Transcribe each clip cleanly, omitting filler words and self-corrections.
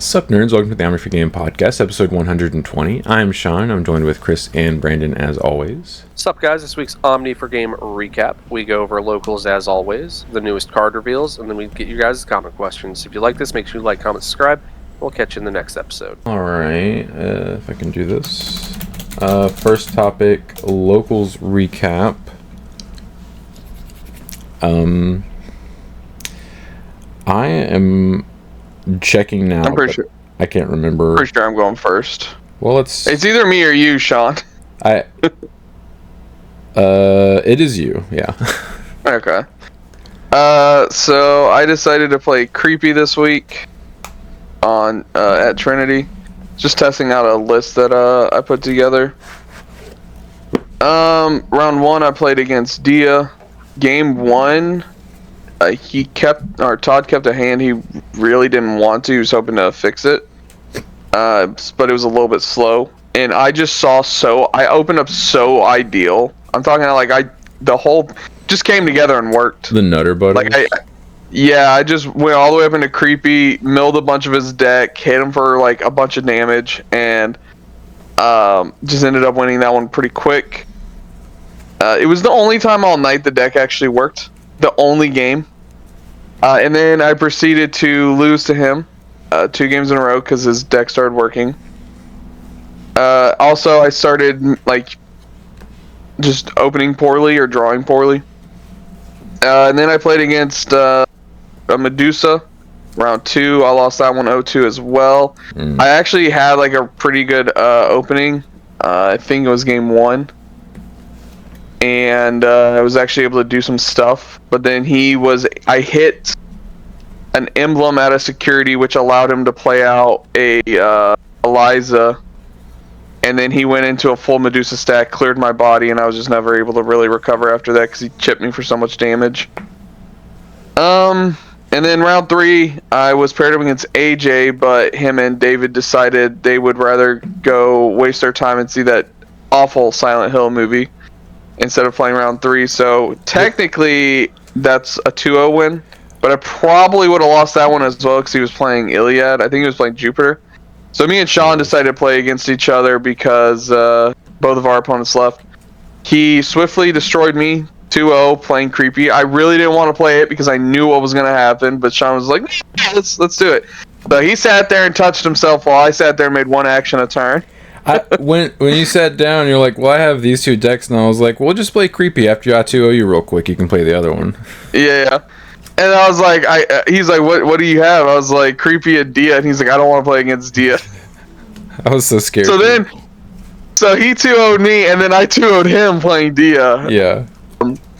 Sup nerds, welcome to the Omni4Game podcast, episode 120. I'm Sean, I'm joined with Chris and Brandon as always. Sup guys, this week's Omni4Game recap. We go over locals as always, the newest card reveals, and then we get you guys' comment questions. If you like this, make sure you like, comment, subscribe. We'll catch you in the next episode. Alright, if I can do this. First topic, locals recap. I am checking now. I'm pretty sure. I can't remember. Pretty sure I'm going first. Well, it's either me or you, Sean. It is you, yeah. Okay. So I decided to play Creepy this week on at Trinity. Just testing out a list that I put together. Round one I played against Dia. Game one, Todd kept a hand he really didn't want to. He was hoping to fix it, but it was a little bit slow. And I just saw I opened up so ideal. I'm talking like the whole just came together and worked. The nutter butter. I just went all the way up into Creepy, milled a bunch of his deck, hit him for like a bunch of damage, and just ended up winning that one pretty quick. It was the only time all night the deck actually worked. The only game. And then I proceeded to lose to him 2 games in a row because his deck started working. Also, I started like just opening poorly or drawing poorly. And then I played against a Medusa. Round 2, I lost that one 0-2 as well. I actually had like a pretty good opening. I think it was game 1. And I was actually able to do some stuff, but then I hit an emblem out of security, which allowed him to play out a Eliza, and then he went into a full Medusa stack, cleared my body, and I was just never able to really recover after that because he chipped me for so much damage. And then round 3, I was paired up against AJ, but him and David decided they would rather go waste their time and see that awful Silent Hill movie instead of playing round 3, so technically that's a 2-0 win, but I probably would have lost that one as well because he was playing Iliad. I think he was playing Jupiter. So me and Sean decided to play against each other because both of our opponents left. He swiftly destroyed me 2-0 playing Creepy. I really didn't want to play it because I knew what was going to happen, but Sean was like, yeah, let's do it. So he sat there and touched himself while I sat there and made one action a turn. When you sat down, you're like, well, I have these 2 decks, and I was like, well, just play Creepy. After you got 2-0 you real quick, you can play the other one. Yeah. And I was like, he's like, what do you have? I was like, Creepy and Dia, and he's like, I don't want to play against Dia. I was so scared. So he 2-0'd me, and then I 2-0'd him playing Dia. Yeah.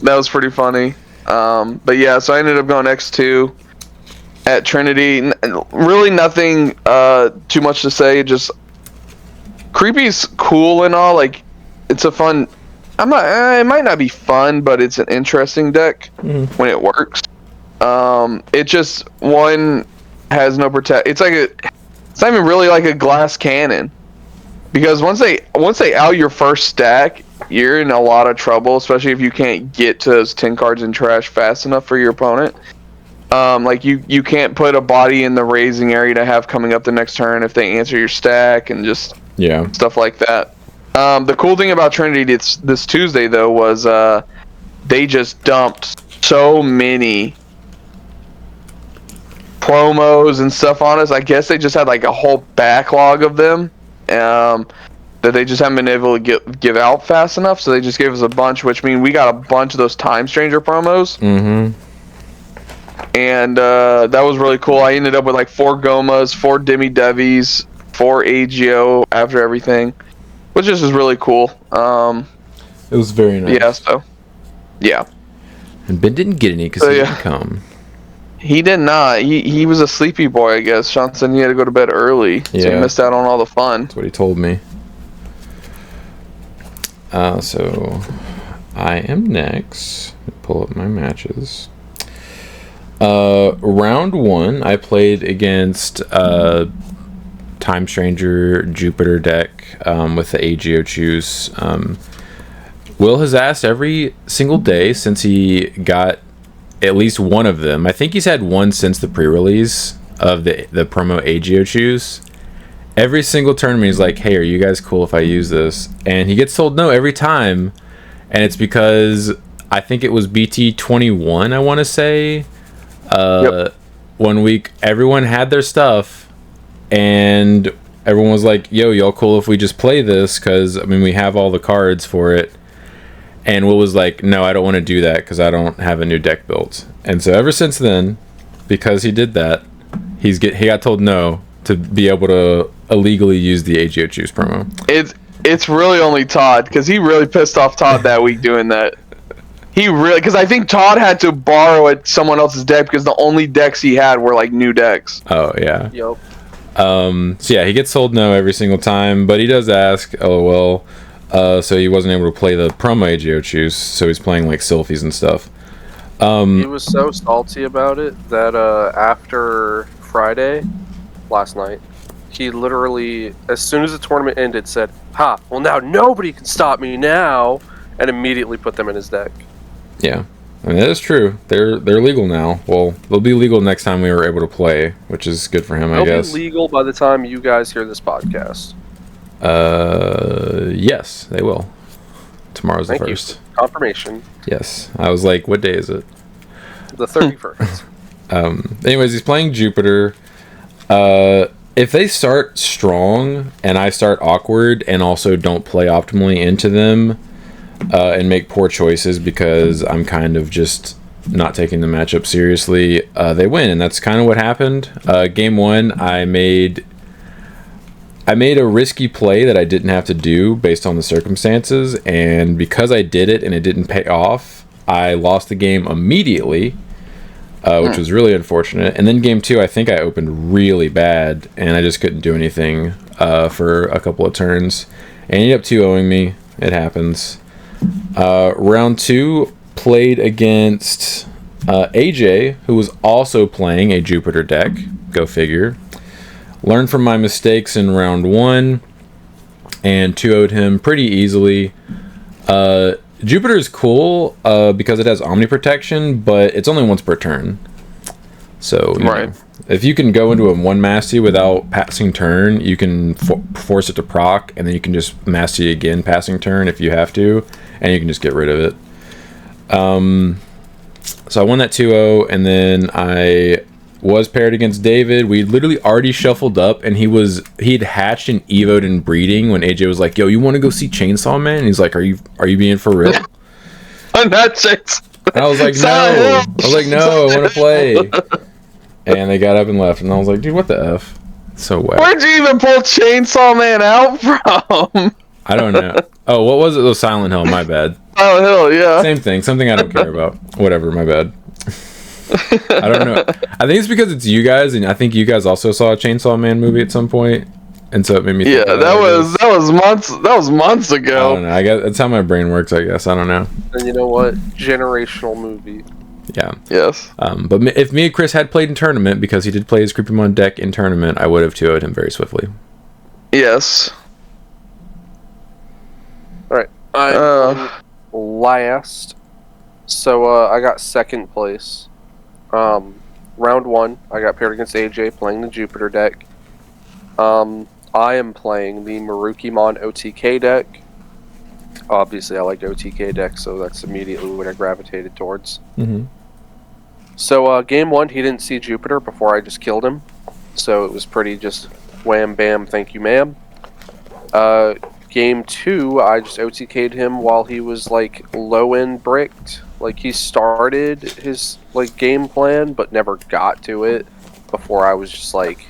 That was pretty funny. But yeah, so I ended up going X2 at Trinity. Really nothing too much to say, just Creepy's cool and all, like it's a fun it might not be fun, but it's an interesting deck when it works. It just has no protect. It's not even really like a glass cannon, because once they out your first stack, you're in a lot of trouble, especially if you can't get to those 10 cards in trash fast enough for your opponent. Like you can't put a body in the raising area to have coming up the next turn if they answer your stack, and just stuff like that. The cool thing about Trinity this Tuesday though was they just dumped so many promos and stuff on us. I guess they just had like a whole backlog of them that they just haven't been able to give out fast enough, so they just gave us a bunch, which means we got a bunch of those Time Stranger promos. And that was really cool. I ended up with like 4 Gomas, 4 Demi Devis, 4 AGO after everything, which is just really cool. It was very nice. Yeah. And Ben didn't get any because he didn't come. He did not. He was a sleepy boy, I guess. Sean said he had to go to bed early, so he missed out on all the fun. That's what he told me. So I am next. Pull up my matches. Round 1, I played against Time Stranger Jupiter deck with the AGO choose. Will has asked every single day since he got at least one of them. I think he's had one since the pre-release. of the promo AGO choose. Every single tournament he's like, hey, are you guys cool if I use this? And he gets told no every time. And it's because I think it was BT21, I want to say. Yep. 1 week, everyone had their stuff. And everyone was like, yo, y'all cool if we just play this? Because, I mean, we have all the cards for it. And Will was like, no, I don't want to do that because I don't have a new deck built. And so ever since then, because he did that, he got told no to be able to illegally use the AGO Choose promo. It's really only Todd, because he really pissed off Todd that week doing that. He really, because I think Todd had to borrow at someone else's deck because the only decks he had were like new decks. Oh, yeah. Yup. So yeah, he gets told no every single time, but he does ask, LOL. So he wasn't able to play the promo AGO Choose, so he's playing like Sylphies and stuff. He was so salty about it that after Friday, last night, he literally, as soon as the tournament ended, said, "Ha! Well, now nobody can stop me now," and immediately put them in his deck. Yeah, I mean, that is true. They're legal now. Well, they'll be legal next time we were able to play, which is good for him, I guess. They'll be legal by the time you guys hear this podcast. Yes, they will. Tomorrow's the Thank you. 1st. Confirmation. Yes, I was like, what day is it? The 31st. Anyways, he's playing Jupiter. If they start strong and I start awkward and also don't play optimally into them and make poor choices because I'm kind of just not taking the matchup seriously, they win, and that's kind of what happened. Game 1, I made a risky play that I didn't have to do based on the circumstances, and because I did it and it didn't pay off, I lost the game immediately. Which was really unfortunate. And then game 2, I think I opened really bad, and I just couldn't do anything for a couple of turns. And he ended up 2-0ing me. It happens. Round 2, played against AJ, who was also playing a Jupiter deck. Go figure. Learned from my mistakes in round 1, and 2-0'd him pretty easily. Jupiter is cool because it has Omni protection, but it's only once per turn. So, you know, if you can go into a 1 Masty without passing turn, you can force it to proc, and then you can just Masty again passing turn if you have to, and you can just get rid of it. So I won that 2-0, and then I was paired against David. We literally already shuffled up, and he'd hatched and evoed and breeding when AJ was like, yo, you want to go see Chainsaw Man? And he's like, are you being for real? I'm not Chainsaw. And I was like, no, I want to play. And they got up and left, and I was like, dude, what the F? So wet. Where'd you even pull Chainsaw Man out from? I don't know. Oh, what was it? Oh, Silent Hill, my bad. Oh, hell, yeah. Same thing, something I don't care about. Whatever, my bad. I don't know. I think it's because it's you guys, and I think you guys also saw a Chainsaw Man movie at some point, and so it made me think that was months ago. I don't know. I guess that's how my brain works, I guess. I don't know. And you know what? Generational movie. Yeah. Yes. But if me and Chris had played in tournament, because he did play his Creepymon deck in tournament, I would have 2-0'd him very swiftly. Yes. Alright. I'm last. So I got 2nd place. Round 1, I got paired against AJ playing the Jupiter deck. I am playing the Marukimon OTK deck. Obviously, I like OTK decks, so that's immediately what I gravitated towards. Mm-hmm. So, game 1, he didn't see Jupiter before I just killed him. So it was pretty just wham, bam, thank you, ma'am. Game 2, I just OTK'd him while he was, like, low-end bricked. Like, he started his, like, game plan, but never got to it before I was just, like...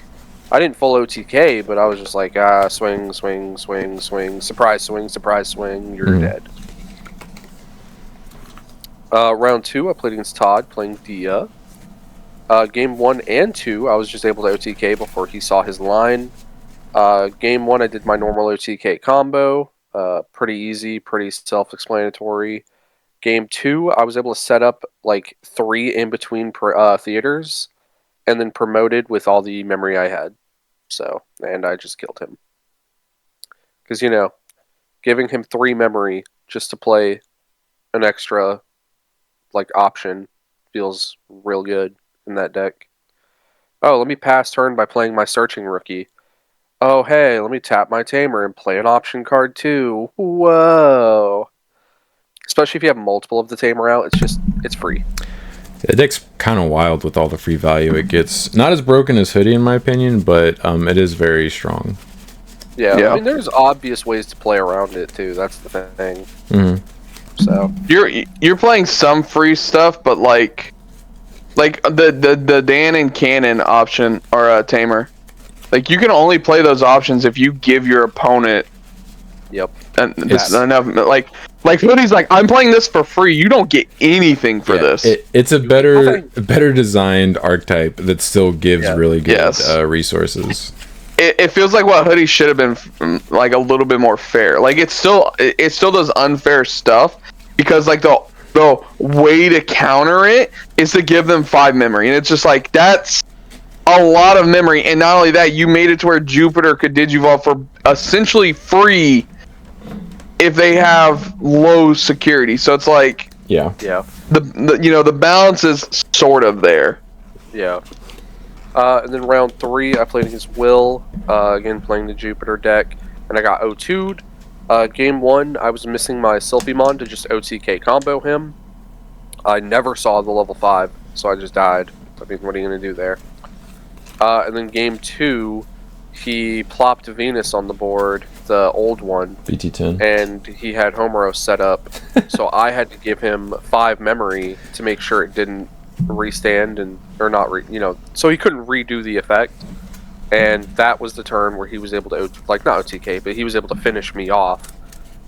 I didn't full OTK, but I was just like, swing, swing, swing, swing, surprise swing, you're dead. Round 2, I played against Todd, playing Dia. Game 1 and 2, I was just able to OTK before he saw his line. Game 1, I did my normal OTK combo. Pretty easy, pretty self-explanatory. Game 2, I was able to set up like 3 in-between theaters, and then promoted with all the memory I had. So, and I just killed him. Because, you know, giving him 3 memory just to play an extra, like, option feels real good in that deck. Oh, let me pass turn by playing my searching rookie. Oh, hey, let me tap my tamer and play an option card too. Whoa. Especially if you have multiple of the tamer out, it's free. The deck's kind of wild with all the free value it gets. Not as broken as Hoodie in my opinion, but it is very strong. Yeah, I mean, there's obvious ways to play around it too. That's the thing. So you're playing some free stuff, but like the Dan and Cannon option or tamer, like you can only play those options if you give your opponent. Yep. Enough. Like Hoodie's like, I'm playing this for free. You don't get anything for this. It's a better designed archetype that still gives really good resources. It feels like what Hoodie should have been like a little bit more fair. Like it still does unfair stuff because like the way to counter it is to give them 5 memory, and it's just like that's a lot of memory. And not only that, you made it to where Jupiter could Digivolve for essentially free if they have low security. So it's like the balance is sort of there. Yeah. And then round 3, I played against Will, again playing the Jupiter deck, and I got O2'd. Game 1, I was missing my Sylphimon to just OTK combo him. I never saw the level 5, so I just died. I mean, what are you going to do there? And then game 2, he plopped Venus on the board, the old one. BT10. And he had Homeros set up, so I had to give him 5 memory to make sure it didn't restand so he couldn't redo the effect. And that was the turn where he was able to not OTK, but he was able to finish me off.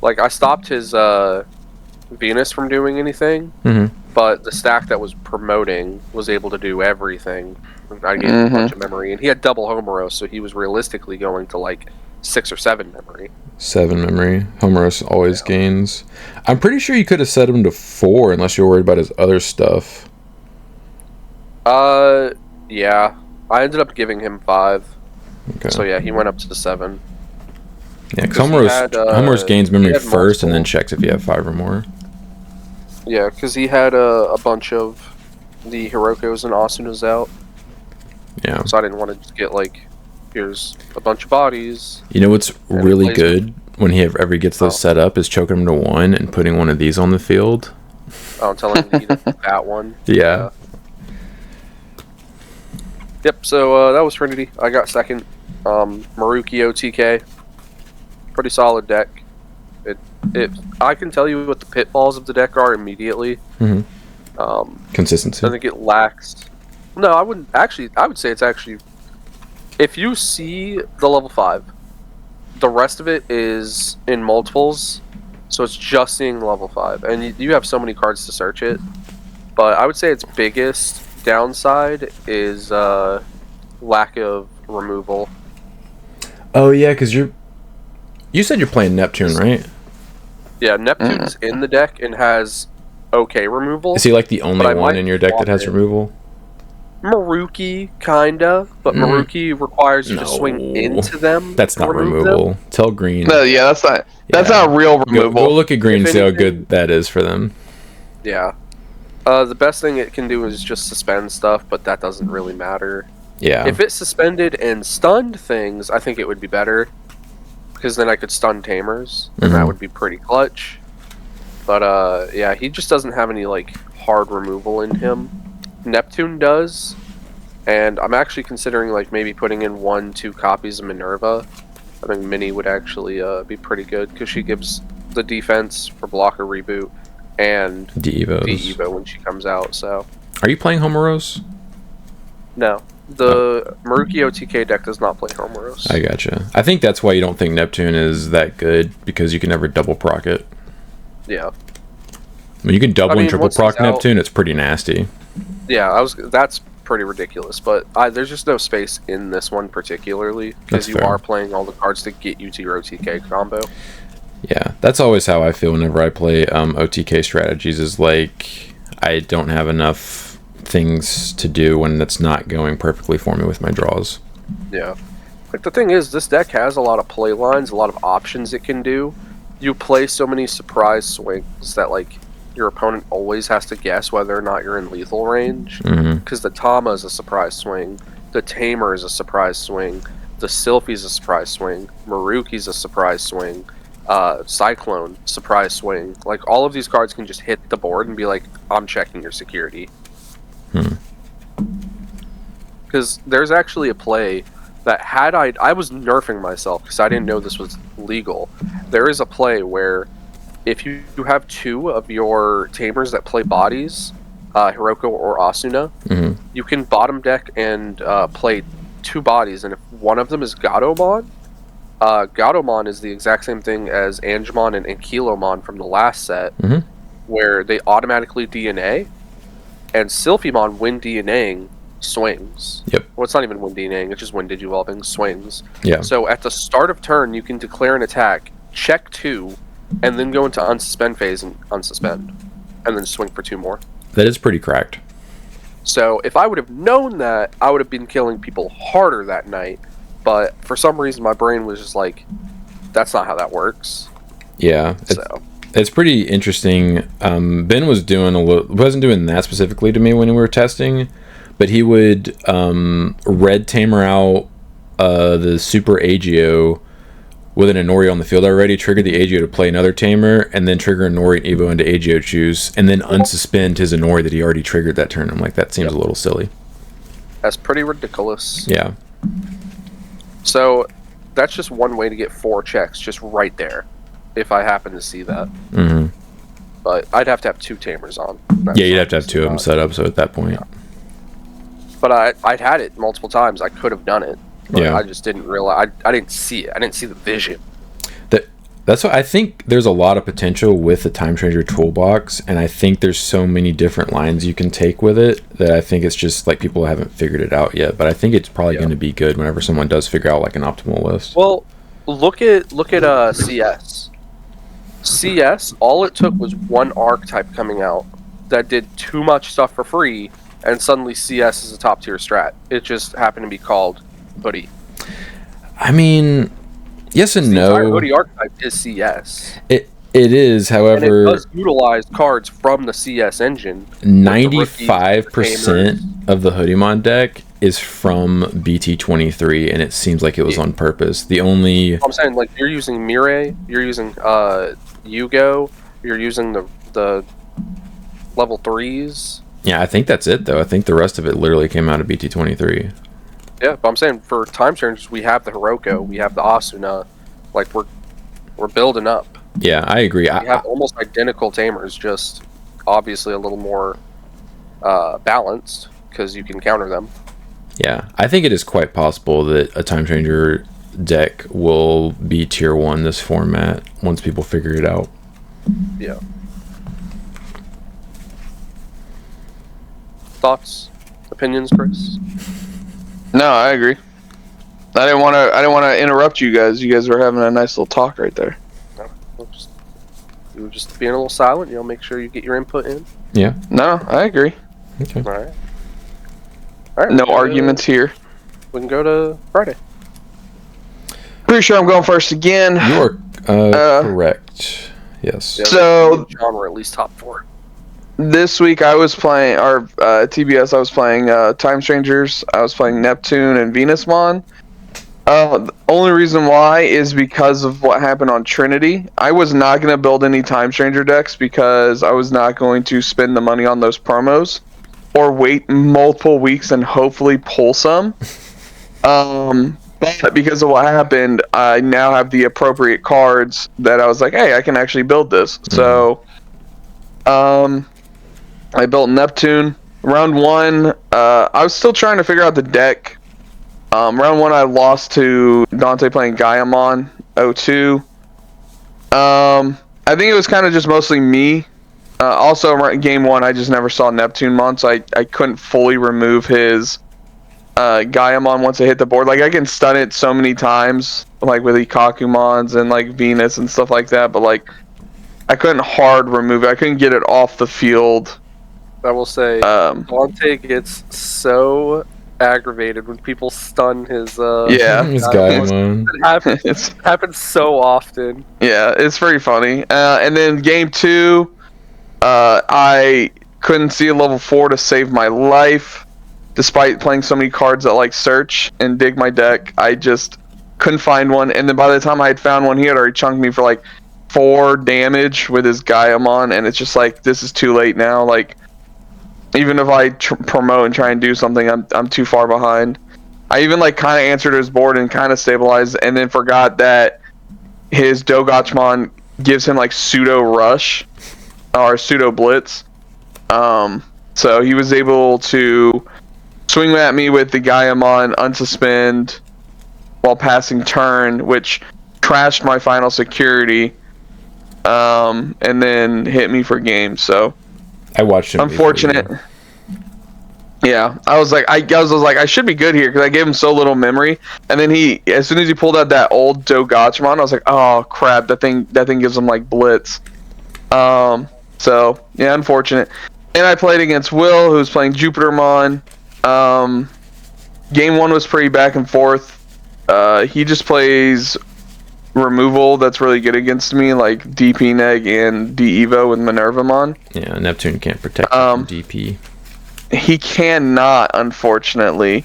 Like I stopped his Venus from doing anything, but the stack that was promoting was able to do everything. I gave him a bunch of memory, and he had double Homeros, so he was realistically going to like 6 or 7 memory. 7 memory. Homeros always gains. I'm pretty sure you could have set him to 4 unless you're worried about his other stuff. Yeah. I ended up giving him 5. Okay. So yeah, he went up to the 7. Yeah, because Homeros gains memory first and then checks if you have 5 or more. Yeah, because he had a bunch of the Hirokos and Asunas out. Yeah. So I didn't want to just get like, here's a bunch of bodies. You know what's really good when he ever gets those set up is choking him to 1 and putting one of these on the field. Oh, telling him to eat that one. Yeah. Yep, so that was Trinity. I got second. Maruki OTK. Pretty solid deck. I can tell you what the pitfalls of the deck are immediately. Consistency. I think it lacks... No, I wouldn't... Actually, I would say it's actually... If you see the level 5, the rest of it is in multiples, so it's just seeing level 5. And you have so many cards to search it. But I would say its biggest downside is lack of removal. Oh yeah, because you said you're playing Neptune, right? Yeah, Neptune's in the deck and has okay removal. Is he like the only one in your deck that has removal? Maruki, kinda, but Maruki requires you to swing into them. That's not removal. Tell Green. No, yeah, that's not real removal. Go look at Green and see how good that is for them. Yeah. The best thing it can do is just suspend stuff, but that doesn't really matter. Yeah. If it suspended and stunned things, I think it would be better. Because then I could stun Tamers, and that would be pretty clutch. But, yeah, he just doesn't have any, like, hard removal in him. Neptune does, and I'm actually considering, like, maybe putting in 1-2 copies of Minerva. I think Minnie would actually be pretty good, because she gives the defense for blocker reboot. And D-Evo when she comes out, so... Are you playing Homeros? No. The Maruki OTK deck does not play Homeros. I gotcha. I think that's why you don't think Neptune is that good, because you can never double proc it. Yeah. When you can double and triple proc Neptune, it's pretty nasty. Yeah, that's pretty ridiculous, but there's just no space in this one particularly, because you are playing all the cards to get you to your OTK combo. Yeah, that's always how I feel whenever I play OTK strategies, is like I don't have enough things to do when it's not going perfectly for me with my draws. Yeah. Like, the thing is, this deck has a lot of play lines, a lot of options it can do. You play so many surprise swings that, like, your opponent always has to guess whether or not you're in lethal range. Because the Tama is a surprise swing. The Tamer is a surprise swing. The Sylphie's a surprise swing. Maruki's a surprise swing. Cyclone, surprise swing. Like, all of these cards can just hit the board and be like, I'm checking your security. Because there's actually a play that had I was nerfing myself because I didn't know this was legal. There is a play where if you have two of your Tamers that play bodies, Hiroko or Asuna, you can bottom deck and play two bodies, and if one of them is Gatomon, Gatomon is the exact same thing as Angemon and Ankylomon from the last set, where they automatically DNA, and Sylphimon, when DNAing, swings. Yep. Well, it's not even when DNAing, it's just when Digivolving, swings. Yeah. So at the start of turn, you can declare an attack, check 2, and then go into unsuspend phase and unsuspend, and then swing for 2 more. That is pretty cracked. So if I would have known that, I would have been killing people harder that night. But for some reason, my brain was just like, that's not how that works. Yeah. It's pretty interesting. Ben was wasn't doing that specifically to me when we were testing, but he would red tamer out the super Agio with an Inori on the field already, trigger the Agio to play another tamer, and then trigger Inori and Evo into Agio choose, and then unsuspend his Inori that he already triggered that turn. I'm like, that seems a little silly. That's pretty ridiculous. Yeah. So that's just one way to get 4 checks, just right there, if I happen to see that. But I'd have to have 2 tamers on. Yeah, you'd have to have 2 of them set up, so at that point. Yeah. But I'd had it multiple times. I could have done it. But I just didn't realize. I didn't see it. I didn't see the vision. That's what I think. There's a lot of potential with the Time Changer toolbox, and I think there's so many different lines you can take with it that I think it's just like people haven't figured it out yet. But I think it's probably going to be good whenever someone does figure out like an optimal list. Well, look at CS. CS, all it took was one archetype coming out that did too much stuff for free, and suddenly CS is a top tier strat. It just happened to be called Hoodie. I mean, yes and the no. entire Hoodie archetype is CS. It is, however, and it does utilize cards from the CS engine. 95% of the Hoodiemon deck is from BT23, and it seems like it was on purpose. The only I'm saying, like, you're using Mirai, you're using Yugo, you're using the level 3s. Yeah, I think that's it though. I think the rest of it literally came out of BT23. Yeah, but I'm saying for Time Changers, we have the Hiroko, we have the Asuna, like we're building up. Yeah, I agree. We have almost identical tamers, just obviously a little more balanced because you can counter them. Yeah, I think it is quite possible that a Time Changer deck will be tier 1 this format once people figure it out. Yeah. Thoughts, opinions, Chris? No, I agree. I didn't want to interrupt you guys. You guys were having a nice little talk right there. No, you were just being a little silent. Make sure you get your input in. Yeah. No, I agree. Okay. All right. No arguments here. We can go to Friday. Pretty sure I'm going first again. You are correct. Yes. Yeah, so genre at least top 4. This week I was playing TBS. I was playing Time Strangers. I was playing Neptune and Venusmon. The only reason why is because of what happened on Trinity. I was not going to build any Time Stranger decks because I was not going to spend the money on those promos or wait multiple weeks and hopefully pull some. But because of what happened, I now have the appropriate cards that I was like, hey, I can actually build this. So, I built Neptune. Round 1, I was still trying to figure out the deck. Round 1, I lost to Dante playing Gaiamon 02. I think it was kind of just mostly me. Also, game 1, I just never saw Neptunemon, so I couldn't fully remove his Gaiamon once it hit the board. Like, I can stun it so many times, like with Ikakumons and like Venus and stuff like that, but like, I couldn't hard remove it. I couldn't get it off the field. I will say, Dante gets so aggravated when people stun his his Gaiamon. It happens so often. Yeah, it's pretty funny. And then game 2, I couldn't see a level 4 to save my life. despite playing so many cards that like search and dig my deck, I just couldn't find one. And then by the time I had found one, he had already chunked me for like 4 damage with his Gaiamon, and it's just like, this is too late now. Like, even if I promote and try and do something, I'm too far behind. I even like kind of answered his board and kind of stabilized, and then forgot that his Dogachmon gives him like pseudo rush or pseudo blitz. So he was able to swing at me with the Gaiamon, unsuspend while passing turn, which trashed my final security, and then hit me for game. So I watched him. Unfortunate. Yeah, I was like, I should be good here because I gave him so little memory, and then as soon as he pulled out that old Dogachmon, I was like, oh crap, that thing gives him like blitz. So yeah, unfortunate. And I played against Will, who's playing Jupitermon. Game 1 was pretty back and forth. He just plays removal that's really good against me, like DP Neg and D-Evo with Minervamon. Yeah, Neptune can't protect from DP. He cannot, unfortunately.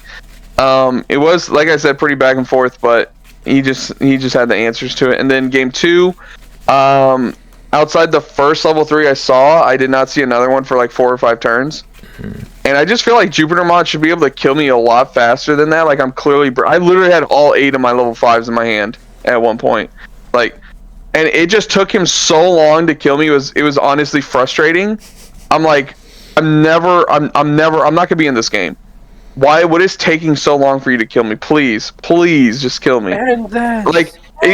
It was, like I said, pretty back and forth, but he just had the answers to it. And then game 2, outside the first level 3 I saw, I did not see another one for like 4 or 5 turns. And I just feel like Jupitermon should be able to kill me a lot faster than that. Like, I literally had all 8 of my level 5s in my hand at one point. Like, and it just took him so long to kill me. It was honestly frustrating. I'm like, I'm not gonna be in this game. What is taking so long for you to kill me? Please just kill me. And then, like, it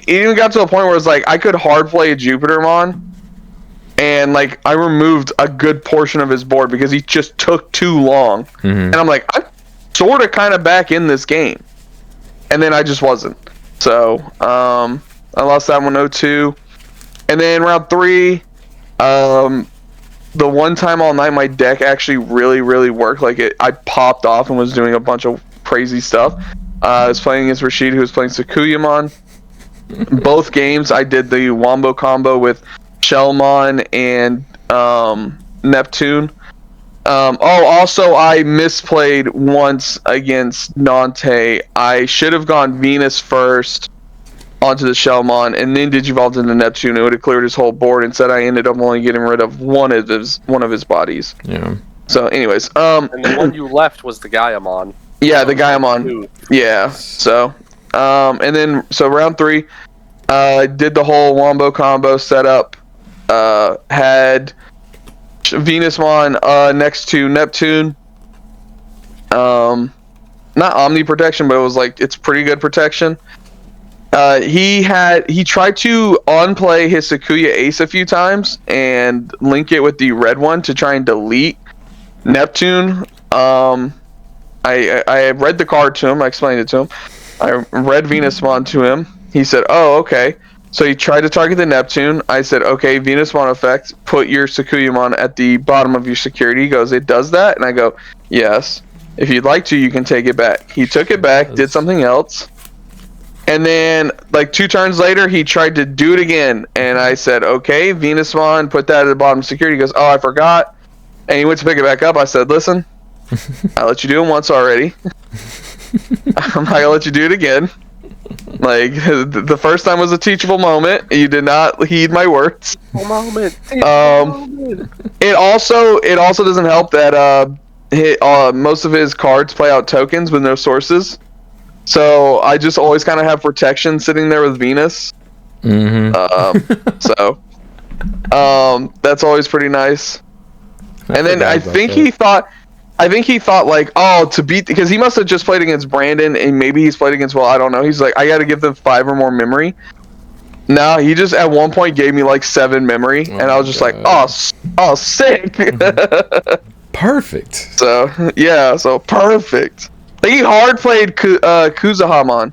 even got to a point where it's like I could hard play a Jupitermon, and like I removed a good portion of his board because he just took too long. And I'm like, I'm sort of kind of back in this game, and then I just wasn't. So I lost that one 0-2, and then round 3, the one time all night my deck actually really worked. Like, I popped off and was doing a bunch of crazy stuff. I was playing against Rashid, who was playing Sakuyamon. Both games I did the Wombo combo with Shellmon and Neptune. Also I misplayed once against Nante. I should have gone Venus first onto the Shellmon and then Digivolved into Neptune. It would have cleared his whole board. Instead, I ended up only getting rid of one of his bodies. Yeah. So, anyways, and the one you left was the Gaiamon. Yeah, the Gaiamon. Yeah. So, and then round 3, did the whole Wombo combo setup. Had Venusmon next to Neptune. Not Omni protection, but it was like it's pretty good protection. He tried to on-play his Sakuya Ace a few times and link it with the red one to try and delete Neptune. I read the card to him. I explained it to him. I read Venusmon to him. He said, "Oh, okay." So he tried to target the Neptune. I said, "Okay, Venusmon effect. Put your Sakuyamon at the bottom of your security." He goes, "It does that?" And I go, "Yes. If you'd like to, you can take it back." He took it back, did something else. And then, like 2 turns later, he tried to do it again. And I said, okay, Venusmon, put that at the bottom of security. He goes, oh, I forgot. And he went to pick it back up. I said, listen, I let you do it once already. I'm not going to let you do it again. Like, the first time was a teachable moment. You did not heed my words. It also doesn't help that most of his cards play out tokens with no sources. So I just always kind of have protection sitting there with Venus. So that's always pretty nice. And then I think he thought like, oh, to beat, because he must have just played against Brandon and maybe he's played against, well, I don't know. He's like, I got to give them 5 or more memory. No, he just at one point gave me like 7 memory, and I was just like, oh, sick. Perfect. So yeah, perfect. Like, he hard played Kuzahamon,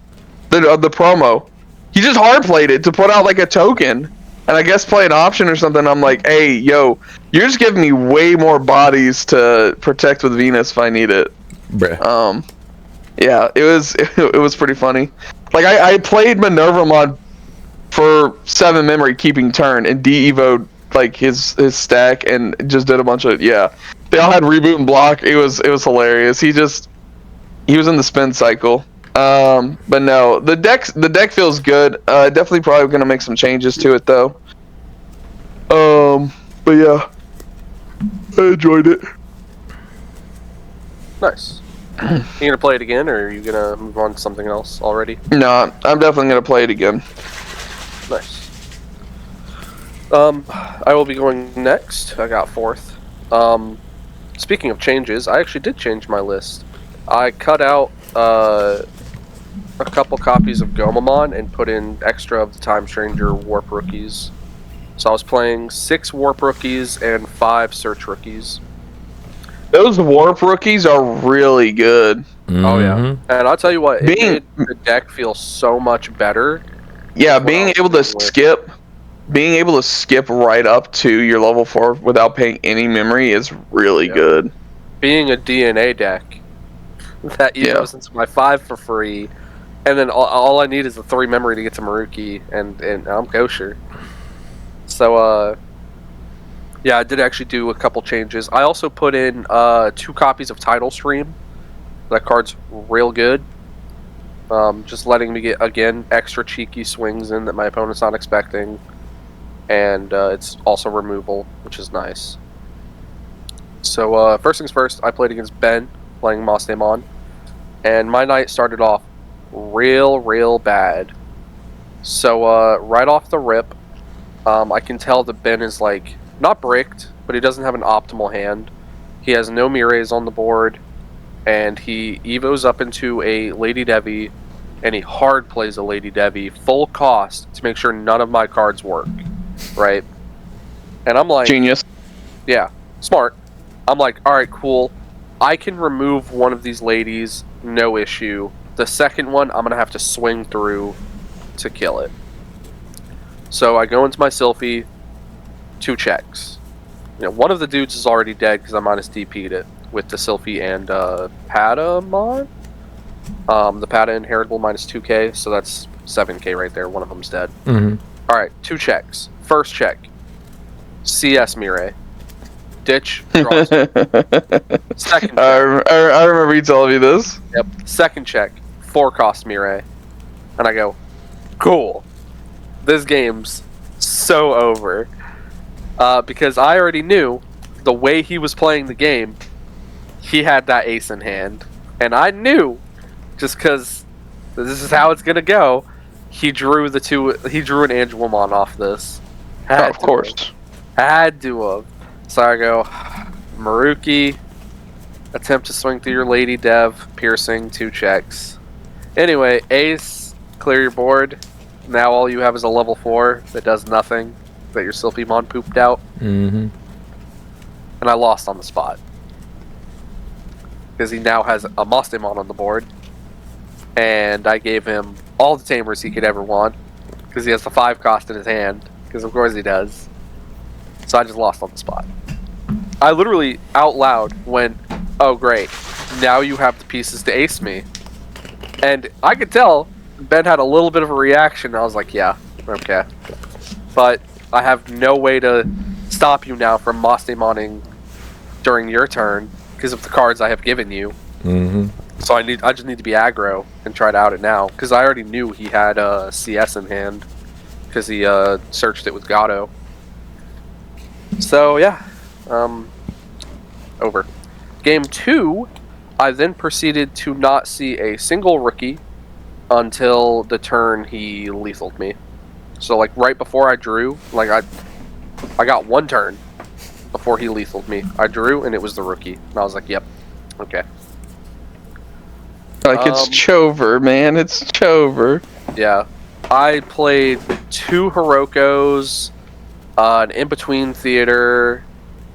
the promo. He just hard played it to put out like a token, and I guess play an option or something. I'm like, hey, yo, you're just giving me way more bodies to protect with Venus if I need it. Bruh. Yeah, it was pretty funny. Like, I played Minervamon for 7 memory keeping turn and de-evoed like his stack and just did a bunch of They all had reboot and block. It was hilarious. He was in the spin cycle. But no, the deck feels good. Definitely probably gonna make some changes to it though. But yeah, I enjoyed it. Nice. You gonna play it again, or are you gonna move on to something else already? No, I'm definitely gonna play it again. Nice. I will be going next. I got fourth. Speaking of changes, I actually did change my list. I cut out a couple copies of Gomamon and put in extra of the Time Stranger Warp Rookies. So I was playing 6 Warp Rookies and 5 Search Rookies. Those Warp Rookies are really good. Mm-hmm. Oh yeah, and I'll tell you what, it made the deck feel so much better. Yeah, being able to skip right up to your level 4 without paying any memory is really good. Being a DNA deck that goes into my 5 for free, and then all I need is a 3 memory to get to Maruki, and I'm kosher. So yeah, I did actually do a couple changes. I also put in 2 copies of Tidal Stream. That card's real good. Just letting me get, again, extra cheeky swings in that my opponent's not expecting. And it's also removal, which is nice. So first things first, I played against Ben, playing Mostamon. And my night started off real bad. So right off the rip, I can tell that Ben is like, not bricked, but he doesn't have an optimal hand. He has no Mires on the board, and he evos up into a Lady Devi, and he hard plays a Lady Devi, full cost, to make sure none of my cards work, right? And I'm like... Genius. Yeah, smart. I'm like, alright, cool. I can remove one of these ladies, no issue. The second one, I'm going to have to swing through to kill it. So I go into my Sylphie, 2 checks. You know, one of the dudes is already dead because I minus DP'd it with the Sylphie and Patamon. The Pata inheritable minus 2k, so that's 7k right there. One of them's dead. Mm-hmm. Alright, 2 checks. First check, CS Mire. Ditch, draws. Second check. I remember you telling me this. Yep. Second check, 4 cost Mire. And I go, cool. This game's so over. Because I already knew the way he was playing the game, he had that ace in hand. And I knew, just because this is how it's going to go, he drew an Angelmon off this. Of course. Had to have. So I go, Maruki, attempt to swing through your Lady Dev, piercing, 2 checks. Anyway, ace, clear your board. Now all you have is a level 4 that does nothing, that your Sylphimon pooped out. Mm-hmm. And I lost on the spot. Because he now has a Mostamon on the board. And I gave him all the Tamers he could ever want. Because he has the 5 cost in his hand. Because of course he does. So I just lost on the spot. I literally, out loud, went, oh great, now you have the pieces to ace me. And I could tell Ben had a little bit of a reaction. I was like, yeah, okay. But I have no way to stop you now from Mostamoning during your turn because of the cards I have given you. Mm-hmm. So I just need to be aggro and try to out it now because I already knew he had CS in hand because he searched it with Gato. So yeah, over. Game 2, I then proceeded to not see a single rookie until the turn he lethaled me. So like right before I drew, like I got 1 turn before he lethaled me. I drew and it was the rookie. And I was like, yep, okay. Like it's Chover, man. It's Chover. Yeah. I played 2 Hirokos, an in-between theater.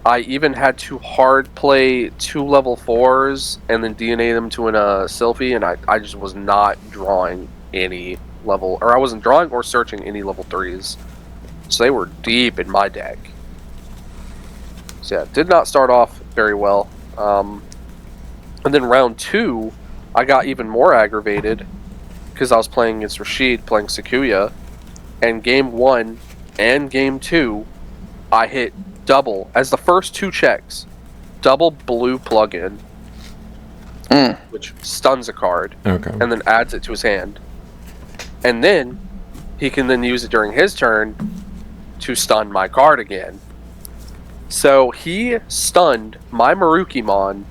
I even had to hard play 2 level 4s and then DNA them to a Sylphie, and I just was not drawing any level, or I wasn't drawing or searching any level 3s. So they were deep in my deck. So yeah, did not start off very well. And then round 2, I got even more aggravated because I was playing against Rashid, playing Sakuya, and game 1 and game 2, I hit double as the first 2 checks. Double blue plug-in, which stuns a card, Okay. and then adds it to his hand. And then he can then use it during his turn to stun my card again. So he stunned my Marukimon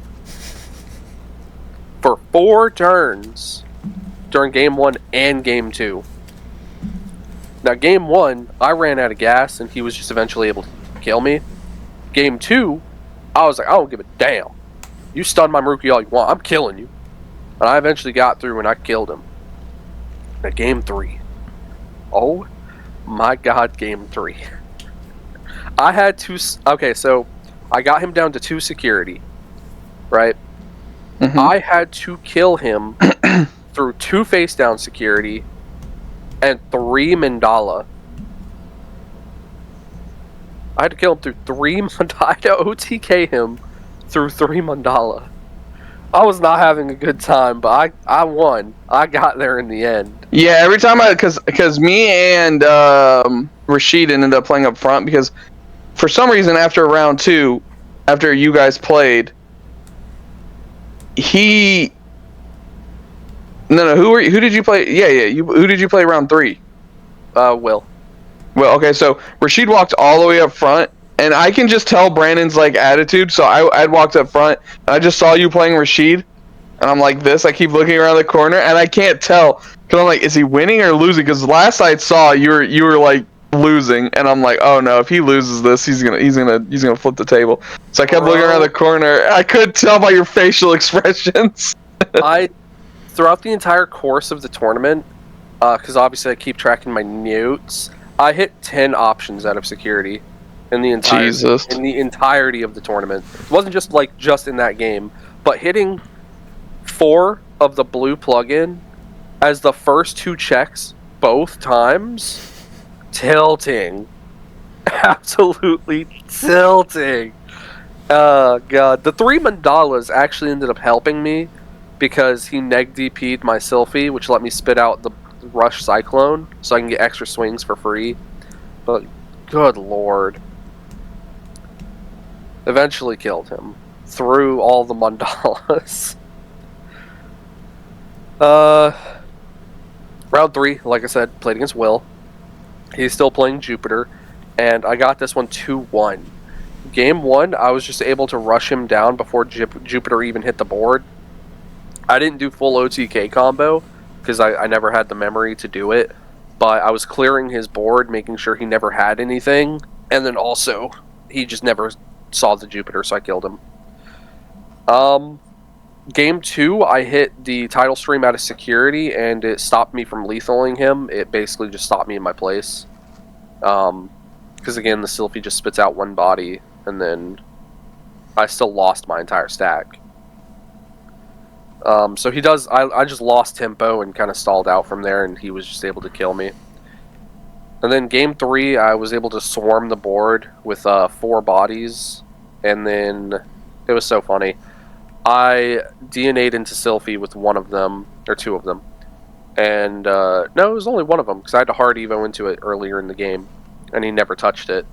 for 4 turns during game 1 and game 2. Now game 1, I ran out of gas and he was just eventually able to kill me. Game 2, I was like, I don't give a damn. You stun my Maruki all you want, I'm killing you. And I eventually got through and I killed him. Now game 3. Oh my god, game 3. I had 2... Okay, so I got him down to 2 security. Right? Mm-hmm. I had to kill him through 2 face down security and 3 mandala. I had to kill him through 3 mandala. I had to OTK him through 3 mandala. I was not having a good time, but I won. I got there in the end. Yeah, every time because me and Rashid ended up playing up front because for some reason after round 2, after you guys played, who did you play? Who did you play round 3? Will. Well, okay, so Rashid walked all the way up front, and I can just tell Brandon's like attitude. So I'd walked up front, and I just saw you playing Rashid, and I'm like this. I keep looking around the corner, and I can't tell because I'm like, is he winning or losing? Because last I saw you were like losing, and I'm like, oh no, if he loses this, he's gonna flip the table. So I kept looking around the corner. I couldn't tell by your facial expressions. Throughout the entire course of the tournament, because obviously I keep tracking my notes, I hit 10 options out of security in the entirety of the tournament. It wasn't just in that game, but hitting 4 of the blue plug-in as the first 2 checks both times, tilting. Absolutely tilting. Oh god. The 3 mandalas actually ended up helping me because he neg DP'd my Sylphie, which let me spit out the Rush Cyclone so I can get extra swings for free. But good lord. Eventually killed him through all the mandalas. Round 3, like I said, played against Will. He's still playing Jupiter, and I got this one 2-1. Game 1, I was just able to rush him down before Jupiter even hit the board. I didn't do full OTK combo, because I never had the memory to do it, but I was clearing his board, making sure he never had anything, and then also, he just never saw the Jupiter, so I killed him. Game 2, I hit the tidal stream out of security, and it stopped me from lethaling him. It basically just stopped me in my place. Because again, the Sylphie just spits out 1 body, and then I still lost my entire stack. So he does, I just lost tempo and kind of stalled out from there, and he was just able to kill me. And then game 3, I was able to swarm the board with 4 bodies, and then it was so funny. I DNA'd into Sylphie with 1 of them, or 2 of them. And, no, it was only 1 of them, because I had to hard evo into it earlier in the game, and he never touched it.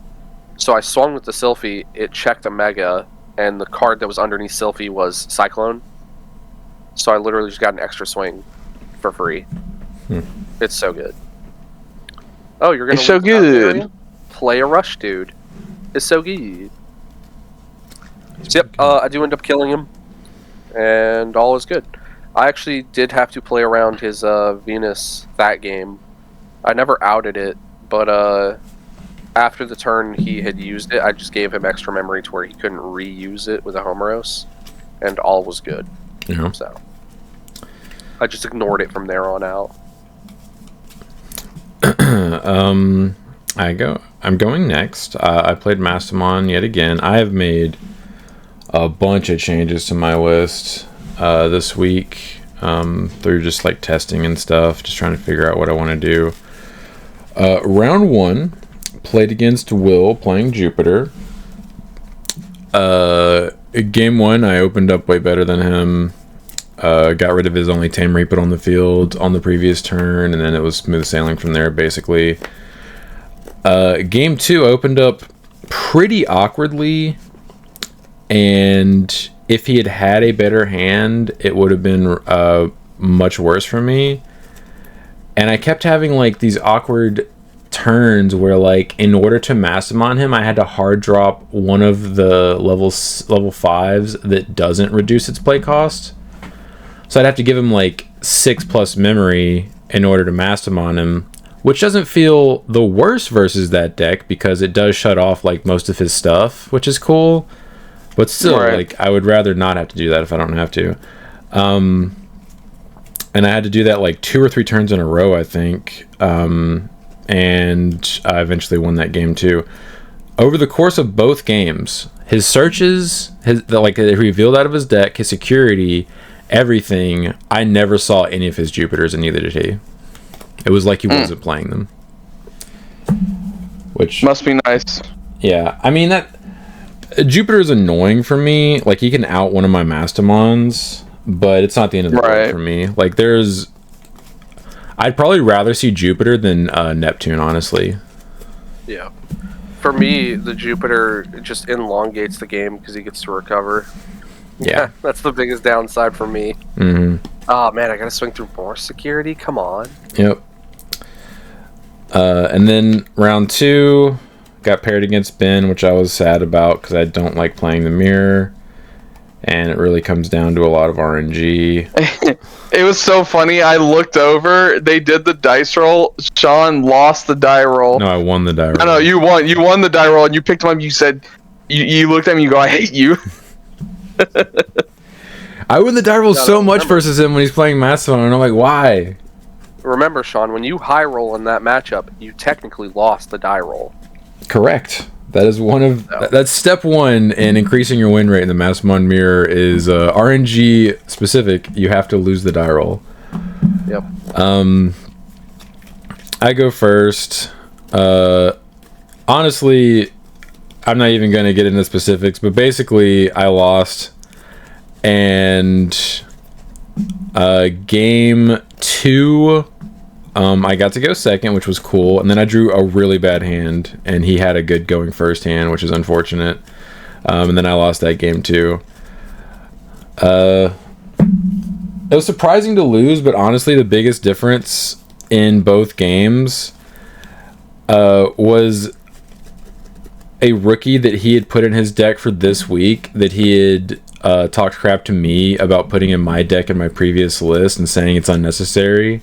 So I swung with the Sylphie, it checked a Mega, and the card that was underneath Sylphie was Cyclone. So I literally just got an extra swing for free. It's so good. Oh, you're gonna. It's so good. Play a Rush, dude. It's so good. Yep. I do end up killing him, and all is good. I actually did have to play around his Venus that game. I never outed it, but after the turn he had used it, I just gave him extra memory to where he couldn't reuse it with a Homeros, and all was good. Yeah. So I just ignored it from there on out. I'm going next. I played Mastamon yet again. I have made a bunch of changes to my list this week through just like testing and stuff, just trying to figure out what I want to do. Round 1, played against Will playing Jupiter. Game 1, I opened up way better than him. Got rid of his only tame Reapit on the field on the previous turn, and then it was smooth sailing from there, basically. Game 2, I opened up pretty awkwardly, and if he had had a better hand, it would have been much worse for me. And I kept having like these awkward turns where, like, in order to Mastermon him, I had to hard drop one of the level 5s that doesn't reduce its play cost. So I'd have to give him like 6+ memory in order to Mastermon him, which doesn't feel the worst versus that deck because it does shut off like most of his stuff, which is cool. But still, Right. like, I would rather not have to do that if I don't have to. And I had to do that like 2 or 3 turns in a row, I think. And I eventually won that game too. Over the course of both games, his searches, like, it revealed out of his deck, his security, everything, I never saw any of his Jupiters, and neither did he. It was like he wasn't playing them. Which Must be nice. yeah, I mean, that Jupiter is annoying for me. Like, he can out one of my Mastermons, but it's not the end of the world for me. Like, I'd probably rather see Jupiter than Neptune, honestly. Yeah. For me, the Jupiter just elongates the game because he gets to recover. Yeah. That's the biggest downside for me. Mm-hmm. Oh man, I gotta swing through more security? Come on. Yep. And then round 2, got paired against Ben, which I was sad about because I don't like playing the mirror. And it really comes down to a lot of RNG. It was so funny. I looked over. They did the dice roll. Sean lost the die roll. No, I won the die roll. No, you won. You won the die roll, and you picked him up. You said, you looked at me. You go, I hate you. I win the die roll so much versus him when he's playing Mastodon, and I'm like, why? Remember, Sean, when you high roll in that matchup, you technically lost the die roll. Correct. That is that's step 1 in increasing your win rate in the Mastermon mirror is RNG specific. You have to lose the die roll. Yep. I go first. Honestly, I'm not even going to get into specifics, but basically I lost, and game 2, I got to go second, which was cool, and then I drew a really bad hand, and he had a good going first hand, which is unfortunate. And then I lost that game too. It was surprising to lose, but honestly, the biggest difference in both games was a rookie that he had put in his deck for this week that he had talked crap to me about putting in my deck in my previous list and saying it's unnecessary.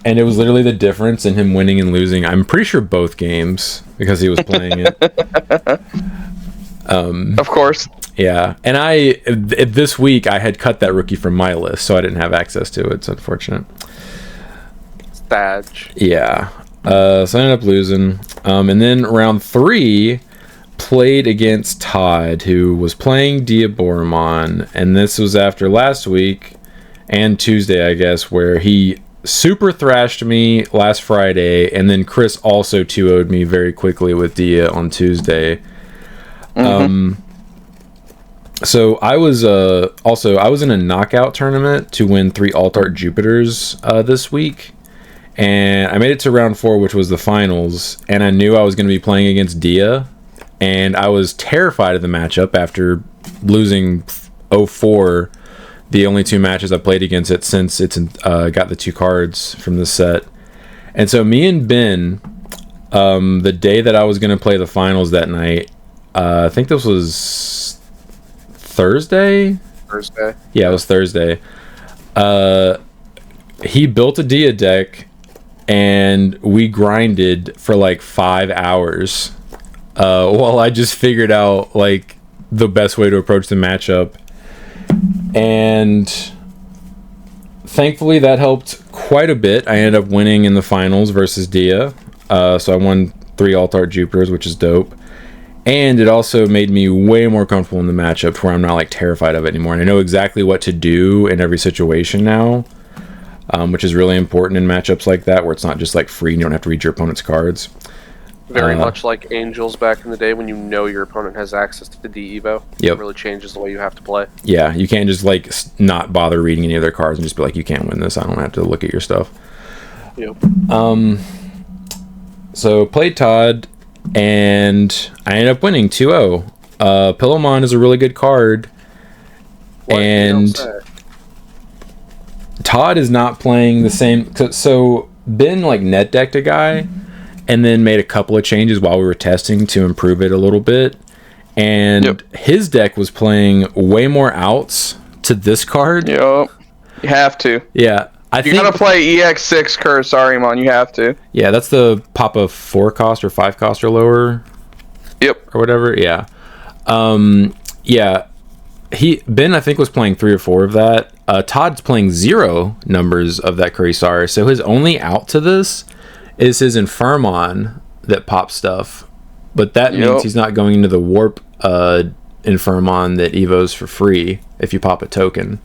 And it was literally the difference in him winning and losing. I'm pretty sure both games because he was playing it. Of course. Yeah. And this week I had cut that rookie from my list, so I didn't have access to it. It's unfortunate. Badge. Yeah. So I ended up losing. And then round 3, played against Todd, who was playing Digimon. And this was after last week and Tuesday, I guess, where he super thrashed me last Friday, and then Chris also 2-0'd me very quickly with Dia on Tuesday. So I was in a knockout tournament to win 3 Alt-Art Jupiters this week, and I made it to round 4, which was the finals, and I knew I was going to be playing against Dia, and I was terrified of the matchup after losing 0-4 the only 2 matches I played against it since it's got the 2 cards from the set. And so me and Ben, the day that I was going to play the finals that night, I think this was Thursday? Yeah, it was Thursday. He built a Dia deck, and we grinded for like 5 hours while I just figured out like the best way to approach the matchup. And thankfully that helped quite a bit. I ended up winning in the finals versus Dia. So I won 3 Alt-Art Jupiters, which is dope. And it also made me way more comfortable in the matchup to where I'm not like terrified of it anymore. And I know exactly what to do in every situation now, which is really important in matchups like that, where it's not just like free and you don't have to read your opponent's cards. Very much like Angels back in the day when you know your opponent has access to the D-Evo. Yep. It really changes the way you have to play. Yeah, you can't just like not bother reading any of their cards and just be like, you can't win this. I don't have to look at your stuff. Yep. So played Todd, and I ended up winning 2-0. Pillowmon is a really good card, and Todd is not playing the same. So Ben like net decked a guy, and then made a couple of changes while we were testing to improve it a little bit. And his deck was playing way more outs to this card. Yep. You have to. Yeah. You're going to play EX6 Kurisarimon. You have to. Yeah, that's the pop of 4 cost or 5 cost or lower. Yep. Or whatever. Yeah. Yeah. Ben, I think, was playing 3 or 4 of that. Todd's playing 0 numbers of that Kurisari. So his only out to this is his Infirmon that pops stuff. But that means he's not going into the Warp Infirmon that evos for free if you pop a token.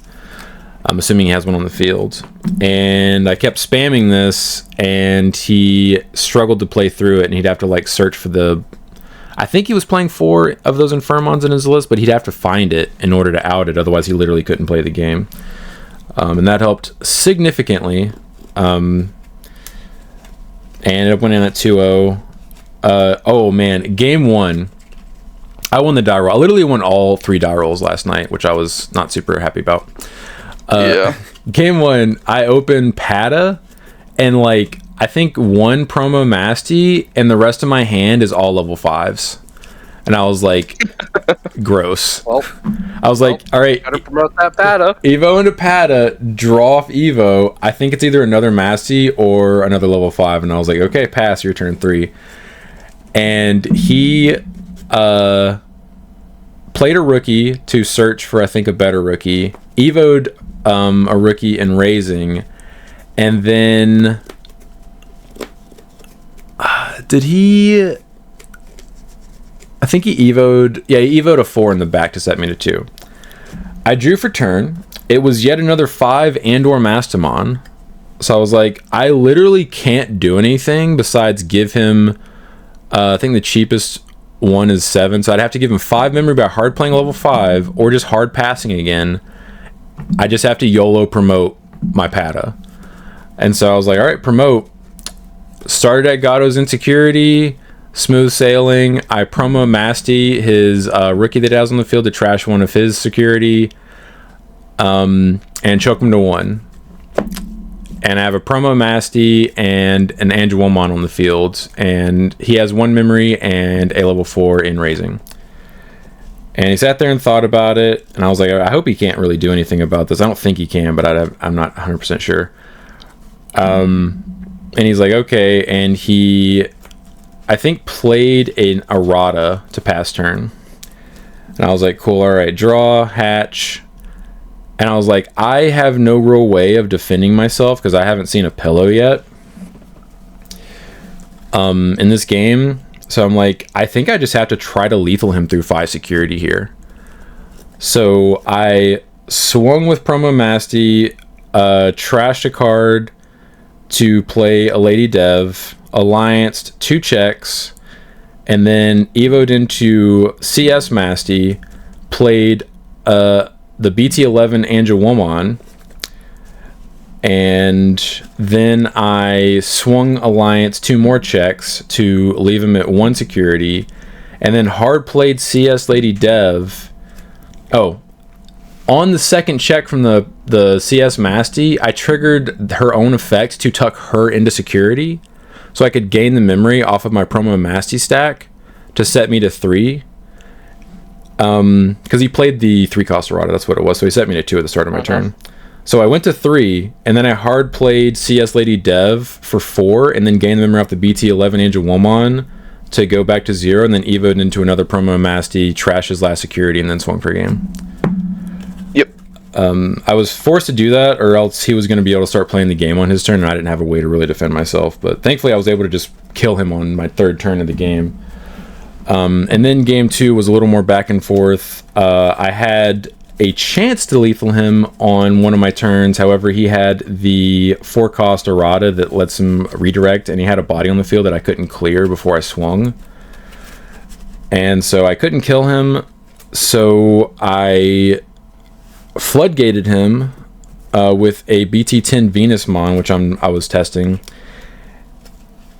I'm assuming he has one on the field. And I kept spamming this, and he struggled to play through it, and he'd have to like search for the... I think he was playing 4 of those Infirmons in his list, but he'd have to find it in order to out it, otherwise he literally couldn't play the game. And that helped significantly. And ended up winning at 2-0. Oh man, game 1. I won the die roll. I literally won all 3 die rolls last night, which I was not super happy about. Game 1, I opened Pata, and like I think 1 promo Masty, and the rest of my hand is all level 5s. And I was like, gross. Well, I was like, all right, gotta promote that Pata. Evo into Pata, draw off Evo. I think it's either another Masty or another level 5. And I was like, okay, pass, your turn 3. And he played a rookie to search for, I think, a better rookie. Evo'd a rookie in Raising. And then... did he... I think he evo'd... Yeah, he evo'd a 4 in the back to set me to 2. I drew for turn. It was yet another 5 and/or Mastamon. So I was like, I literally can't do anything besides give him... I think the cheapest one is 7. So I'd have to give him 5 memory by hard playing level 5 or just hard passing again. I just have to YOLO promote my Pata. And so I was like, all right, promote. Started at Gatto's Insecurity, smooth sailing. I promo Masty, his rookie that he has on the field, to trash one of his security, and choke him to 1. And I have a promo Masty and an Angelwomon on the field, and he has 1 memory and a level 4 in Raising. And he sat there and thought about it, and I was like, I hope he can't really do anything about this. I don't think he can, but I'm not 100% sure. And he's like, okay, and he, I think, played an errata to pass turn. And I was like, cool, all right, draw, hatch. And I was like, I have no real way of defending myself because I haven't seen a pillow yet in this game. So I'm like, I think I just have to try to lethal him through 5 security here. So I swung with promo Masty, trashed a card to play a Lady Dev, allianced 2 checks, and then evoed into CS Masty, played the BT11 Angelwomon, and then I swung alliance 2 more checks to leave him at 1 security, and then hard played CS Lady Dev. Oh, on the second check from the CS Masty, I triggered her own effect to tuck her into security, so I could gain the memory off of my promo Masty stack to set me to 3. Because he played the 3 cost errata, that's what it was. So he set me to 2 at the start of my turn. So I went to 3, and then I hard played CS Lady Dev for 4, and then gained the memory off the BT11 Angelwomon to go back to 0, and then evoed into another promo Masty, trash his last security, and then swung for game. Yep. I was forced to do that, or else he was going to be able to start playing the game on his turn, and I didn't have a way to really defend myself. But thankfully, I was able to just kill him on my 3rd turn of the game. And then game 2 was a little more back and forth. I had a chance to lethal him on one of my turns. However, he had the 4 cost errata that lets him redirect, and he had a body on the field that I couldn't clear before I swung. And so I couldn't kill him. So I floodgated him with a BT10 Venusmon, which I was testing.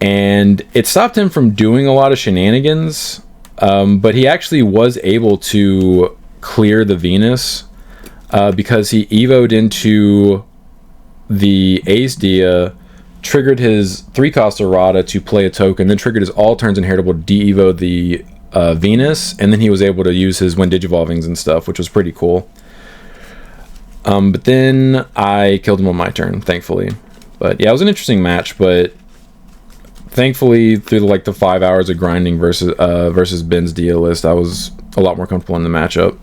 and it stopped him from doing a lot of shenanigans, but he actually was able to clear the Venus because he evoed into the Ace Dia, triggered his 3-cost errata to play a token, then triggered his all turns inheritable to de-evo the Venus, and then he was able to use his when digivolvings and stuff, which was pretty cool. But then I killed him on my turn, thankfully. But yeah, it was an interesting match, but thankfully through the 5 hours of grinding versus Ben's Dia list, I was a lot more comfortable in the matchup.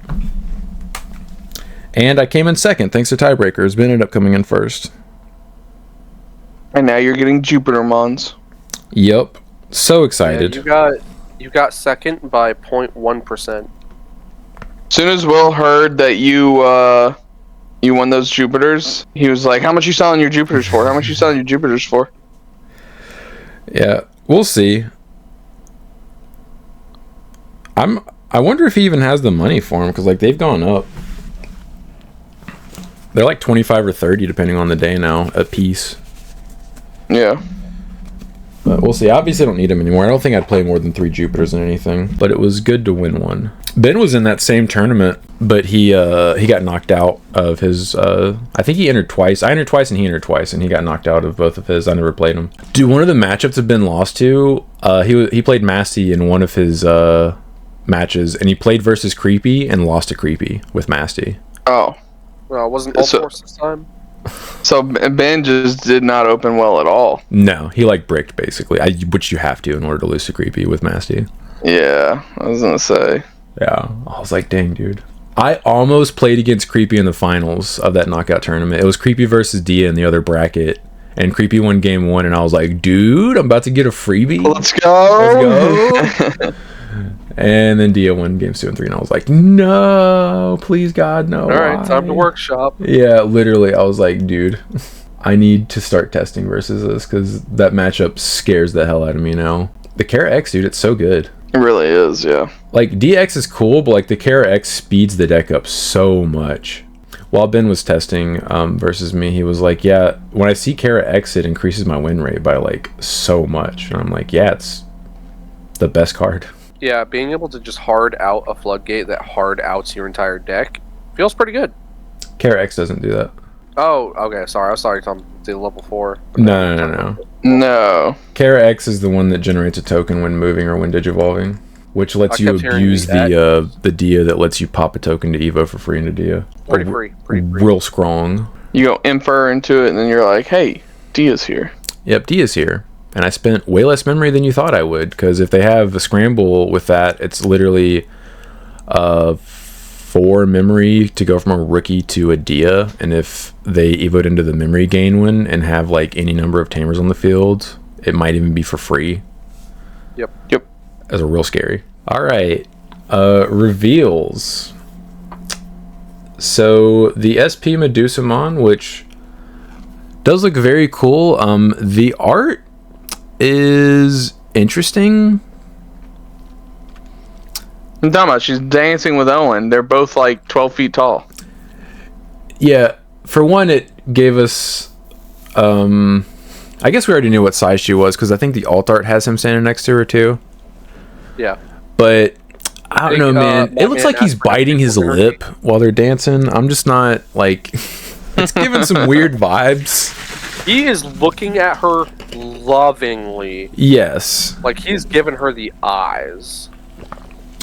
And I came in second thanks to tiebreakers. Ben ended up coming in first. And now you're getting Jupitermons. Yep. So excited. Yeah, you got second by 0.1%. As soon as Will heard that you won those Jupiters, he was like, "How much you selling your Jupiters for? How much you selling your Jupiters for?" Yeah, we'll see. I wonder if he even has the money for them, because they've gone up. They're like 25 or 30 depending on the day now a piece. Yeah. But we'll see. Obviously, I don't need him anymore. I don't think I'd play more than 3 Jupiters in anything. But it was good to win one. Ben was in that same tournament, but he got knocked out of his. I think he entered twice. I entered twice, and he entered twice, and he got knocked out of both of his. I never played him. Dude, one of the matchups that Ben lost to, he played Masty in one of his matches, and he played versus Creepy and lost to Creepy with Masty. Oh. Well, it wasn't all force this time. So Ben just did not open well at all. No, he bricked basically, which you have to in order to lose to Creepy with Masty. Yeah, I was gonna say. Yeah, I was like, dang, dude. I almost played against Creepy in the finals of that knockout tournament. It was Creepy versus Dia in the other bracket, and Creepy won game 1, and I was like, dude, I'm about to get a freebie. Let's go. Let's go. And then Dia won games 2 and 3, and I was like, no, please God, no. All right, time to workshop. Yeah, literally, I was like, dude, I need to start testing versus this, because that matchup scares the hell out of me now. The Kara X, dude, it's so good. It really is, yeah. DX is cool, but the Kara X speeds the deck up so much. While Ben was testing versus me, he was like, yeah, when I see Kara X, it increases my win rate by so much. And I'm like, yeah, it's the best card. Yeah, being able to just hard out a floodgate that hard outs your entire deck feels pretty good. Kara X doesn't do that. Oh, okay, sorry. I was sorry, Tom. The level 4. No. Kara X is the one that generates a token when moving or when digivolving, which lets you abuse the Dia that lets you pop a token to Evo for free into Dia. Pretty free. Real strong. You go infer into it, and then you're like, hey, Dia's here. Yep, Dia's here. And I spent way less memory than you thought I would, because if they have a scramble with that, it's literally 4 memory to go from a rookie to a Dia, and if they evote into the memory gain one and have any number of tamers on the field, it might even be for free. Yep. That's a real scary. All right, reveals. So the SP Medusamon, which does look very cool. The art is interesting. I'm talking about she's dancing with Owen. They're both 12 feet tall. Yeah, for one, it gave us I guess we already knew what size she was, because I think the alt art has him standing next to her too. Yeah, but I don't know, man. It looks like he's biting his lip while they're dancing. I'm just not it's giving some weird vibes. he is looking at her lovingly. Yes, he's giving her the eyes.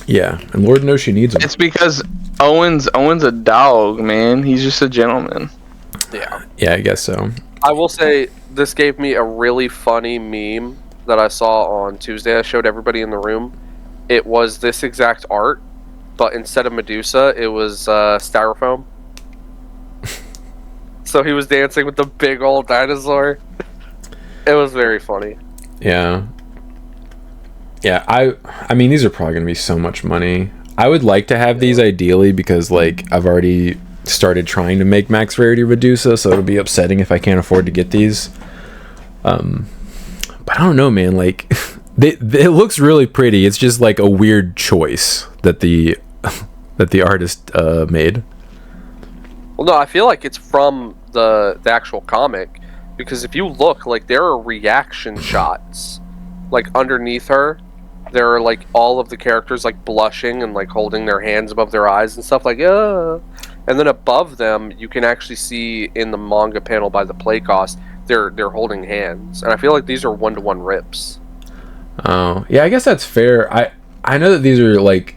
Yeah, and Lord knows she needs him. It's because Owen's a dog, man. He's just a gentleman. Yeah, I guess so. I will say this gave me a really funny meme that I saw on Tuesday. I showed everybody in the room. It was this exact art, but instead of Medusa, it was styrofoam. So he was dancing with the big old dinosaur. It was very funny. Yeah. Yeah, I mean, these are probably going to be so much money. I would like to have these ideally, because I've already started trying to make max rarity Medusa, so it'll be upsetting if I can't afford to get these. But I don't know, man. It looks really pretty. It's just a weird choice that the artist made. Well, no, I feel like it's from the actual comic, because if you look, there are reaction shots like underneath her, there are like all of the characters like blushing and like holding their hands above their eyes and stuff like and then above them you can actually see in the manga panel by the play cost they're holding hands, and I feel like these are 1-to-1 rips. Oh, yeah, I guess that's fair. I know that these are like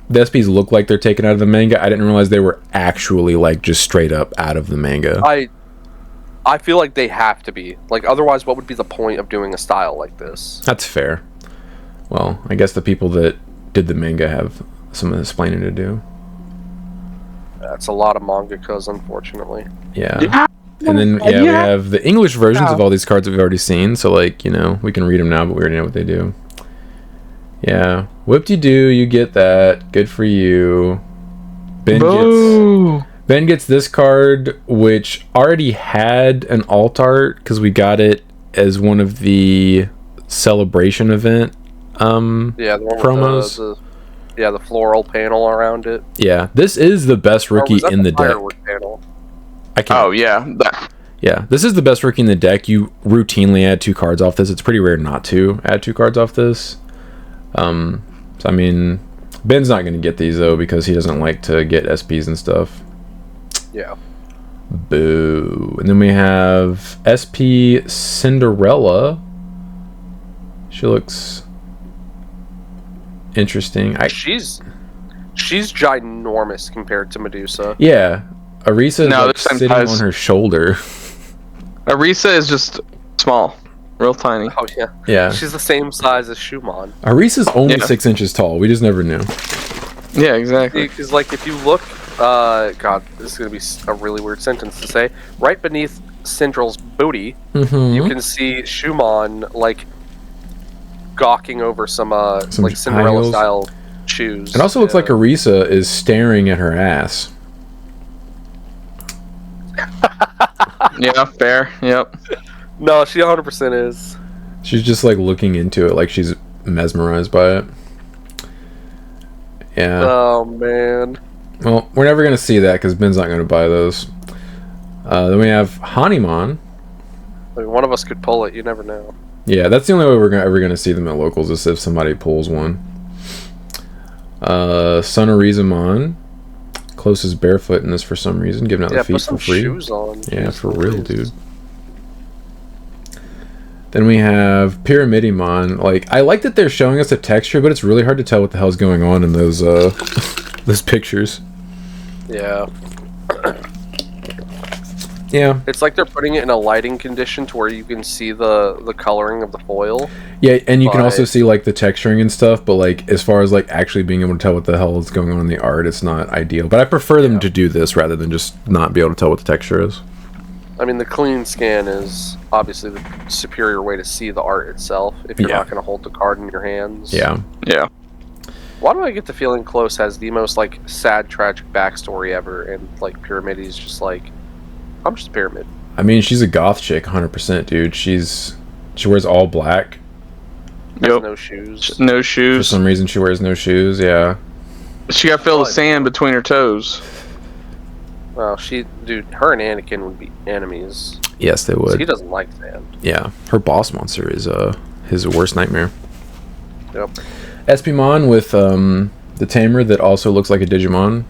the SPs look like they're taken out of the manga. I didn't realize they were actually like just straight up out of the manga. I feel like they have to be. Like, otherwise, what would be the point of doing a style like this? That's fair. Well, I guess the people that did the manga have some explaining to do. That's a lot of mangakas, unfortunately. Yeah. And then, we have the English versions of all these cards that we've already seen. So, like, you know, we can read them now, but we already know what they do. Yeah. Whoop-de-doo, you get that. Good for you. Ben gets this card, which already had an alt art because we got it as one of the celebration event the one promos. The floral panel around it. Yeah, this is the best rookie in the deck. Panel? Oh yeah, yeah. This is the best rookie in the deck. You routinely add 2 cards off this. It's pretty rare not to add 2 cards off this. So I mean, Ben's not going to get these though because he doesn't like to get SPs and stuff. Yeah. Boo. And then we have SP Cinderella. She looks interesting. She's ginormous compared to Medusa. Yeah. Arisa is like sitting on her shoulder. Arisa is just small. Real tiny. Oh, yeah. Yeah. She's the same size as Shumon. Arisa's only 6 inches tall. We just never knew. Yeah, exactly. Because, like, if you look... God, this is going to be a really weird sentence to say. Right beneath Cinderel's booty, you can see Shumon, like, gawking over some like, Cinderella-style shoes. It also looks like Arisa is staring at her ass. Yeah, fair. Yep. No, she 100% is. She's just, like, looking into it like she's mesmerized by it. Yeah. Oh, man. Well, we're never going to see that because Ben's not going to buy those. Then we have Hanimon. Like, one of us could pull it, you never know. Yeah, that's the only way we're ever going to see them at locals is if somebody pulls one. Sonorizamon. Closest barefoot in this for some reason, giving out the feet for free. Shoes on. Yeah, for real, dude. Then we have Pyramidimon. Like, I like that they're showing us the texture, but it's really hard to tell what the hell's going on in those those pictures. Yeah. Yeah. It's like they're putting it in a lighting condition to where you can see the coloring of the foil. Yeah, and you can also see like the texturing and stuff, but like as far as like actually being able to tell what the hell is going on in the art, it's not ideal. But I prefer them to do this rather than just not be able to tell what the texture is. I mean, the clean scan is obviously the superior way to see the art itself if you're not going to hold the card in your hands. Yeah. Yeah. Why do I get the feeling Close has the most like sad, tragic backstory ever, and like Pyramid is just like, I'm just a pyramid. I mean, she's a goth chick, 100%, dude. She wears all black. Has no shoes. No shoes. For some reason, she wears no shoes. Yeah. She got filled with sand between her toes. Well, dude, her and Anakin would be enemies. Yes, they would. He doesn't like sand. Yeah, her boss monster is his worst nightmare. Yep. Espimon with the tamer that also looks like a Digimon.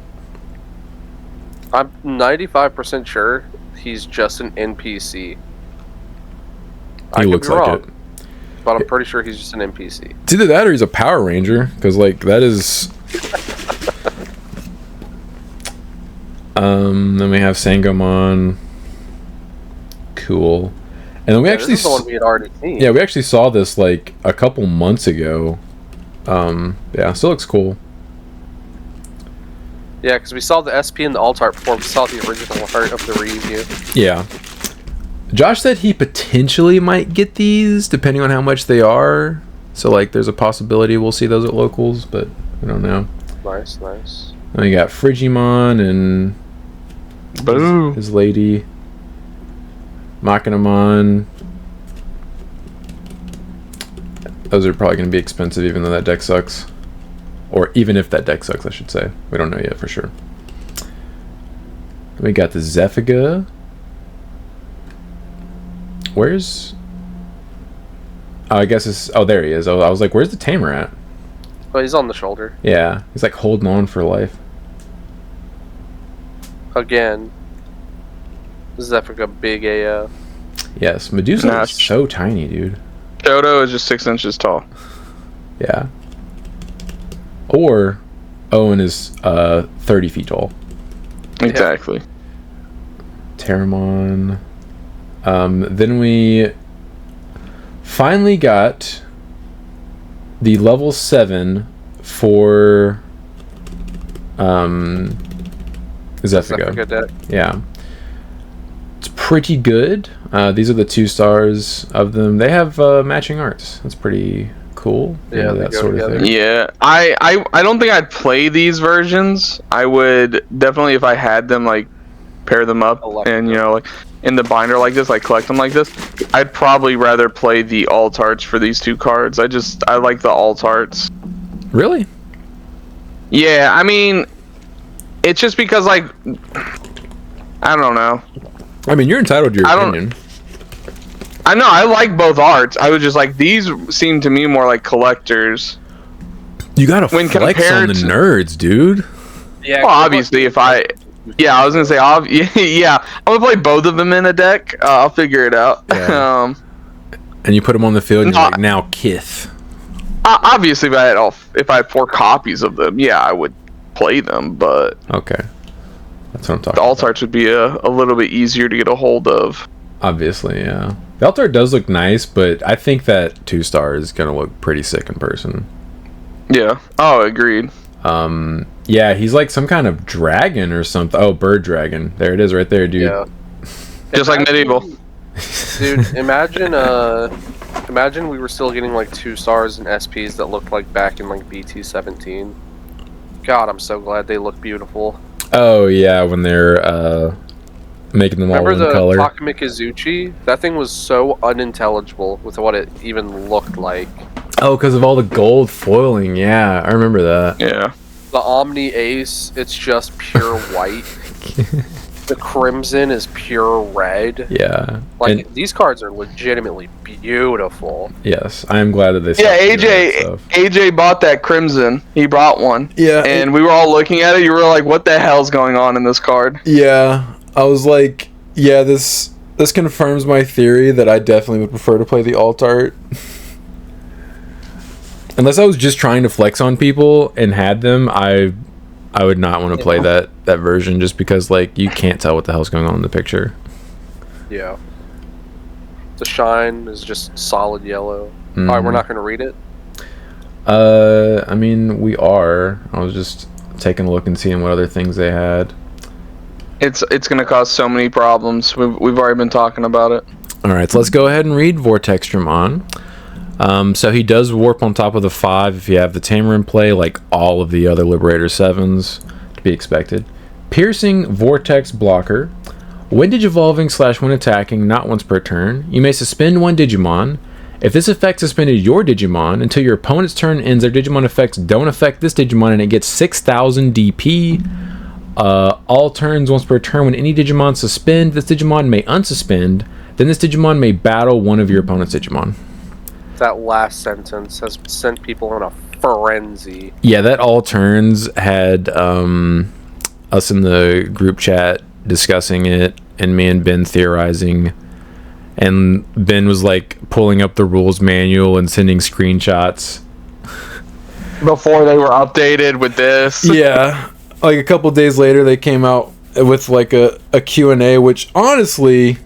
I'm 95% sure he's just an NPC. He looks like it. But I'm pretty sure he's just an NPC. It's either that or he's a Power Ranger, because like that is. Then we have Sangomon. Cool. And then we actually this is the one we had already seen. Yeah, we actually saw this like a couple months ago. Yeah, still looks cool. Yeah, because we saw the SP and the alt art before we saw the original art of the review. Yeah. Josh said he potentially might get these, depending on how much they are. So, like, there's a possibility we'll see those at locals, but we don't know. Nice, nice. Then we got Frigimon and his lady. Machinamon. Those are probably going to be expensive, even though that deck sucks. Or even if that deck sucks, I should say. We don't know yet for sure. We got the Zephiga. Where's... Oh, I guess it's... Oh, there he is. I was like, where's the tamer at? But he's on the shoulder. Yeah, he's like holding on for life. Again. Zephyr big AF. Yes, Medusa is so tiny, dude. Shoto is just 6 inches tall. Yeah. Or Owen is 30 feet tall. Exactly. Yeah. Terramon. Then we finally got the level 7 for Zephyr deck. Yeah. It's pretty good. These are the 2 stars of them. They have matching arts. That's pretty cool. Yeah, that sort of thing. Yeah, I don't think I'd play these versions. I would definitely, if I had them, like pair them up and like in the binder like this, like collect them like this. I'd probably rather play the alt arts for these 2 cards. I like the alt arts. Really? Yeah, I mean, it's just because like I don't know. I mean, you're entitled to your opinion. I know, I like both arts. I was just like, these seem to me more like collectors. You gotta flex on the nerds, dude. Yeah. Well, obviously, yeah, I was gonna say, yeah, I'm gonna play both of them in a deck. I'll figure it out. Yeah. And you put them on the field, and you're like, now Kith. Obviously, if I had 4 copies of them, yeah, I would play them. But okay, that's what I'm talking. The alt arts would be a little bit easier to get a hold of. Obviously, yeah. The alt art does look nice, but I think that 2 star is gonna look pretty sick in person. Yeah. Oh, agreed. Yeah, he's like some kind of dragon or something. Oh, bird dragon. There it is, right there, dude. Yeah. Just like medieval. Dude, imagine we were still getting like 2 stars and SPs that looked like back in like BT17. God, I'm so glad they look beautiful. Oh yeah, when they're making them all in color. Remember the Takamikizuchi? That thing was so unintelligible with what it even looked like. Oh, because of all the gold foiling. Yeah, I remember that. Yeah. The Omni Ace, it's just pure white. The Crimson is pure red. Yeah. Like, these cards are legitimately beautiful. Yes, I am glad that they. Yeah, AJ bought that Crimson. He brought one. Yeah. And we were all looking at it. You were like, "What the hell's going on in this card?" Yeah, I was like, "Yeah, this confirms my theory that I definitely would prefer to play the alt art." Unless I was just trying to flex on people and had them, I would not want to play that version just because like you can't tell what the hell's going on in the picture. Yeah. The shine is just solid yellow. Mm-hmm. Alright, we're not going to read it? I mean, we are. I was just taking a look and seeing what other things they had. It's going to cause so many problems. We've already been talking about it. All right, so let's go ahead and read Vortexdramon. So he does warp on top of the 5 if you have the Tamer in play, like all of the other Liberator 7s, to be expected. Piercing Vortex Blocker. When digivolving / when attacking, not once per turn, you may suspend one Digimon. If this effect suspended your Digimon until your opponent's turn ends, their Digimon effects don't affect this Digimon, and it gets 6,000 DP. All turns once per turn. When any Digimon suspend, this Digimon may unsuspend. Then this Digimon may battle one of your opponent's Digimon. That last sentence has sent people in a frenzy. Yeah, that all turns had us in the group chat discussing it, and me and Ben theorizing, and Ben was like pulling up the rules manual and sending screenshots before they were updated with this. Yeah, like a couple days later they came out with like a Q&A, which honestly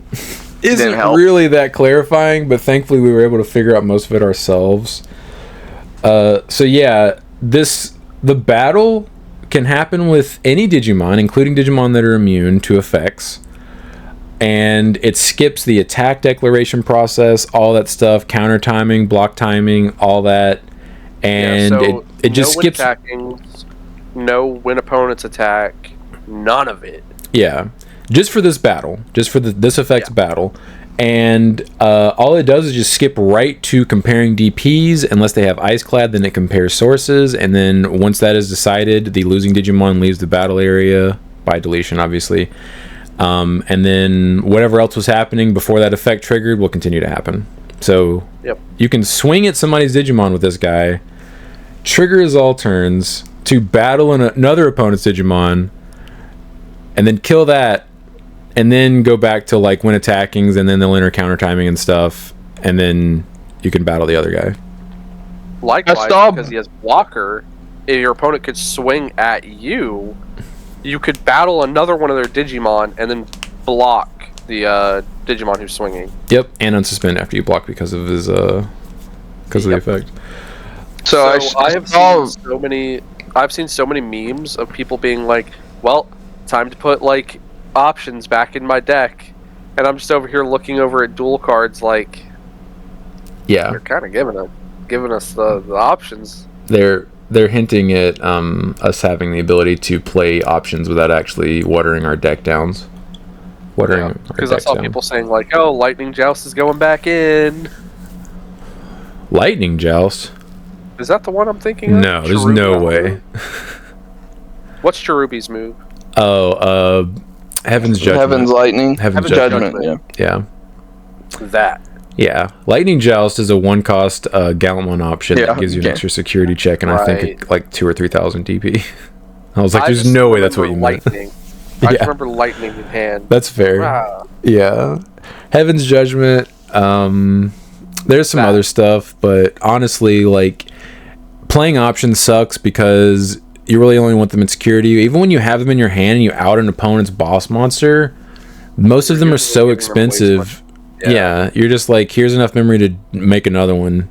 isn't really that clarifying, but thankfully we were able to figure out most of it ourselves. So yeah, the battle can happen with any Digimon, including Digimon that are immune to effects, and it skips the attack declaration process, all that stuff, counter timing, block timing, all that, and yeah, so it just skips. No when opponents attack, none of it. Yeah. Just for this battle, just for this effect's battle, and all it does is just skip right to comparing DPs. Unless they have Ice Clad, then it compares sources, and then once that is decided, the losing Digimon leaves the battle area by deletion, obviously, and then whatever else was happening before that effect triggered will continue to happen. So you can swing at somebody's Digimon with this guy, trigger his all turns to battle another opponent's Digimon, and then kill that, and then go back to like when attackings, and then they'll enter counter timing and stuff, and then you can battle the other guy. Likewise, because he has blocker, if your opponent could swing at you, you could battle another one of their Digimon and then block the Digimon who's swinging. Yep, and unsuspend after you block because of his of the effect. So I've seen so many memes of people being like, "Well, time to put like options back in my deck," and I'm just over here looking over at dual cards like, yeah, they're kind of giving us the options. They're hinting at us having the ability to play options without actually watering our deck downs. Because I saw people saying like, "Oh, Lightning Joust is going back in." Lightning Joust? Is that the one I'm thinking of? No, there's no way. What's Cherubi's move? Oh, Heaven's Judgment. Heaven's Lightning. Heaven's Judgment. Yeah. That. Yeah. Lightning Joust is a 1-cost Gallimon option that gives you an extra security check, and I think like 2,000 or 3,000 DP. I was like, there's no way that's what you meant. I just remember lightning in hand. That's fair. Wow. Yeah. Heaven's Judgment. There's some other stuff, but honestly, like, playing options sucks because you really only want them in security. Even when you have them in your hand and you out an opponent's boss monster, most of them are so expensive. Yeah, you're just like, here's enough memory to make another one.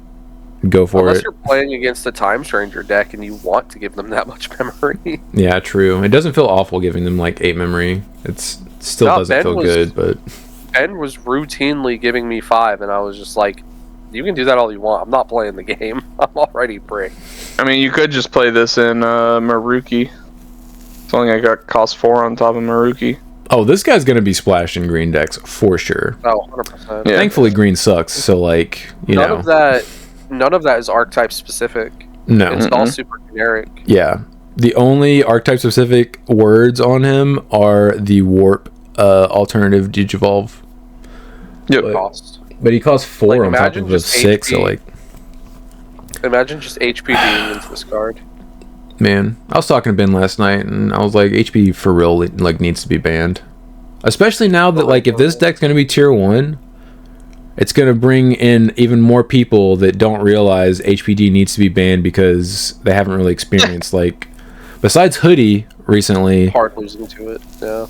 Go for it. Unless you're playing against a Time Stranger deck and you want to give them that much memory. Yeah, true. It doesn't feel awful giving them like 8 memory. It still doesn't feel good, but Ben was routinely giving me 5, and I was just like, you can do that all you want. I'm not playing the game. I'm already brick. I mean, you could just play this in Maruki. It's only got cost 4 on top of Maruki. Oh, this guy's going to be splashed in green decks for sure. Oh, 100%. Yeah. Thankfully, green sucks, so like, None of that is archetype specific. No. It's all super generic. Yeah. The only archetype specific words on him are the warp alternative Digivolve. Yep. But he costs 4 on top of a 6, so like, imagine just HP being into this card. Man, I was talking to Ben last night, and I was like, HP for real like needs to be banned. Especially now that like if this deck's gonna be tier 1, it's going to bring in even more people that don't realize HPD needs to be banned because they haven't really experienced, like, besides Hoodie recently. Hard losing to it, yeah.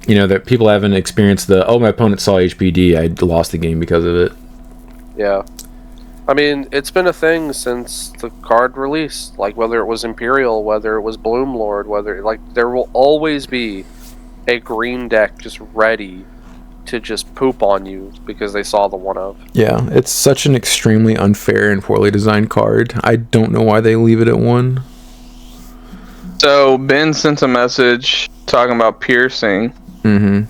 You know, that people haven't experienced my opponent saw HPD, I lost the game because of it. Yeah. I mean, it's been a thing since the card released. Like, whether it was Imperial, whether it was Bloomlord, there will always be a green deck just ready to just poop on you because they saw the 1-of. Yeah, it's such an extremely unfair and poorly designed card. I don't know why they leave it at 1. So Ben sent a message talking about piercing. Mm-hmm.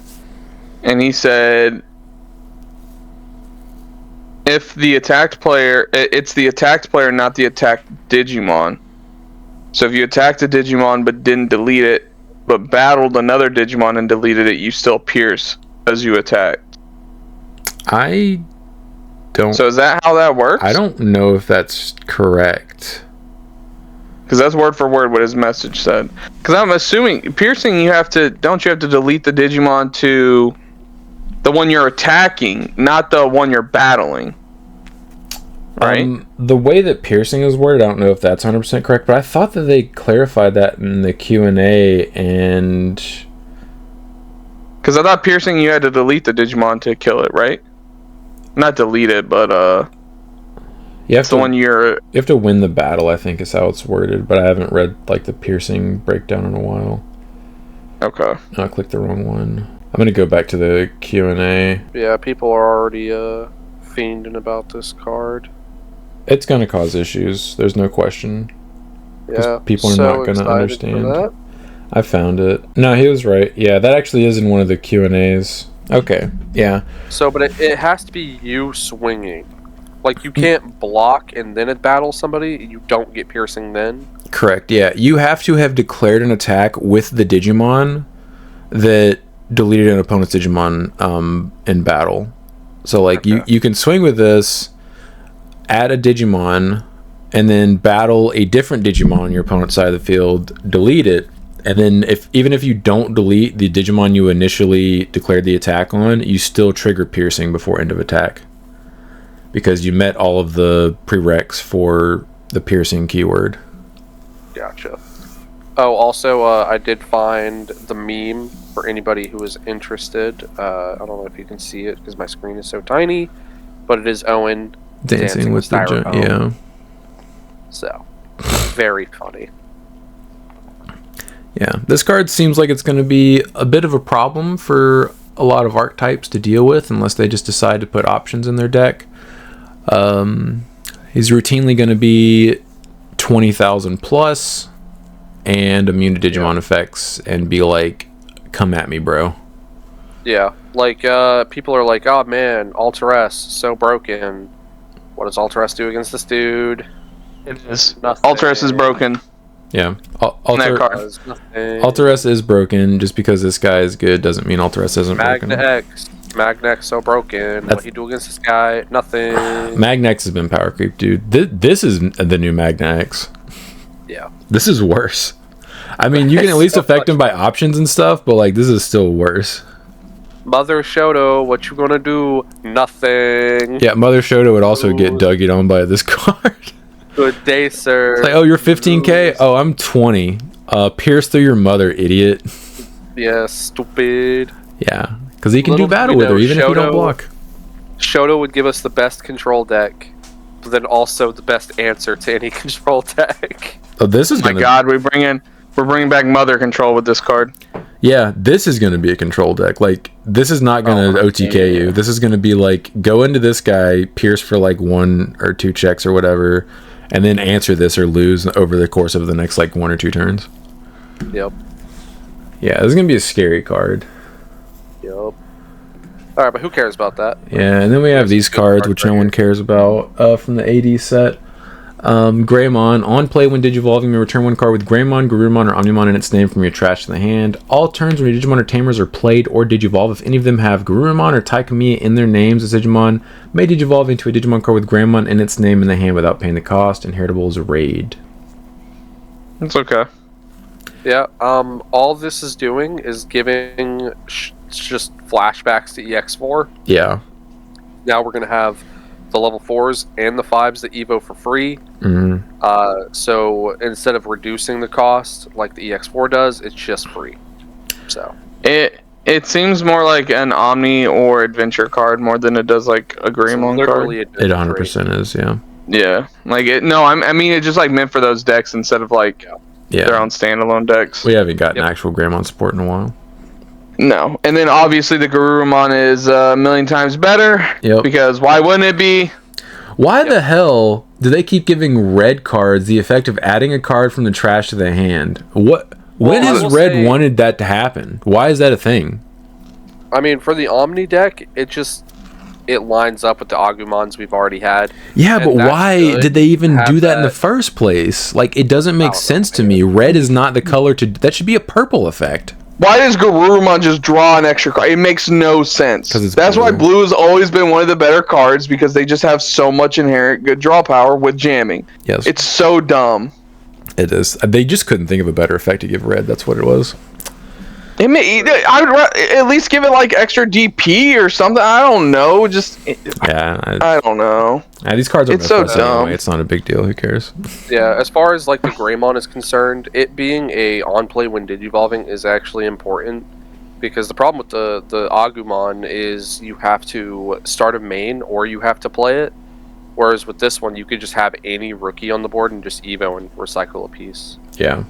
And he said, if the attacked player, it's the attacked player, not the attacked Digimon. So if you attacked a Digimon but didn't delete it, but battled another Digimon and deleted it, you still pierce as you attacked. I don't. So is that how that works? I don't know if that's correct. Because that's word for word what his message said. Because I'm assuming piercing, don't you have to delete the Digimon to the one you're attacking, not the one you're battling. Right? The way that piercing is worded, I don't know if that's 100% correct, but I thought that they clarified that in the Q&A, and because I thought piercing you had to delete the Digimon to kill it, right? Not delete it, but you have to win the battle, I think is how it's worded, but I haven't read like the piercing breakdown in a while. Okay. I clicked the wrong one. I'm gonna go back to the Q&A. Yeah, people are already fiending about this card. It's gonna cause issues. There's no question. Yeah, people are not gonna understand. I found it. No, he was right. Yeah, that actually is in one of the Q&As. Okay, yeah. So, but it has to be you swinging. Like, you can't block and then battle somebody. You don't get piercing then. Correct, yeah. You have to have declared an attack with the Digimon that deleted an opponent's Digimon in battle. So like Okay. you can swing with this, add a Digimon, and then battle a different Digimon on your opponent's side of the field, delete it, and then even if you don't delete the Digimon you initially declared the attack on, you still trigger piercing before end of attack. Because you met all of the prereqs for the piercing keyword. Gotcha. Oh, also, I did find the meme for anybody who is interested. I don't know if you can see it because my screen is so tiny, but it is Owen Dancing with the styrofoam. yeah. So, very funny. Yeah, this card seems like it's going to be a bit of a problem for a lot of archetypes to deal with unless they just decide to put options in their deck. He's routinely going to be 20,000 plus and immune to Digimon effects and be like, come at me, bro. Yeah, like, people are like, oh man, Alter S, so broken. What does Alter S do against this dude? It is. Nothing. Alter S is broken. Yeah. That card. Does nothing. Alter S is broken. Just because this guy is good doesn't mean Alter S isn't broken. Magna X so broken. What he do against this guy? Nothing. Magna X has been power creep, dude. This is the new Magna X. Yeah. This is worse. I mean, you can at least affect him by options and stuff, but like this is still worse. Mother Shoto, what you gonna do? Nothing. Yeah, Mother Shoto would also get duggied on by this card. Good day, sir. It's like, oh, you're 15k? Oh, I'm 20. Pierce through your mother, idiot. Yeah, stupid. Yeah, because he can Little do battle do we with her, know, even if you don't Shoto- block. Shoto would give us the best control deck, but then also the best answer to any control deck. Oh, this is Oh my gonna... god, we're bringing back Mother Control with this card. Yeah, this is gonna be a control deck. Like, this is not gonna OTK you. This is gonna be like, go into this guy, pierce for like 1 or 2 checks or whatever, and then answer this or lose over the course of the next like 1 or 2 turns. Yep. Yeah, this is gonna be a scary card. Yep. Alright, but who cares about that? Yeah, and then we have these cards, which no one cares about, from the AD set. Greymon. On play when Digivolving, you may return 1 card with Greymon, Garurumon, or Omnimon in its name from your trash to the hand. All turns when your Digimon or Tamers are played or Digivolve, if any of them have Garurumon or Taikamiya in their names as Digimon, may Digivolve into a Digimon card with Greymon in its name in the hand without paying the cost. Inheritable is a raid. It's okay. Yeah, all this is doing is giving just flashbacks to EX4. Yeah. Now we're going to have the level 4s and the 5s that Evo for free. Mm-hmm. So instead of reducing the cost like the EX4 does, it's just free. So It seems more like an Omni or Adventure card more than it does like a Greymon card. It 100% is, yeah. Yeah, like it. No, I mean it's just like meant for those decks instead of like their own standalone decks. We haven't gotten actual Greymon support in a while. No, and then obviously the Garurumon is a million times better. Yep. Because why wouldn't it be? Why the hell do they keep giving red cards the effect of adding a card from the trash to the hand? When has red wanted that to happen? Why is that a thing? I mean, for the Omni deck, it lines up with the Agumons we've already had. Yeah, And but that's why good did they even to do have that in the first place? Like, it doesn't make sense to me. Red is not the color to... That should be a purple effect. Why does Garurumon just draw an extra card? It makes no sense. That's why blue has always been one of the better cards, because they just have so much inherent good draw power with jamming. Yes. It's so dumb. It is. They just couldn't think of a better effect to give red. That's what it was. I would at least give it like extra DP or something. I don't know. I don't know. These cards are so dumb. anyway. It's not a big deal. Who cares? Yeah, as far as like the Greymon is concerned, it being a on play when Digivolving is actually important, because the problem with the Agumon is you have to start a main or you have to play it, whereas with this one you could just have any rookie on the board and just Evo and recycle a piece. Yeah.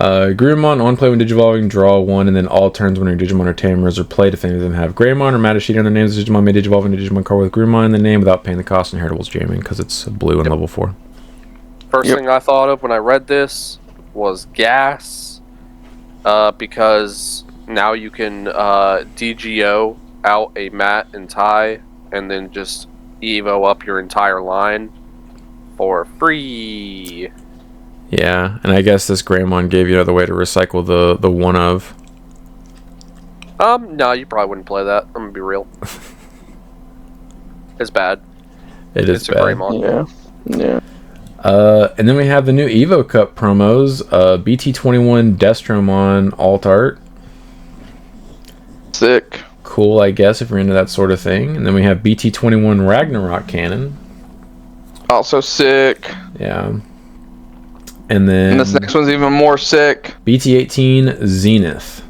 Garurumon, on play when Digivolving, draw 1, and then all turns when your Digimon or Tamers are played, if any of them have Greymon or Madashita on their names, Digimon may Digivolve into a Digimon card with Garurumon in the name without paying the cost. Inheritables jamming, because it's blue and level 4. First thing I thought of when I read this was gas, because now you can DGO out a Mat and Tai, and then just Evo up your entire line for free. Yeah, and I guess this Greymon gave you another way to recycle the one of. No, you probably wouldn't play that. I'm gonna be real. It's bad. It's a bad. Greymon. Yeah. And then we have the new Evo Cup promos. BT21 Destromon alt art. Sick. Cool, I guess, if you're into that sort of thing. And then we have BT21 Ragnarok Cannon. Also sick. Yeah. And then And this next one's even more sick. BT18 Zenith.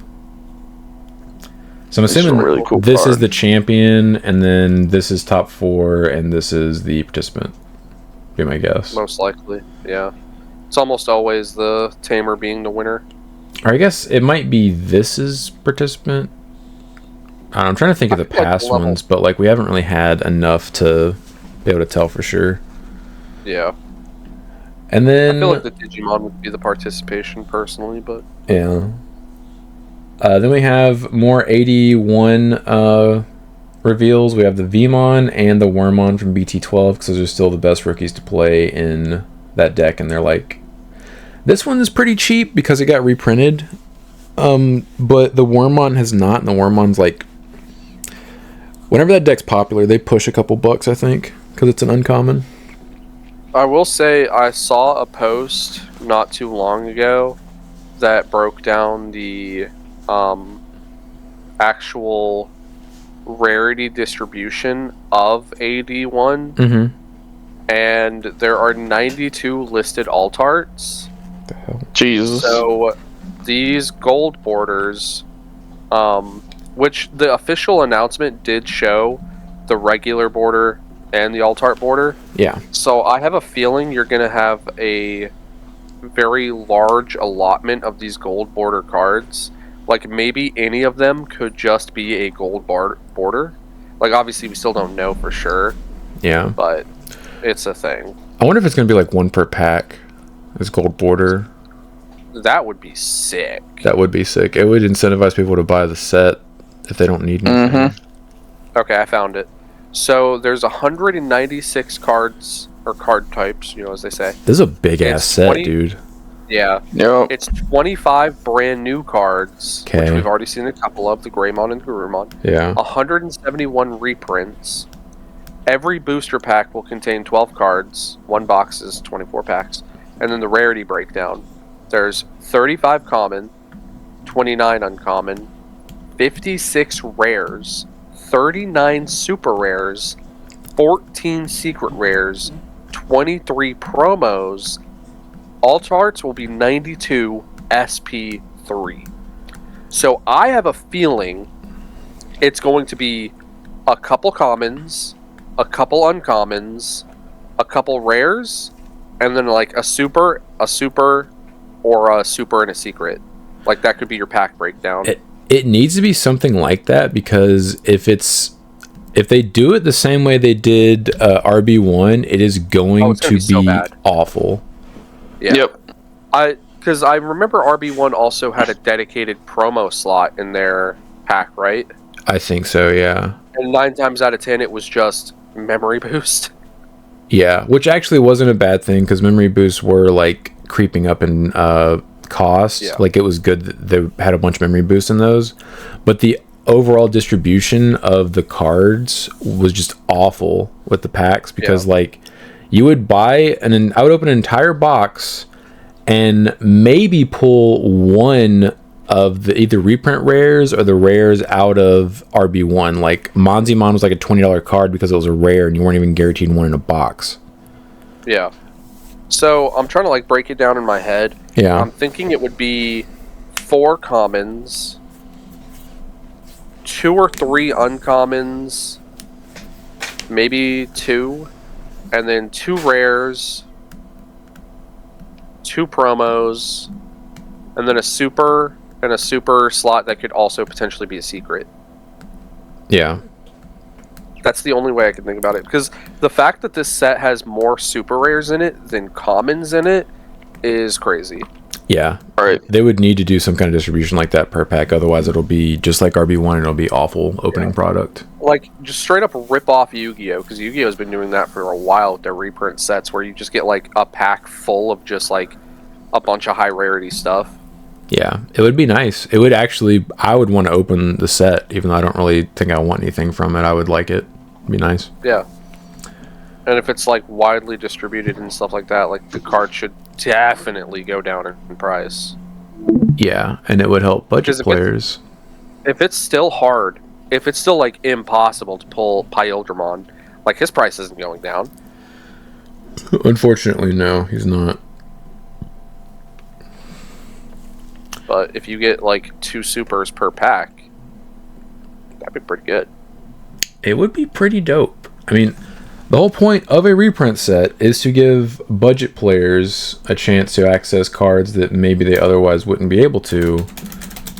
So I'm This is a assuming really cool this is card. the champion, and then this is top 4, and this is the participant. Be my guess. Most likely, yeah. It's almost always the tamer being the winner. Or I guess it might be this is participant. I don't know, I'm trying to think of the I feel like past level- ones, but like we haven't really had enough to be able to tell for sure. Yeah. And then I feel like the Digimon would be the participation personally, but yeah. Then we have more 81 reveals. We have the Vmon and the Wormmon from BT12 because those are still the best rookies to play in that deck, and they're like, this one is pretty cheap because it got reprinted, but the Wormmon has not, and the Wormmon's like, whenever that deck's popular, they push a couple bucks, I think, because it's an uncommon. I will say I saw a post not too long ago that broke down the actual rarity distribution of AD1, Mm-hmm. and there are 92 listed alt arts. The hell? Jesus. So these gold borders, which the official announcement did show the regular border and the alt art border. Yeah. So I have a feeling you're going to have a very large allotment of these gold border cards. Like maybe any of them could just be a gold border. Like obviously we still don't know for sure, Yeah. but it's a thing. I wonder if it's going to be like one per pack. This gold border. That would be sick. That would be sick. It would incentivize people to buy the set if they don't need anything. Mm-hmm. Okay, I found it. So there's 196 cards or card types, you know, as they say. This is a big ass It's set, 20 dude. Yeah. Yep. It's 25 brand new cards, which Okay. we've already seen a couple of, the Greymon and Garurumon. Yeah. 171 reprints. Every booster pack will contain 12 cards. One box is 24 packs. And then the rarity breakdown. There's 35 common, 29 uncommon, 56 rares, 39 super rares, 14 secret rares, 23 promos. Alt arts will be 92 SP3. So I have a feeling it's going to be a couple commons, a couple uncommons, a couple rares, and then like a super, or a super and a secret. Like that could be your pack breakdown. It needs to be something like that, because if they do it the same way they did RB1, it is going it's gonna to be so be bad. awful. Yeah. Yep. Because I remember RB1 also had a dedicated promo slot in their pack, right? I think so, yeah. And 9 times out of 10, it was just memory boost. Yeah, which actually wasn't a bad thing, because memory boosts were like creeping up in cost. Yeah. Like it was good that they had a bunch of memory boosts in those, but the overall distribution of the cards was just awful with the packs, because like you would buy I would open an entire box and maybe pull one of the either reprint rares or the rares out of RB1. Like Monzimon was like a $20 card because it was a rare and you weren't even guaranteed one in a box. Yeah. So I'm trying to like break it down in my head. Yeah. I'm thinking it would be 4 commons, 2 or 3 uncommons, maybe 2, and then 2 rares, 2 promos, and then a super and a super slot that could also potentially be a secret. Yeah. That's the only way I can think about it, because the fact that this set has more super rares in it than commons in it is crazy. Yeah. All right. They would need to do some kind of distribution like that per pack. Otherwise, it'll be just like RB1 and it'll be awful opening product. Like, just straight up rip off Yu-Gi-Oh! Because Yu-Gi-Oh! Has been doing that for a while with their reprint sets, where you just get like a pack full of just like a bunch of high rarity stuff. Yeah, it would be nice. It would actually, I would want to open the set, even though I don't really think I want anything from it. I would like it. It'd be nice. Yeah. And if it's like widely distributed and stuff like that, like the card should definitely go down in price. Yeah, and it would help budget players. If it's still hard, if it's still like impossible to pull Pyldramon, like his price isn't going down. Unfortunately, no, he's not. But if you get like 2 supers per pack, that'd be pretty good. It would be pretty dope. I mean, the whole point of a reprint set is to give budget players a chance to access cards that maybe they otherwise wouldn't be able to.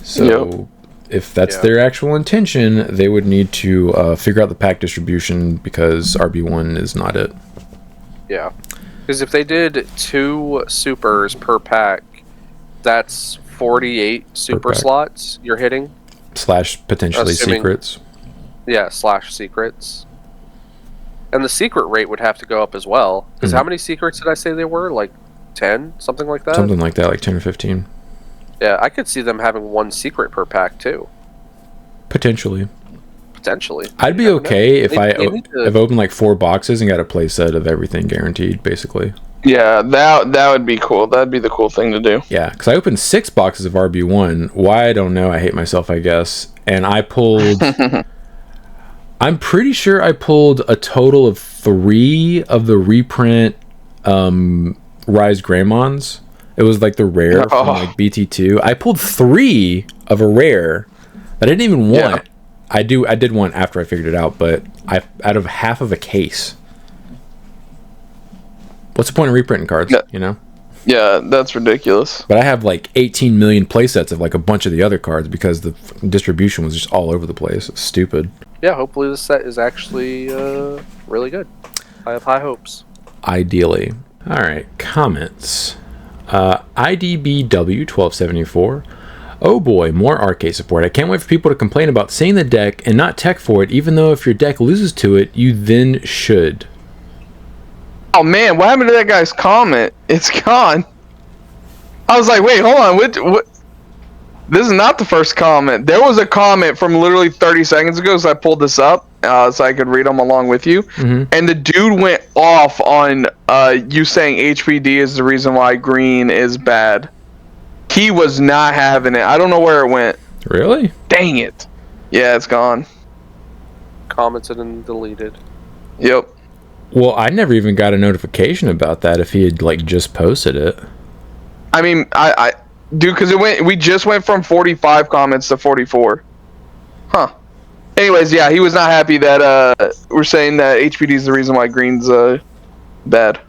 So, if that's their actual intention, they would need to figure out the pack distribution, because RB1 is not it. Yeah. Because if they did 2 supers per pack, that's 48 super slots you're hitting. / potentially secrets. Yeah, / secrets. And the secret rate would have to go up as well. Because how many secrets did I say there were? Like 10? Something like that? Something like that, like 10 or 15. Yeah, I could see them having 1 secret per pack too. Potentially. I'd be okay if I opened like 4 boxes and got a play set of everything guaranteed, basically. Yeah, that would be cool. That'd be the cool thing to do. Yeah, because I opened 6 boxes of RB1. Why, I don't know. I hate myself, I guess. And I pulled... I'm pretty sure I pulled a total of 3 of the reprint Rise Greymons. It was like the rare from like BT2. I pulled 3 of a rare that I didn't even want. I did one after I figured it out, but out of half of a case. What's the point of reprinting cards, you know? Yeah, that's ridiculous. But I have like 18 million playsets of like a bunch of the other cards because the distribution was just all over the place. It's stupid. Yeah, hopefully this set is actually really good. I have high hopes. Ideally. All right, comments. IDBW1274. Oh boy, more arcade support. I can't wait for people to complain about seeing the deck and not tech for it, even though if your deck loses to it, you then should. Oh man, what happened to that guy's comment? It's gone. I was like, wait, hold on. What? This is not the first comment. There was a comment from literally 30 seconds ago, so I pulled this up so I could read them along with you. And the dude went off on you saying HPD is the reason why green is bad. He was not having it. I don't know where it went. Really? Dang it. Yeah, it's gone. Commented and deleted. Yep. Well, I never even got a notification about that if he had like just posted it. I mean, I dude, because we just went from 45 comments to 44. Huh. Anyways, yeah, he was not happy that we're saying that HPD is the reason why green's bad.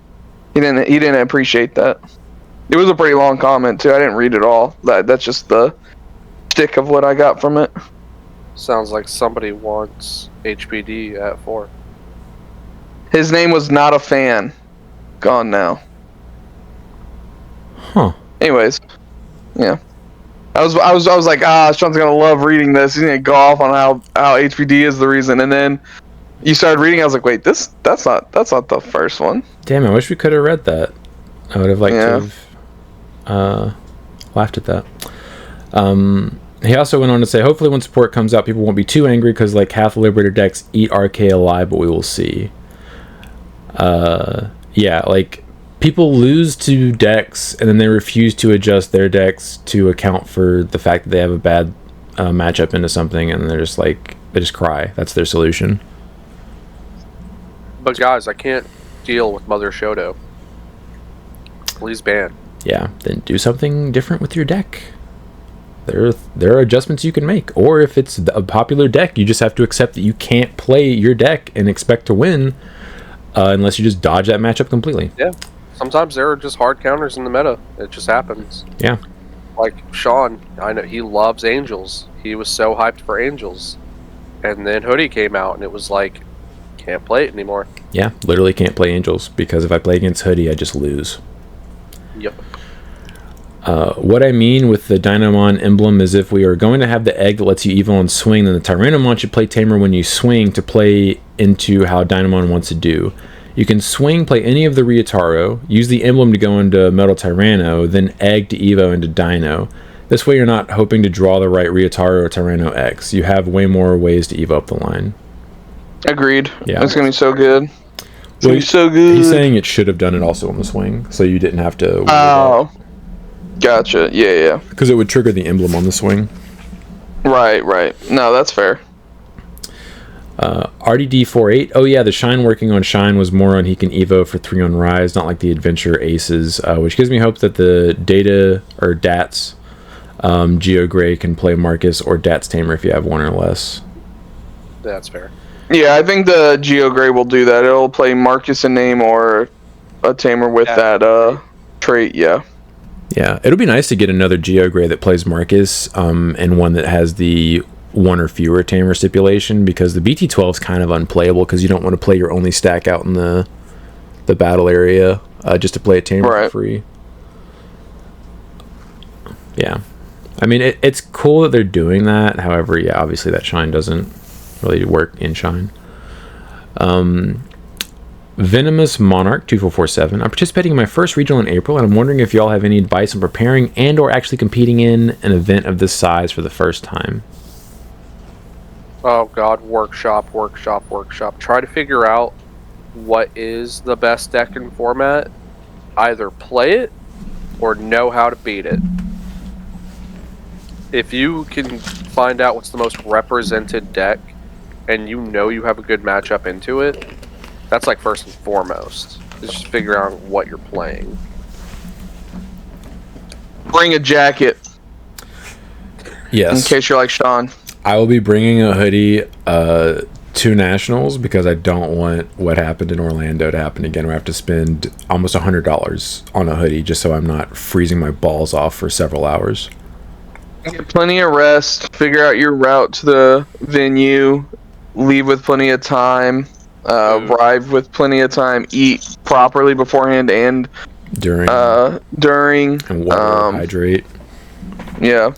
He didn't appreciate that. It was a pretty long comment too. I didn't read it all. That's just the stick of what I got from it. Sounds like somebody wants HPD at 4. His name was Not a Fan. Gone now. Huh. Anyways, yeah. I was like, Sean's gonna love reading this. He's gonna go off on how HPD is the reason, and then you started reading. I was like, wait, that's not the first one. Damn, I wish we could have read that. I would have liked to have laughed at that. He also went on to say, hopefully when support comes out, people won't be too angry because like half the Liberator decks eat RK alive, but we will see. Yeah, like people lose to decks and then they refuse to adjust their decks to account for the fact that they have a bad matchup into something, and they're just like, they just cry. That's their solution. But guys, I can't deal with Mother Shoto. Please ban. Yeah, then do something different with your deck. There are adjustments you can make, or if it's a popular deck, you just have to accept that you can't play your deck and expect to win unless you just dodge that matchup completely. Yeah, sometimes there are just hard counters in the meta. It just happens. Yeah, like Sean, I know he loves Angels. He was so hyped for Angels, and then Hoodie came out, and it was like, can't play it anymore. Yeah, literally can't play Angels because if I play against Hoodie, I just lose. Yep. What I mean with the Dynamon emblem is if we are going to have the egg that lets you evo and swing, then the Tyrannomon should play Tamer when you swing to play into how Dynamon wants to do. You can swing, play any of the Ryotaro, use the emblem to go into Metal Tyranno, then egg to evo into Dino. This way you're not hoping to draw the right Ryotaro or Tyranno X. You have way more ways to EVO up the line. Agreed. Yeah. It's going to be so good. It's Well, going to be so good. He's saying it should have done it also on the swing, so you didn't have to... Oh. Gotcha. Yeah. Because it would trigger the emblem on the swing. Right. No, that's fair. RDD48. Oh yeah, the Shine working on Shine was more on he can Evo for 3 on Rise, not like the Adventure Aces, which gives me hope that the Data or Dats Geo Gray can play Marcus or Dats Tamer if you have 1 or less. That's fair. Yeah, I think the Geo Gray will do that. It'll play Marcus in name or a Tamer with that trait, yeah. Yeah, it'll be nice to get another Geo Gray that plays Marcus and one that has the 1 or fewer Tamer stipulation, because the BT12 is kind of unplayable because you don't want to play your only stack out in the battle area just to play a Tamer for free. Yeah. I mean, it's cool that they're doing that. However, yeah, obviously that Shine doesn't really work in Shine. Venomous Monarch 2447. I'm participating in my first regional in April, and I'm wondering if y'all have any advice on preparing and or actually competing in an event of this size for the first time. Oh god, workshop. Try to figure out what is the best deck and format. Either play it or know how to beat it. If you can find out what's the most represented deck and you know you have a good matchup into it, that's like first and foremost. Is just figure out what you're playing. Bring a jacket. Yes. In case you're like Sean. I will be bringing a hoodie to Nationals because I don't want what happened in Orlando to happen again, where I have to spend almost $100 on a hoodie just so I'm not freezing my balls off for several hours. Get plenty of rest, figure out your route to the venue, leave with plenty of time, arrive with plenty of time, eat properly beforehand and during. And water, hydrate. Yeah.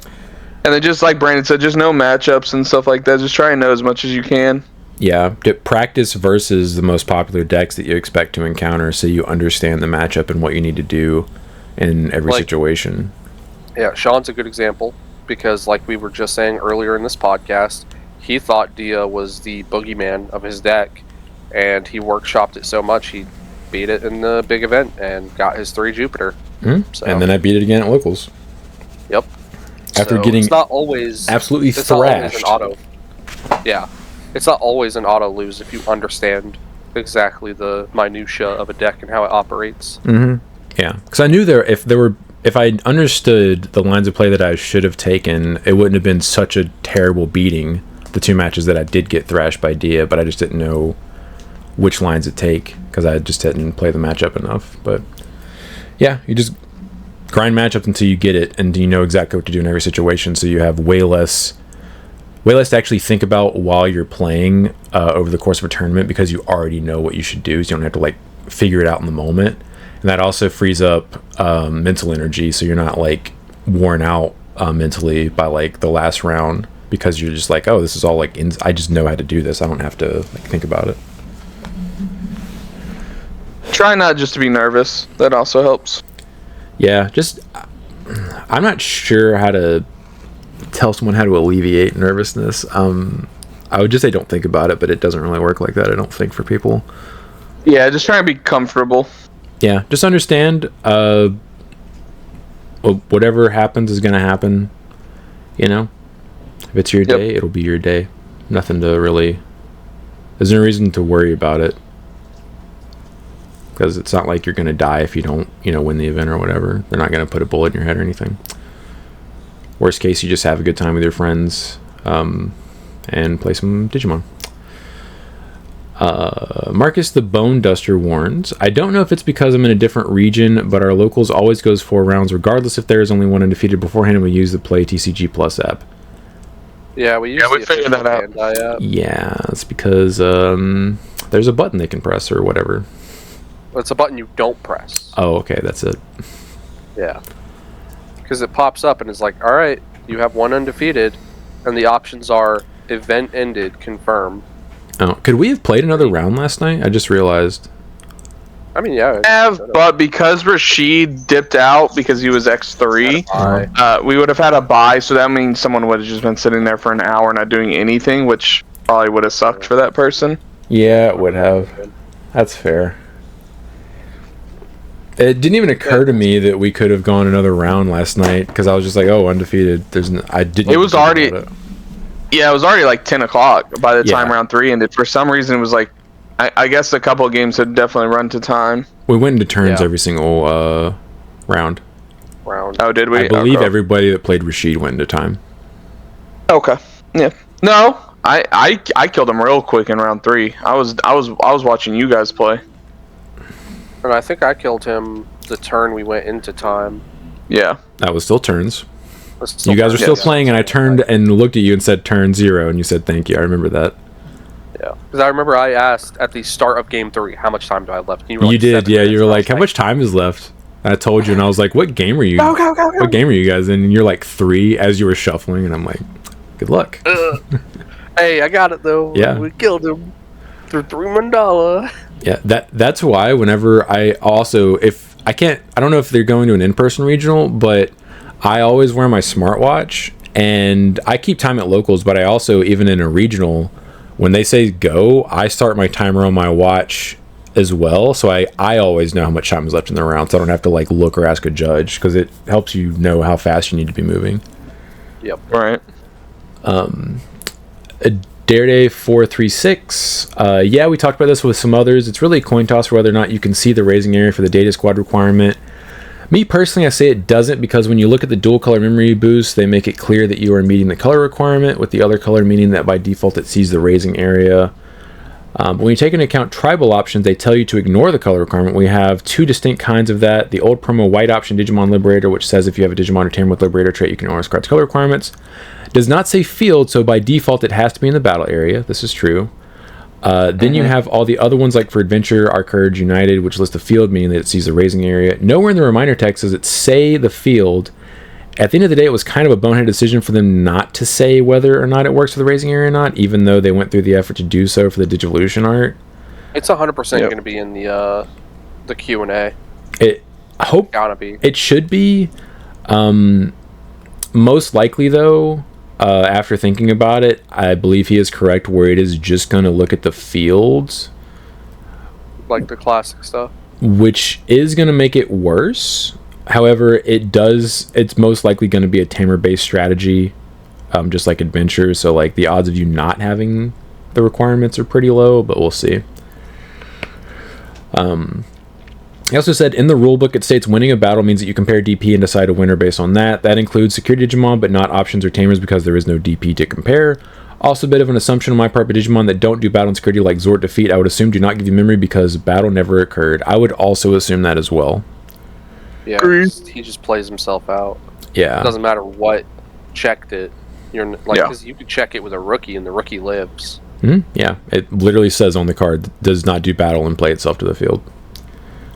And then just like Brandon said, just know matchups and stuff like that. Just try and know as much as you can. Yeah, practice versus the most popular decks that you expect to encounter so you understand the matchup and what you need to do in every situation. Yeah, Sean's a good example because like we were just saying earlier in this podcast, he thought Dia was the boogeyman of his deck, and he workshopped it so much he beat it in the big event and got his 3 Jupiter. Mm-hmm. So. And then I beat it again at Locals. Yep. After getting it's not always absolutely thrashed. Yeah, it's not always an auto lose if you understand exactly the minutia of a deck and how it operates. Mm-hmm. Yeah, because I knew if I understood the lines of play that I should have taken, it wouldn't have been such a terrible beating. The 2 matches that I did get thrashed by Dia, but I just didn't know which lines to take because I just didn't play the matchup enough. But yeah, you just grind matchups until you get it, and you know exactly what to do in every situation, so you have way less to actually think about while you're playing over the course of a tournament because you already know what you should do, so you don't have to like figure it out in the moment. And that also frees up mental energy, so you're not like worn out mentally by like the last round because you're just like, oh, this is all like I just know how to do this. I don't have to like think about it. Try not just to be nervous. That also helps. Yeah, I'm not sure how to tell someone how to alleviate nervousness. I would just say don't think about it, but it doesn't really work like that, I don't think, for people. Yeah, just try and be comfortable. Yeah, just understand whatever happens is going to happen, you know? If it's your day, it'll be your day. Nothing to really... There's no reason to worry about it. Because it's not like you're going to die if you don't, win the event or whatever. They're not going to put a bullet in your head or anything. Worst case, you just have a good time with your friends and play some Digimon. Marcus the Bone Duster warns, I don't know if it's because I'm in a different region, but our locals always goes 4 rounds regardless if there is only 1 undefeated beforehand, and we use the Play TCG Plus app. Yeah, we figured that out. Yeah, it's because there's a button they can press or whatever. It's a button you don't press. Oh, okay, that's it. Yeah. Because it pops up and it's like, alright, you have 1 undefeated, and the options are event ended, confirm. Oh, could we have played another round last night? I just realized. I mean, yeah. But because Rashid dipped out because he was X3, we would have had a bye, so that means someone would have just been sitting there for an hour not doing anything, which probably would have sucked for that person. Yeah, it would have. That's fair. It didn't even occur to me that we could have gone another round last night because I was just like, "Oh, undefeated." I didn't. It was already. Yeah, it was already like 10 o'clock by the time round 3 ended. For some reason, it was like, I guess a couple of games had definitely run to time. We went into turns every single round. Oh, did we? I believe everybody that played Rashid went into time. Okay. Yeah. No, I killed him real quick in round 3. I was watching you guys play. And I think I killed him the turn we went into time. Yeah. That was still turns. You guys were still playing, and I turned and looked at you and said turn 0, and you said thank you. I remember that. Yeah, because I remember I asked at the start of game 3, how much time do I have left? And you were like, did, yeah. You were like, how much time is left? And I told you, and I was like, what game are you? Go. What game are you guys in? And you're like 3 as you were shuffling, and I'm like, good luck. Hey, I got it though. Yeah, we killed him through 3 mandala. Yeah, that's why whenever I also, if I can't, I don't know if they're going to an in-person regional, but I always wear my smartwatch, and I keep time at locals, but I also, even in a regional, when they say go, I start my timer on my watch as well, so I always know how much time is left in the round, so I don't have to like look or ask a judge, because it helps you know how fast you need to be moving. Yep. Right. Dareday 436. Yeah, we talked about this with some others. It's really a coin toss for whether or not you can see the raising area for the data squad requirement. Me personally, I say it doesn't, because when you look at the dual color memory boost, they make it clear that you are meeting the color requirement, with the other color meaning that by default it sees the raising area. But when you take into account tribal options, they tell you to ignore the color requirement. We have 2 distinct kinds of that. The old promo white option Digimon Liberator, which says if you have a Digimon or Tamer with Liberator trait, you can ignore cards color requirements. Does not say field, so by default it has to be in the battle area. This is true. Then you have all the other ones, like for Adventure, Our Courage United, which lists the field, meaning that it sees the raising area. Nowhere in the reminder text does it say the field. At the end of the day, it was kind of a bonehead decision for them not to say whether or not it works for the raising area or not, even though they went through the effort to do so for the Digivolution art. It's 100% going to be in the Q&A. Gotta be. It should be. Most likely, though, after thinking about it, I believe he is correct where it is just going to look at the fields. Like the classic stuff. Which is going to make it worse. However, it's most likely going to be a tamer-based strategy, just like Adventure. So, like, the odds of you not having the requirements are pretty low, but we'll see. He also said, in the rulebook, it states winning a battle means that you compare DP and decide a winner based on that. That includes security Digimon, but not options or tamers, because there is no DP to compare. Also a bit of an assumption on my part, but Digimon that don't do battle and security like Zort Defeat, I would assume do not give you memory because battle never occurred. I would also assume that as well. Yeah, he just plays himself out. Yeah. It doesn't matter what checked it. You're like, because you could check it with a rookie and the rookie lives. Mm-hmm. Yeah, it literally says on the card, does not do battle and play itself to the field.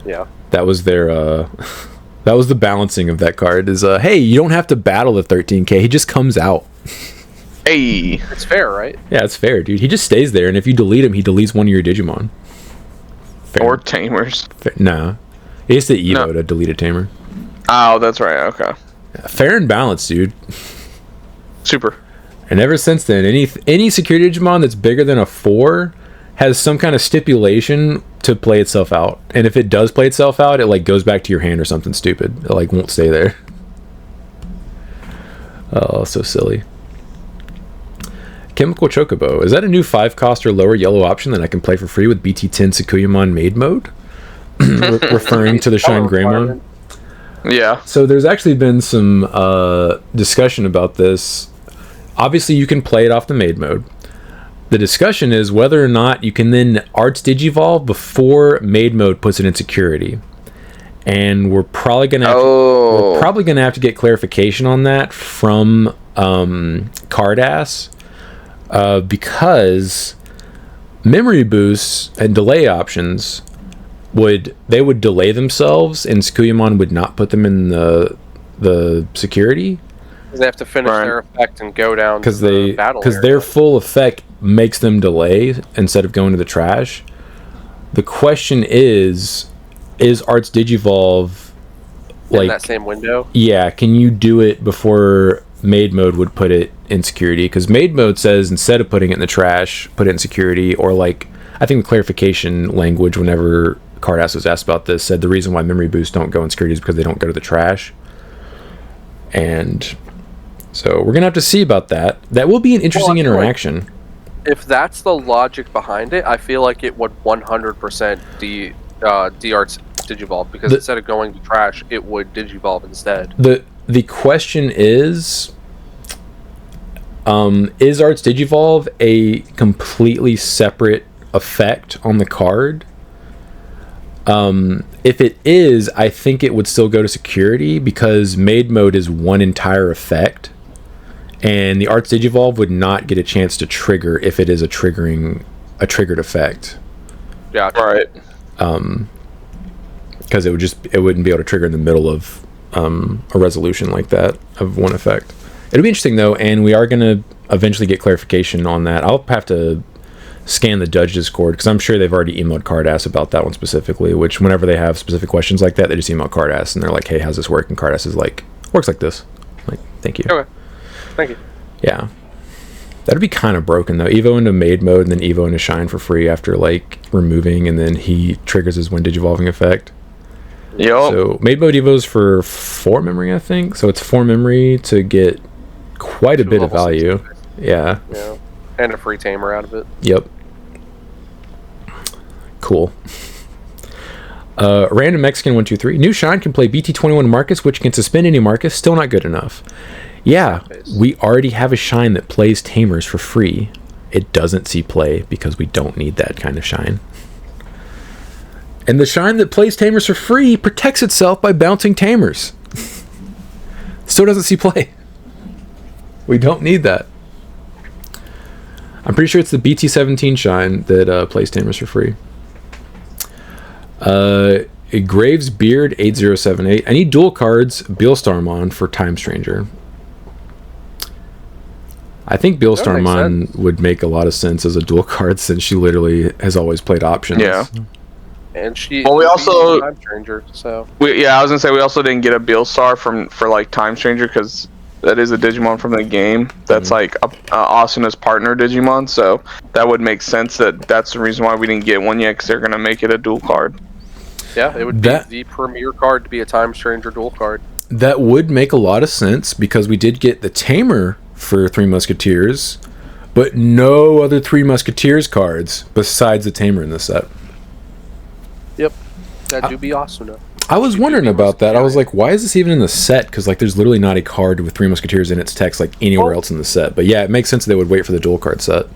Yeah. That was their that was the balancing of that card is hey, you don't have to battle the 13k, he just comes out. Hey, it's fair, right? Yeah, it's fair, dude. He just stays there, and if you delete him, he deletes one of your Digimon. Fair. Or tamers. Nah. He has to Evo to delete a tamer. Oh, that's right, okay. Yeah, fair and balanced, dude. Super. And ever since then, any security Digimon that's bigger than a 4 has some kind of stipulation to play itself out. And if it does play itself out, it like goes back to your hand or something stupid. It like won't stay there. Oh, so silly. Chemical Chocobo. Is that a new 5-cost or lower yellow option that I can play for free with BT10 Sakuyamon Maid Mode? Referring to the Shine Greymon. Yeah. So there's actually been some discussion about this. Obviously, you can play it off the Maid Mode. The discussion is whether or not you can then Arts Digivolve before Maid Mode puts it in security. And we're probably gonna have to get clarification on that from Cardass, because memory boosts and delay options would delay themselves, and Sakuyamon would not put them in the security. They have to finish their effect and go down to the battle area. Their full effect makes them delay instead of going to the trash. The question is, is Arts Digivolve in that same window? Yeah, can you do it before Maid Mode would put it in security? Because Maid Mode says instead of putting it in the trash, put it in security, or like, I think the clarification language whenever Cardass was asked about this said the reason why memory boosts don't go in security is because they don't go to the trash. And so we're gonna have to see about that. That will be an interesting interaction. If that's the logic behind it, I feel like it would 100% de-arts Digivolve, because instead of going to trash, it would Digivolve instead. The question is Arts Digivolve a completely separate effect on the card? If it is, I think it would still go to security, because Maid Mode is one entire effect, and the Arts Digivolve would not get a chance to trigger if it is a triggered effect. Yeah, right. Because it wouldn't be able to trigger in the middle of a resolution like that of one effect. It'll be interesting though, and we are going to eventually get clarification on that. I'll have to scan the Dudge Discord, because I'm sure they've already emailed Cardass about that one specifically, which whenever they have specific questions like that, they just email Cardass and they're like, hey, how's this work? And Cardass is like, works like this. I'm like, thank you. Okay. Thank you. Yeah. That'd be kind of broken though. Evo into Maid Mode and then Evo into Shine for free after like removing, and then he triggers his when Digivolving effect. Yep. So Maid Mode Evo's for 4 memory, I think. So it's 4 memory to get quite a bit of value. Yeah. Yeah. And a free tamer out of it. Yep. Cool. Random Mexican 123. New Shine can play BT21 Marcus, which can suspend any Marcus. Still not good enough. Yeah, we already have a Shine that plays Tamers for free. It doesn't see play because we don't need that kind of Shine. And the Shine that plays Tamers for free protects itself by bouncing Tamers. Still doesn't see play. We don't need that. I'm pretty sure it's the BT17 Shine that plays Tamers for free. Graves Beard 8078. I need dual cards Beelstarmon for Time Stranger. I think Beelstarmon would make a lot of sense as a dual card, since she literally has always played options. Yeah. And she. Well, we also Time Stranger, so. I was gonna say we also didn't get a Beelstar for like Time Stranger, because that is a Digimon from the game. That's like Asuna's partner Digimon, so that would make sense. That's the reason why we didn't get one yet, because they're gonna make it a dual card. Yeah, it would be the premier card to be a Time Stranger dual card. That would make a lot of sense, because we did get the Tamer for Three Musketeers, but no other Three Musketeers cards besides the Tamer in this set. Yep, that do be Asuna. I was wondering about that. I was like, why is this even in the set? Because like, there's literally not a card with Three Musketeers in its text like anywhere else in the set. But yeah, it makes sense that they would wait for the dual card set.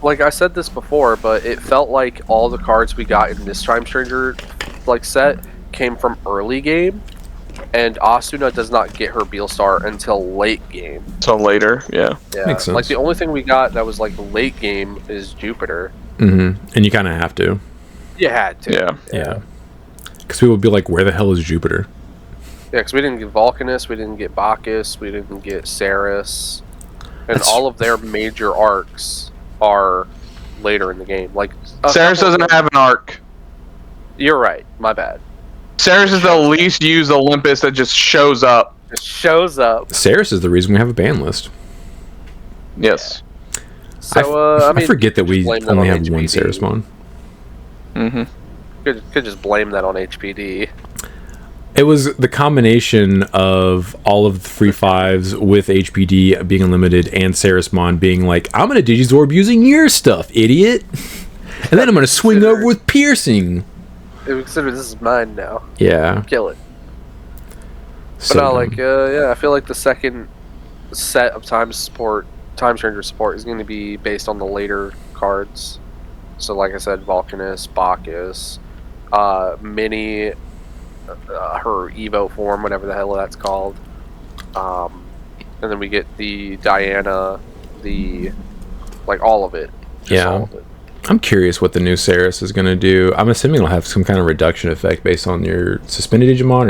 Like I said this before, but it felt like all the cards we got in this Time Stranger like set came from early game, and Asuna does not get her Beelstar until late game. Until later, yeah. Makes sense. Like the only thing we got that was like late game is Jupiter. Mm-hmm. And you kind of have to. You had to. Yeah. Because people would be like, where the hell is Jupiter? Yeah, because we didn't get Vulcanus, we didn't get Bacchus, we didn't get Ceres, and all of their major arcs are later in the game. Like Ceres doesn't have an arc. You're right. My bad. Ceres is the least used Olympus that just shows up. It shows up. Ceres is the reason we have a ban list. Yes. So I mean, I forget that we only have HPD. one Ceresmon. Mm-hmm. Could just blame that on HPD. It was the combination of all of the free fives with HPD being unlimited and Ceresmon being like, I'm going to Digizorb using your stuff, idiot. And then I'm going to swing over with piercing. Consider this is mine now. Yeah. Kill it. So But no, like, I feel like the second set of Time Stranger support is going to be based on the later cards. So, like I said, Vulcanus, Bacchus, Mini, her Evo form, whatever the hell that's called. And then we get the Diana, all of it. Yeah. All of it. I'm curious what the new Ceres is going to do. I'm assuming it'll have some kind of reduction effect based on your suspended Digimon.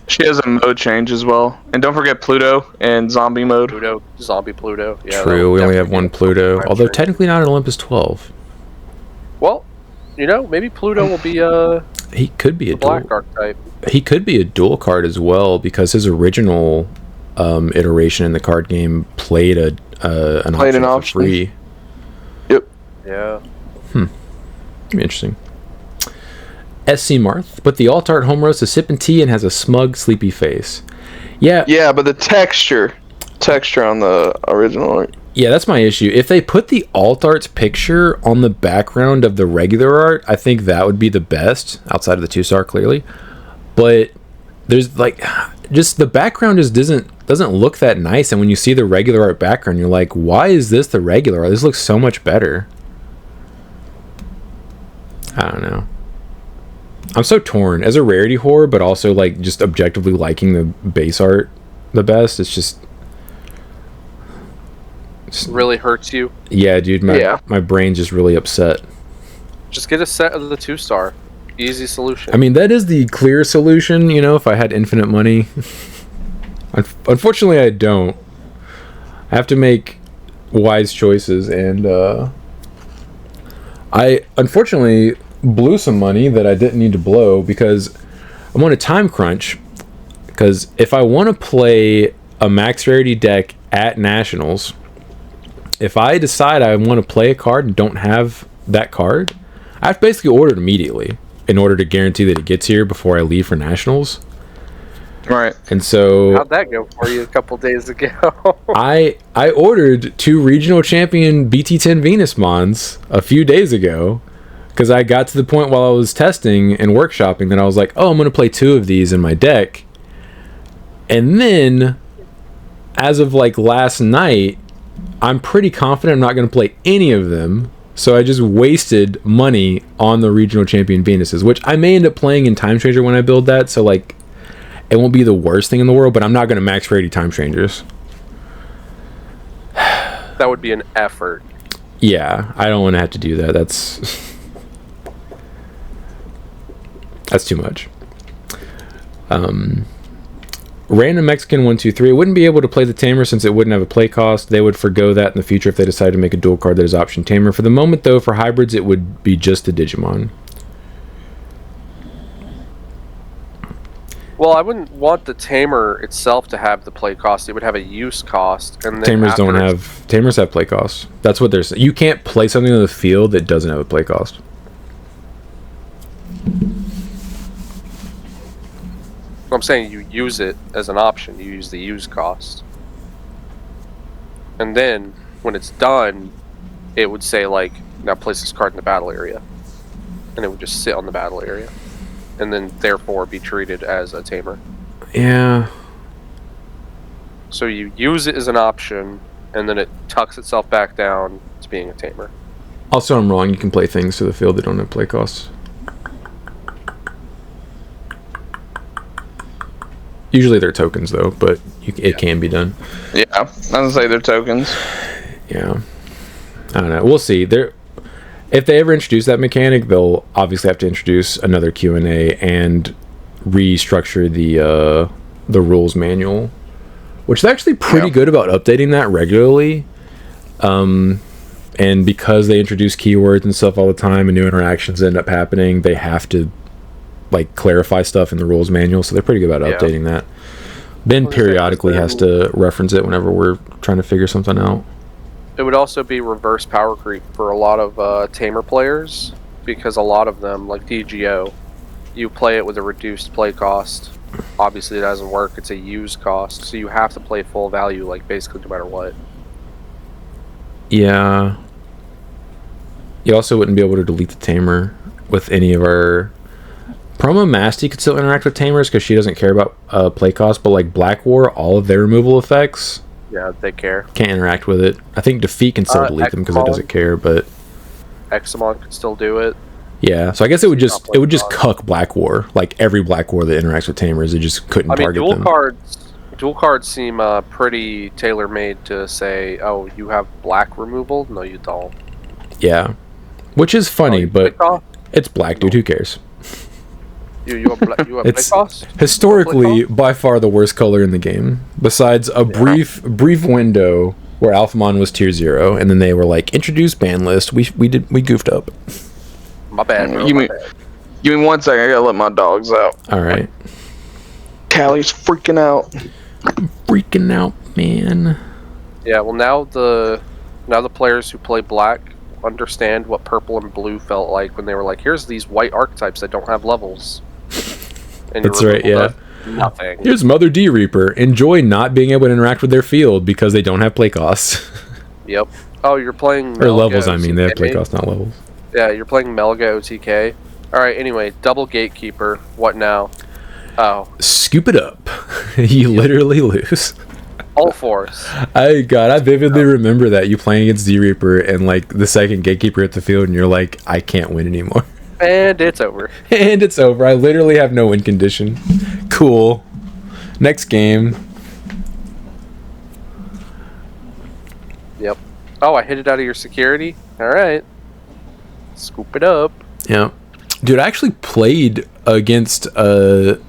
She has a mode change as well. And don't forget Pluto and Zombie mode. Zombie Pluto. Yeah, true, we only have one Pluto. Although technically not an Olympus 12. Well, maybe Pluto will be he could be a Black dual. archetype. He could be a dual card as well because his original iteration in the card game played an option for free. Yep. Yeah. Interesting. SC Marth, but the alt art home roast is sipping tea and has a smug, sleepy face. Yeah. Yeah, but the texture on the original art. Yeah, that's my issue. If they put the alt art's picture on the background of the regular art, I think that would be the best, outside of the 2-star, clearly. But there's like, just the background just doesn't look that nice, and when you see the regular art background, you're like, why is this the regular art? This looks so much better. I don't know. I'm so torn as a rarity whore, but also like just objectively liking the base art the best. It's just Really hurts you. yeah, dude. My brain's just really upset. Just get a set of the 2-star. Easy solution. I mean, that is the clear solution. You know, if I had infinite money. Unfortunately, I don't. I have to make wise choices, and I unfortunately blew some money that I didn't need to blow because I'm on a time crunch. Because if I want to play a max rarity deck at Nationals, if I decide I want to play a card and don't have that card, I have to basically order it immediately in order to guarantee that it gets here before I leave for Nationals. Right. And so how'd that go for you a couple days ago? I ordered 2 regional champion BT10 Venus Mons a few days ago because I got to the point while I was testing and workshopping that I was like, oh, I'm going to play 2 of these in my deck. And then, as of like last night, I'm pretty confident I'm not going to play any of them. So I just wasted money on the regional champion Venuses, which I may end up playing in Time Stranger when I build that. So like, it won't be the worst thing in the world, but I'm not going to max rarity Time Strangers. That would be an effort. Yeah, I don't want to have to do that. That's too much. Random Mexican 123 wouldn't be able to play the Tamer since it wouldn't have a play cost. They would forgo that in the future if they decided to make a dual card that is option Tamer. For the moment, though, for hybrids, it would be just the Digimon. Well, I wouldn't want the Tamer itself to have the play cost. It would have a use cost. And then Tamers have play costs. That's what they're saying. You can't play something on the field that doesn't have a play cost. I'm saying you use it as an option. You use the use cost. And then, when it's done, it would say, like, now place this card in the battle area. And it would just sit on the battle area. And then, therefore, be treated as a Tamer. Yeah. So you use it as an option, and then it tucks itself back down to being a Tamer. Also, I'm wrong. You can play things to the field that don't have play costs. Usually they're tokens, though, but it can be done. Yeah, I was gonna say they're tokens. Yeah. I don't know. We'll see. If they ever introduce that mechanic, they'll obviously have to introduce another Q&A and restructure the rules manual, which is actually pretty good about updating that regularly. And because they introduce keywords and stuff all the time and new interactions end up happening, they have to like clarify stuff in the rules manual, so they're pretty good about updating that. Ben periodically has to reference it whenever we're trying to figure something out. It would also be reverse power creep for a lot of Tamer players, because a lot of them, like DGO, you play it with a reduced play cost. Obviously it doesn't work, it's a use cost, so you have to play full value, like basically no matter what. Yeah. You also wouldn't be able to delete the Tamer with any of our... Promo Masty could still interact with Tamers because she doesn't care about play cost, but like Black War, all of their removal effects... Yeah, they care. Can't interact with it. I think Defeat can still delete them because it doesn't care, but... Examon could still do it. Yeah, so I guess it would just cuck Black War. Like every Black War that interacts with Tamers, it just couldn't target them. Dual cards seem pretty tailor-made to say, oh, you have black removal? No, you don't. Yeah. Which is funny, but it's black, dude. Who cares? You have play cost? Historically, by far the worst color in the game. Besides a brief window where Alphamon was tier 0, and then they were like, introduce ban list. We goofed up. My bad, bro. Give me 1 second. I gotta let my dogs out. All right. Callie's freaking out. Freaking out, man. Yeah, well now the players who play black understand what purple and blue felt like when they were like, here's these white archetypes that don't have levels. And That's right, yeah. Nothing. Here's Mother D Reaper. Enjoy not being able to interact with their field because they don't have play costs. Yep. Oh, you're playing Or levels, I mean. They have OTK. play costs, not levels. Yeah, you're playing Melga OTK. Alright, anyway, double gatekeeper. What now? Oh. Scoop it up. You literally lose. All fours. I vividly remember that you playing against D Reaper and like the second gatekeeper at the field and you're like, I can't win anymore. And it's over. And it's over. I literally have no win condition. Cool. Next game. Yep. Oh, I hit it out of your security? Alright. Scoop it up. Yeah. Dude, I actually played against a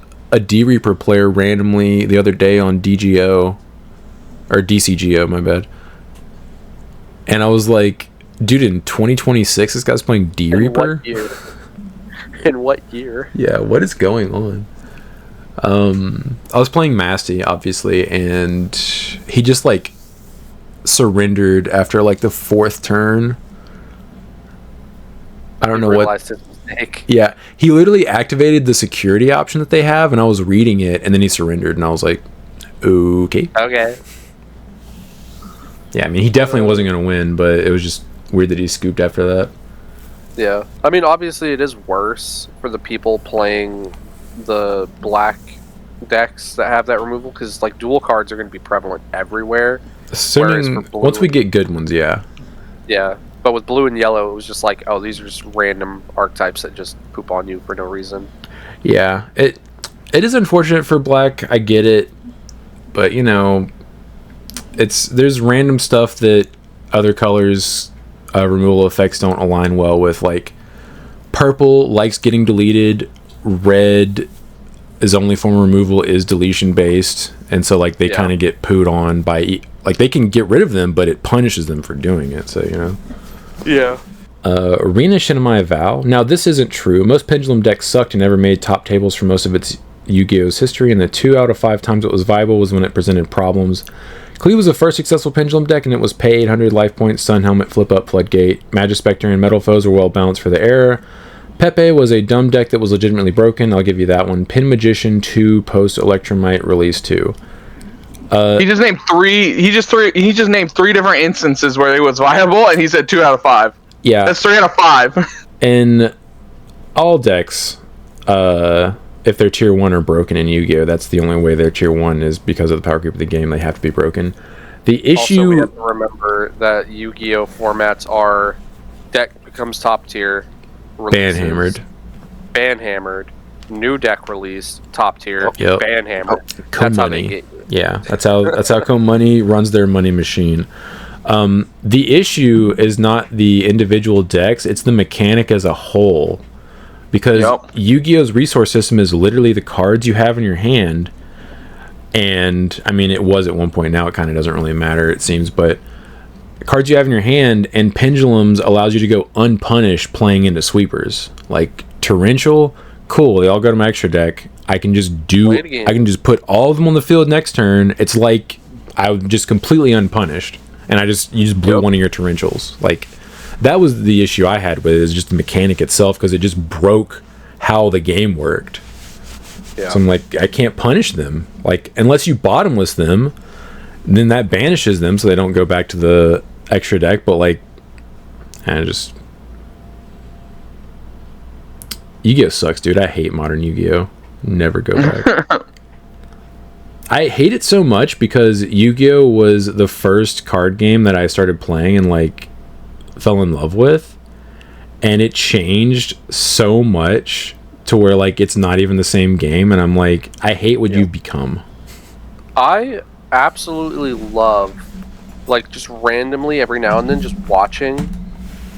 D Reaper player randomly the other day on DGO. Or DCGO, my bad. And I was like, dude, in 2026, this guy's playing D Reaper? What year? In what year? Yeah, what is going on? I was playing Masty, obviously, and he just, like, surrendered after, like, the 4th turn. I don't know what... Realized his mistake. Yeah, he literally activated the security option that they have, and I was reading it, and then he surrendered, and I was like, okay. Okay. Yeah, I mean, he definitely wasn't going to win, but it was just weird that he scooped after that. Yeah. I mean, obviously it is worse for the people playing the black decks that have that removal, because, like, dual cards are going to be prevalent everywhere. Assuming, once we get good ones, yeah. Yeah. But with blue and yellow, it was just like, oh, these are just random archetypes that just poop on you for no reason. Yeah. It is unfortunate for black, I get it. But, you know... there's random stuff that other colors removal effects don't align well with. Like purple likes getting deleted, red is only form of removal is deletion based, and so like they kind of get pooed on by like they can get rid of them, but it punishes them for doing it. So you know. Yeah. Arena Shinamai Vow. Now this isn't true. Most pendulum decks sucked and never made top tables for most of its Yu-Gi-Oh's history, and the 2 out of 5 times it was viable was when it presented problems. Clee was the first successful pendulum deck, and it was pay 800 life points, Sun Helmet, Flip Up, Floodgate. Magispector and Metal Foes were well balanced for the era. Pepe was a dumb deck that was legitimately broken. I'll give you that one. Pin Magician 2, Post Electromite, Release 2. He just named 3. He just named 3 different instances where it was viable, and he said 2 out of 5. Yeah, that's 3 out of 5. In all decks, if they're tier 1 or broken in Yu-Gi-Oh, that's the only way they're tier 1 is because of the power creep of the game. They have to be broken. The issue... Also, we have to remember that Yu-Gi-Oh formats are deck becomes top tier, banhammered, new deck release, top tier, banhammered. That's how they get you. Yeah, that's how Co-Money runs their money machine. The issue is not the individual decks, it's the mechanic as a whole. Because Yu-Gi-Oh's resource system is literally the cards you have in your hand. And, I mean, it was at one point. Now it kind of doesn't really matter, it seems. But cards you have in your hand and Pendulums allows you to go unpunished playing into sweepers. Like, Torrential, cool. They all go to my extra deck. I can just put all of them on the field next turn. It's like I was just completely unpunished. And you just blew one of your Torrentials. Like... That was the issue I had with it, is just the mechanic itself, because it just broke how the game worked. Yeah. So I'm like, I can't punish them. Like, unless you bottomless them, then that banishes them so they don't go back to the extra deck. But, like, Yu-Gi-Oh sucks, dude. I hate modern Yu-Gi-Oh. Never go back. I hate it so much because Yu-Gi-Oh was the first card game that I started playing and, like, fell in love with, and it changed so much to where like it's not even the same game, and I'm like, I hate what you've become. I absolutely love, like, just randomly every now and then just watching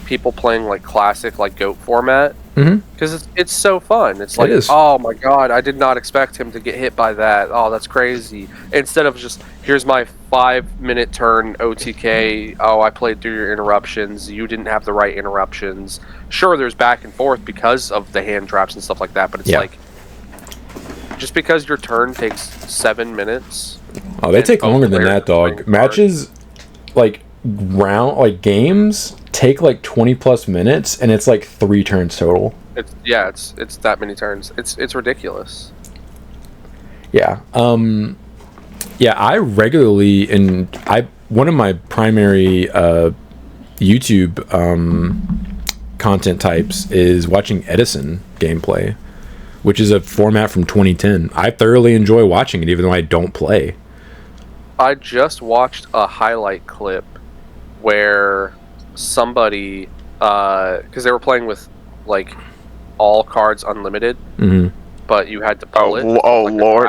people playing like classic like GOAT format Because it's so fun. It's like, oh my god, I did not expect him to get hit by that. Oh, that's crazy. Instead of just, here's my 5-minute turn OTK. Oh, I played through your interruptions. You didn't have the right interruptions. Sure, there's back and forth because of the hand traps and stuff like that, but it's like, just because your turn takes 7 minutes. Oh, they take longer than that, dog. Matches, like games take like 20 plus minutes, and it's like 3 turns total. It's that many turns. It's ridiculous. Yeah. I regularly, and one of my primary YouTube content types is watching Edison gameplay, which is a format from 2010. I thoroughly enjoy watching it, even though I don't play. I just watched a highlight clip where somebody, because they were playing with like all cards unlimited, but you had to pull it. Oh like Lord!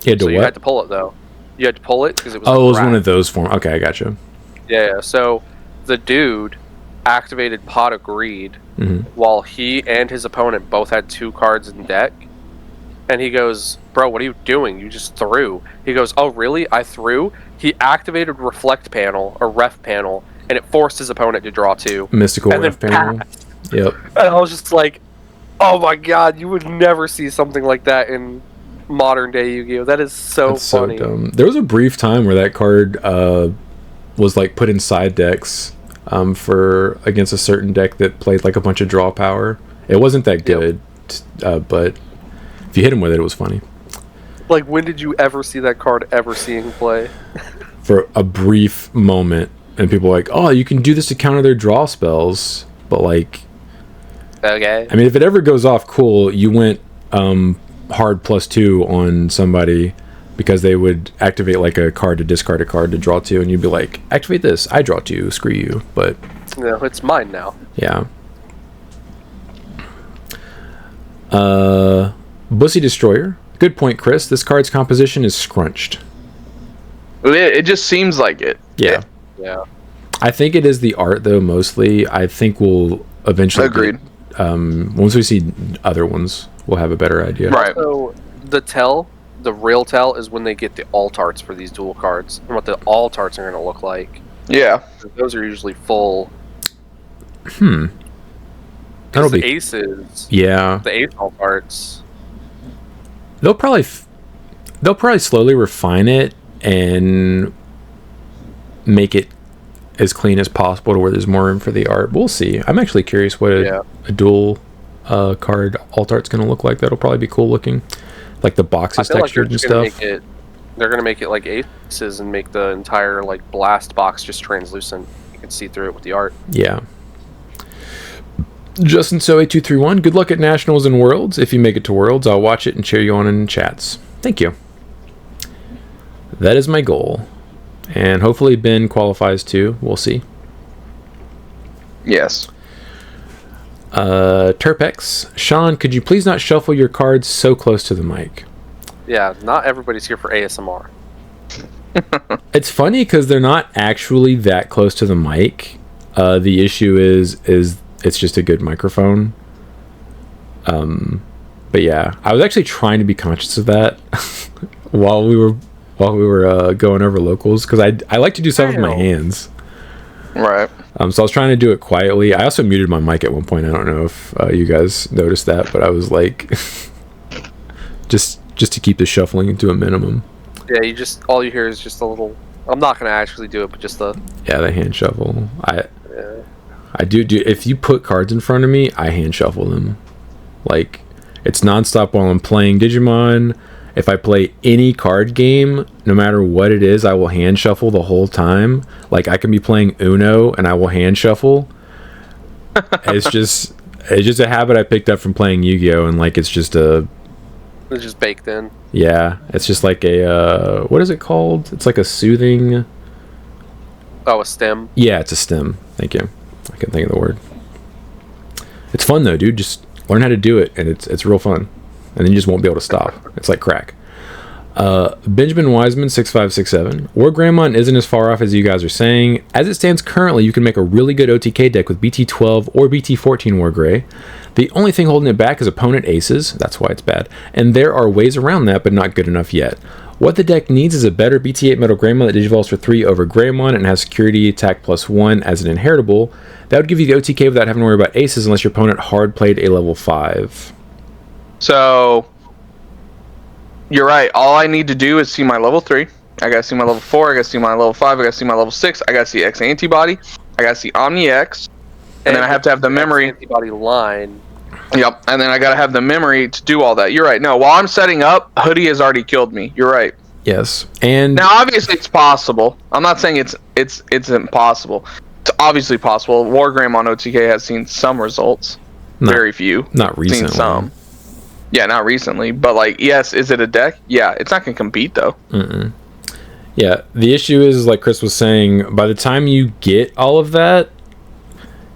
You had to pull it though. You had to pull it because it was. Oh, it was one of those forms. Okay, I gotcha. Yeah. So the dude activated Pot of Greed while he and his opponent both had 2 cards in deck. And he goes, bro, what are you doing? You just threw. He goes, oh, really? I threw? He activated Reflect Panel, or Ref Panel, and it forced his opponent to draw 2. Mystical Ref Panel. Yep. And I was just like, oh my god, you would never see something like that in modern day Yu-Gi-Oh! That is so funny. So dumb. There was a brief time where that card was like put in side decks for against a certain deck that played like a bunch of draw power. It wasn't that good, but if you hit him with it, it was funny. Like, when did you ever see that card ever seeing play? For a brief moment, and people were like, oh, you can do this to counter their draw spells, but like, okay. I mean, if it ever goes off, cool. You went hard +2 on somebody because they would activate like a card to discard a card to draw 2, and you'd be like, activate this, I draw 2, screw you. But no, it's mine now. Yeah. Bussy Destroyer. Good point, Chris. This card's composition is scrunched. It just seems like it. Yeah. Yeah. I think it is the art, though, mostly. I think we'll eventually... Agreed. Once we see other ones, we'll have a better idea. Right. So, the real tell is when they get the alt arts for these dual cards, and what the alt arts are going to look like. Yeah. Those are usually full... That'll be aces. Yeah. The ace alt arts. They'll probably slowly refine it and make it as clean as possible to where there's more room for the art. We'll see. I'm actually curious what a dual card alt art's going to look like. That'll probably be cool looking, like the boxes textured and stuff. They're going to make it like aces and make the entire like blast box just translucent. You can see through it with the art. Yeah. Justin So 8231, good luck at Nationals and Worlds. If you make it to Worlds, I'll watch it and cheer you on in chats. Thank you. That is my goal. And hopefully Ben qualifies too. We'll see. Yes. Terpex. Sean, could you please not shuffle your cards so close to the mic? Yeah, not everybody's here for ASMR. It's funny because they're not actually that close to the mic. The issue is it's just a good microphone. But yeah, I was actually trying to be conscious of that while we were going over locals, because I like to do stuff with my hands. Right. So I was trying to do it quietly. I also muted my mic at one point. I don't know if you guys noticed that, but I was like, just to keep the shuffling to a minimum. Yeah, all you hear is just a little. I'm not gonna actually do it, but just the hand shuffle. I do. If you put cards in front of me, I hand shuffle them. Like, it's nonstop while I'm playing Digimon. If I play any card game, no matter what it is, I will hand shuffle the whole time. Like, I can be playing Uno and I will hand shuffle. It's just a habit I picked up from playing Yu-Gi-Oh! And like, it's just baked in. Yeah, it's just like a what is it called? It's like a soothing. Oh, a stem. Yeah, it's a stem. Thank you. I couldn't think of the word. It's fun though, dude. Just learn how to do it, and it's real fun. And then you just won't be able to stop. It's like crack. Benjamin Wiseman 6567. Wargreymon isn't as far off as you guys are saying. As it stands currently, you can make a really good OTK deck with BT12 or BT14 Wargrey. The only thing holding it back is opponent aces. That's why it's bad. And there are ways around that, but not good enough yet. What the deck needs is a better BT8 Metal Greymon that digivolves for 3 over Greymon and has security attack +1 as an inheritable. That would give you the OTK without having to worry about aces unless your opponent hard played a level 5. So, you're right. All I need to do is see my level 3. I gotta see my level 4. I gotta see my level 5. I gotta see my level 6. I gotta see X antibody. I gotta see Omni X. And then I have to have the memory. Antibody line. Yep. And then I gotta have the memory to do all that. You're right. No, while I'm setting up, Hoodie has already killed me. You're right. Yes. And now, obviously, it's possible. I'm not saying it's impossible. It's obviously possible. Wargreymon OTK has seen some results. Very few. Not recently. Seen some. Yeah, not recently, but like, yes, is it a deck? Yeah, it's not gonna compete though. Yeah, the issue is, like Chris was saying, by the time you get all of that,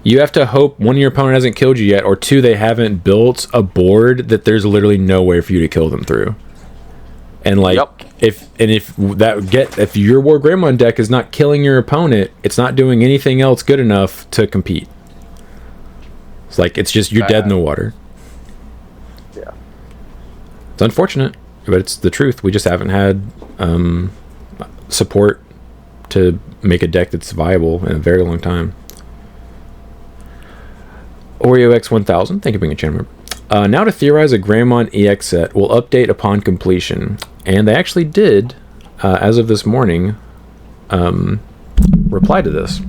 you have to hope one, your opponent hasn't killed you yet, or two, they haven't built a board that there's literally no way for you to kill them through. And like, if your Wargreymon deck is not killing your opponent, it's not doing anything else good enough to compete. It's like, it's just, you're dead in the water. It's unfortunate, but it's the truth. We just haven't had support to make a deck that's viable in a very long time. Oreo X1000, thank you for being a channel member. Now to theorize, a Greymon EX set will update upon completion. And they actually did, as of this morning, reply to this.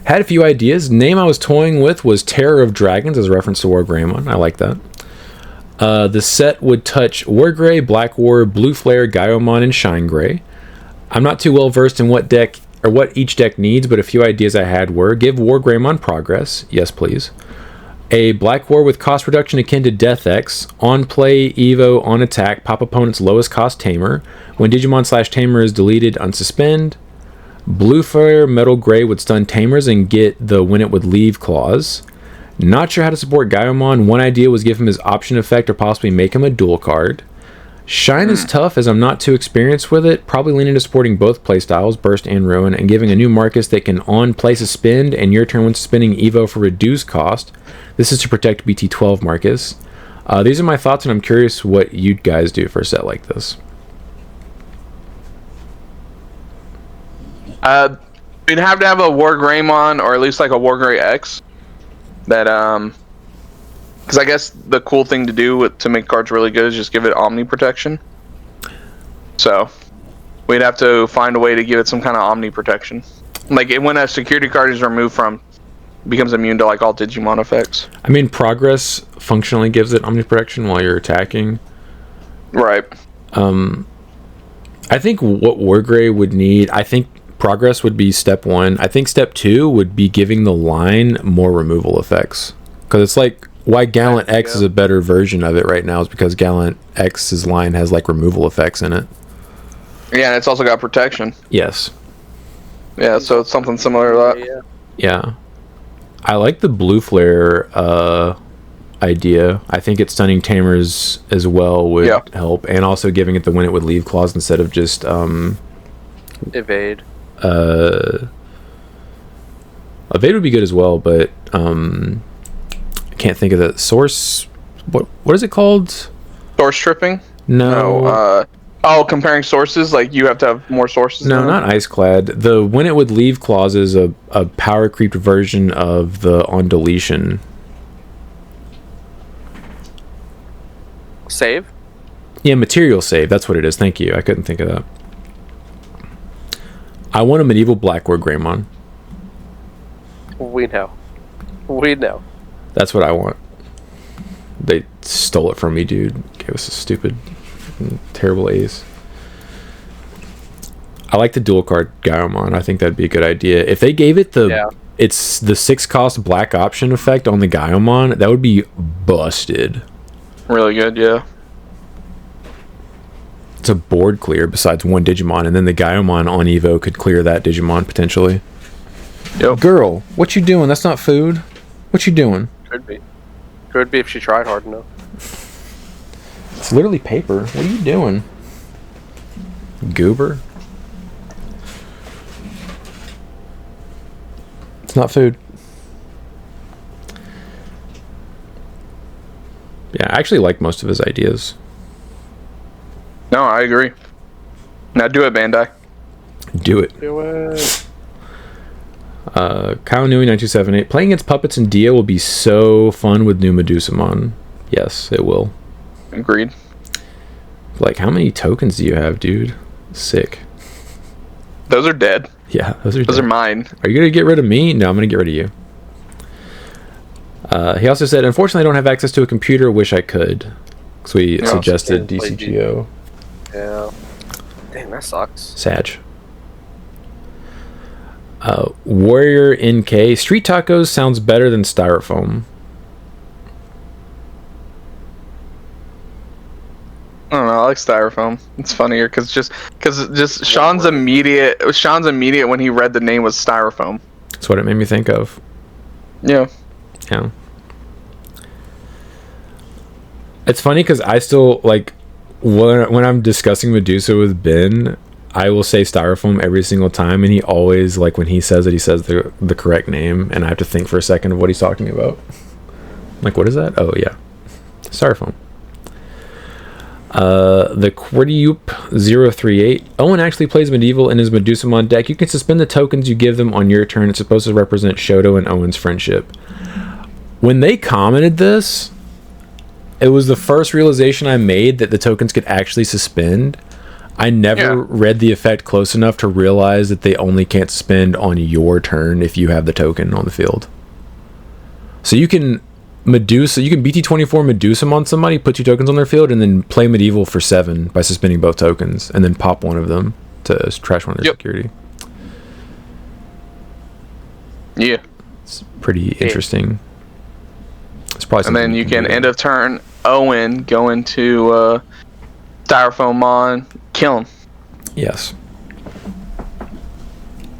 Had a few ideas. Name I was toying with was Terror of Dragons, as a reference to Wargreymon. I like that. The set would touch Wargrey, Black War, Blue Flare, Gaiomon, and Shine Gray. I'm not too well versed in what deck or what each deck needs, but a few ideas I had were: give Wargreymon Progress, yes please. A Black War with cost reduction akin to Death X. On play, Evo, on attack, pop opponent's lowest cost Tamer. When Digimon/Tamer is deleted, unsuspend. Blue Flare, Metal Gray would stun Tamers and get the when it would leave clause. Not sure how to support Gaiomon. One idea was give him his option effect or possibly make him a dual card. Shine is tough as I'm not too experienced with it. Probably leaning to supporting both playstyles, Burst and Ruin, and giving a new Marcus that can on play suspend and your turn when suspending Evo for reduced cost. This is to protect BT12 Marcus. These are my thoughts, and I'm curious what you guys do for a set like this. You'd have to have a Wargreymon, or at least like a Wargrey X. That because I guess the cool thing to do to make cards really good is just give it Omni protection. So we'd have to find a way to give it some kind of Omni protection. Like when a security card is removed from, it becomes immune to like all Digimon effects. I mean, Progress functionally gives it Omni protection while you're attacking. Right. I think what Wargrey would need, I think Progress would be step 1. I think step 2 would be giving the line more removal effects. Because it's like, why Gallant X is a better version of it right now is because Gallant X's line has like removal effects in it. Yeah, and it's also got protection. Yes. Yeah, so it's something similar to that. Yeah. I like the Blue Flare idea. I think it's stunning Tamers as well would help. And also giving it the when it would leave clause instead of just evade. Evade would be good as well, but I can't think of the source. What is it called? Source tripping? No. Comparing sources, like you have to have more sources. No, not Iceclad. The when it would leave clause is a power creeped version of the on deletion. Save? Yeah, material save. That's what it is. Thank you. I couldn't think of that. I want a medieval Black War Greymon. We know. We know. That's what I want. They stole it from me, dude. Gave us a stupid, terrible ace. I like the dual card Gaiomon. I think that'd be a good idea. If they gave it it's the 6-cost black option effect on the Gaiomon, that would be busted. Really good, yeah. It's a board clear besides one Digimon, and then the Gaiomon on Evo could clear that Digimon potentially. Yep. Girl, what you doing? That's not food. What you doing? Could be. Could be if she tried hard enough. It's literally paper. What are you doing? Goober? It's not food. Yeah, I actually like most of his ideas. No, I agree. Now do it, Bandai. Do it. Do it. Kyle Newey 9278. Playing against puppets and Dia will be so fun with new Medusumon. Yes, it will. Agreed. Like, how many tokens do you have, dude? Sick. Those are dead. Yeah, those are Those are mine. Are you gonna get rid of me? No, I'm gonna get rid of you. He also said, unfortunately, I don't have access to a computer. Wish I could. So we suggested DCGO. Yeah. Dang, that sucks. Sag. Warrior NK. Street tacos sounds better than styrofoam. I don't know. I like styrofoam. It's funnier because Sean's immediate when he read the name was styrofoam. That's what it made me think of. Yeah. Yeah. It's funny because I still like when I'm discussing Medusa with Ben, I will say styrofoam every single time, and he always, like, when he says it, he says the correct name, and I have to think for a second of what he's talking about. I'm like, what is that? Oh yeah, styrofoam. The Quirdiup 038. Owen actually plays medieval in his Medusumon deck. You can suspend the tokens you give them on your turn. It's supposed to represent Shoto and Owen's friendship. When they commented this, it was the first realization I made that the tokens could actually suspend. I never read the effect close enough to realize that they only can't suspend on your turn if you have the token on the field. So you can BT24 Medusa on somebody, put 2 tokens on their field, and then play medieval for 7 by suspending both tokens, and then pop one of them to trash one of their security. Yeah. It's pretty interesting. It's probably and then you can end of turn Owen go into styrofoam on, kill him. Yes.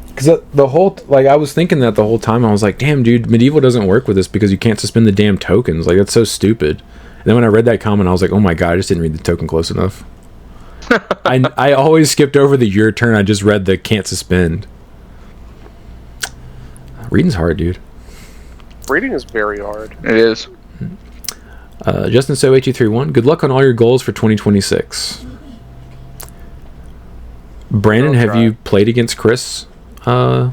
Because the whole, like, I was thinking that the whole time. I was like, damn, dude, medieval doesn't work with this because you can't suspend the damn tokens. Like, that's so stupid. And then when I read that comment, I was like, oh my god, I just didn't read the token close enough. I always skipped over the your turn. I just read the can't suspend. Reading's hard, dude. Reading is very hard. It is. Justin So 8231. Good luck on all your goals for 2026. Brandon, have you played against Chris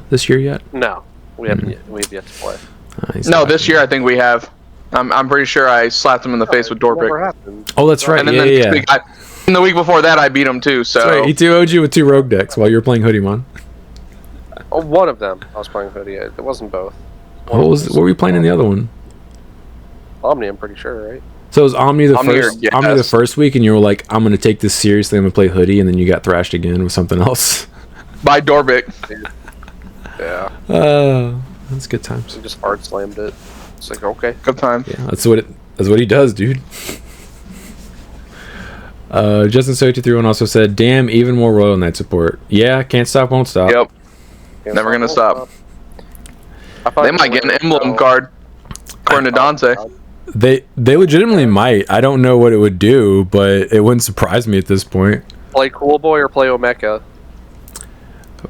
this year yet? No, we haven't yet. We have yet to play. No, this year I think we have. I'm pretty sure I slapped him in the face with Dorpic. Oh, that's right. And then the week before that, I beat him too. So that's right. He 2-0'd you with 2 rogue decks while you were playing Hoodiemon. Oh, one of them. I was playing Hoodie. It wasn't both. What were you playing in the other one? Omni, I'm pretty sure, right? So it was Omni the first week, and you were like, I'm going to take this seriously, I'm going to play Hoodie, and then you got thrashed again with something else. By Dorpic. Yeah. That's good times. I just hard slammed it. It's like, okay. Good time. Yeah, that's what he does, dude. Justin So 231 also said, damn, even more Royal Knight support. Yeah, can't stop, won't stop. Yep. Never going to stop. They might get an emblem card, according to Dante. They legitimately might. I don't know what it would do, but it wouldn't surprise me at this point. Play Cool Boy or play Omeka?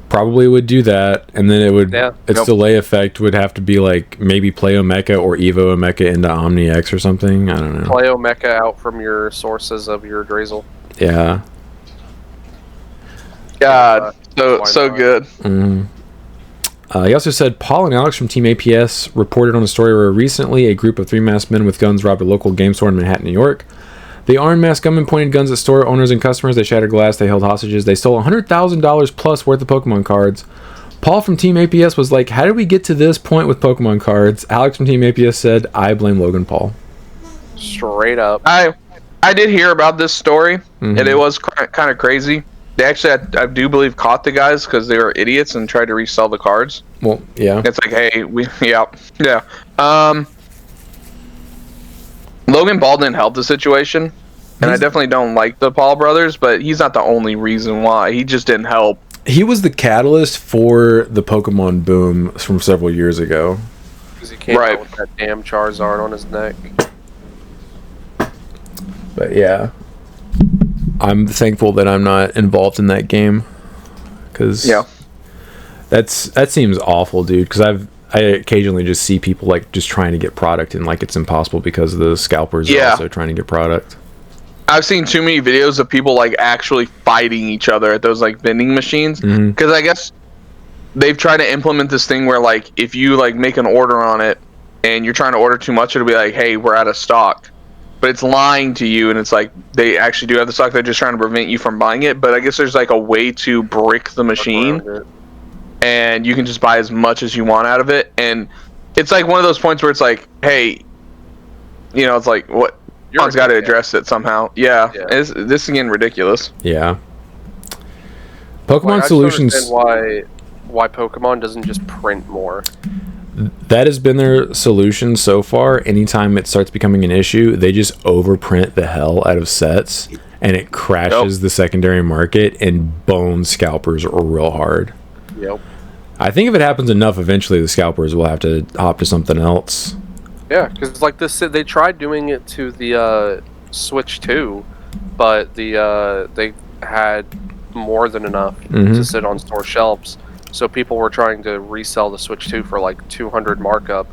Probably would do that, and then it would. Its delay effect would have to be like maybe play Omeka or Evo Omeka into Omni X or something. I don't know. Play Omeka out from your sources of your Drazel. Yeah. God, so good. Mm-hmm. He also said, Paul and Alex from Team APS reported on a story where recently a group of 3 masked men with guns robbed a local game store in Manhattan, New York. They armed masked gunmen pointed guns at store owners and customers. They shattered glass. They held hostages. They stole $100,000 plus worth of Pokemon cards. Paul from Team APS was like, how did we get to this point with Pokemon cards? Alex from Team APS said, I blame Logan Paul. Straight up. I did hear about this story, and it was kind of crazy. They actually, I do believe, caught the guys because they were idiots and tried to resell the cards. Well, yeah. It's like, hey, yeah. Logan Paul didn't help the situation, and I definitely don't like the Paul brothers, but he's not the only reason why. He just didn't help. He was the catalyst for the Pokemon boom from several years ago. Because he came out with that damn Charizard on his neck. But yeah. I'm thankful that I'm not involved in that game, because that seems awful, dude. Because I occasionally just see people like just trying to get product, and like it's impossible because the scalpers are also trying to get product. I've seen too many videos of people like actually fighting each other at those like vending machines, because I guess they've tried to implement this thing where like if you like make an order on it and you're trying to order too much, it'll be like, hey, we're out of stock. But it's lying to you, and it's like they actually do have the stock. They're just trying to prevent you from buying it. But I guess there's like a way to brick the machine, and you can just buy as much as you want out of it. And it's like one of those points where it's like, hey, you know, it's like what. Someone's got to address it somehow. Yeah. This is getting ridiculous. Yeah. Pokemon Solutions. Why Pokemon doesn't just print more. That has been their solution so far. Anytime it starts becoming an issue, they just overprint the hell out of sets, and it crashes the secondary market and bones scalpers real hard. Yep. I think if it happens enough, eventually the scalpers will have to hop to something else. Yeah, because like this, they tried doing it to the Switch 2, but they had more than enough to sit on store shelves. So people were trying to resell the Switch 2 for like 200 markup,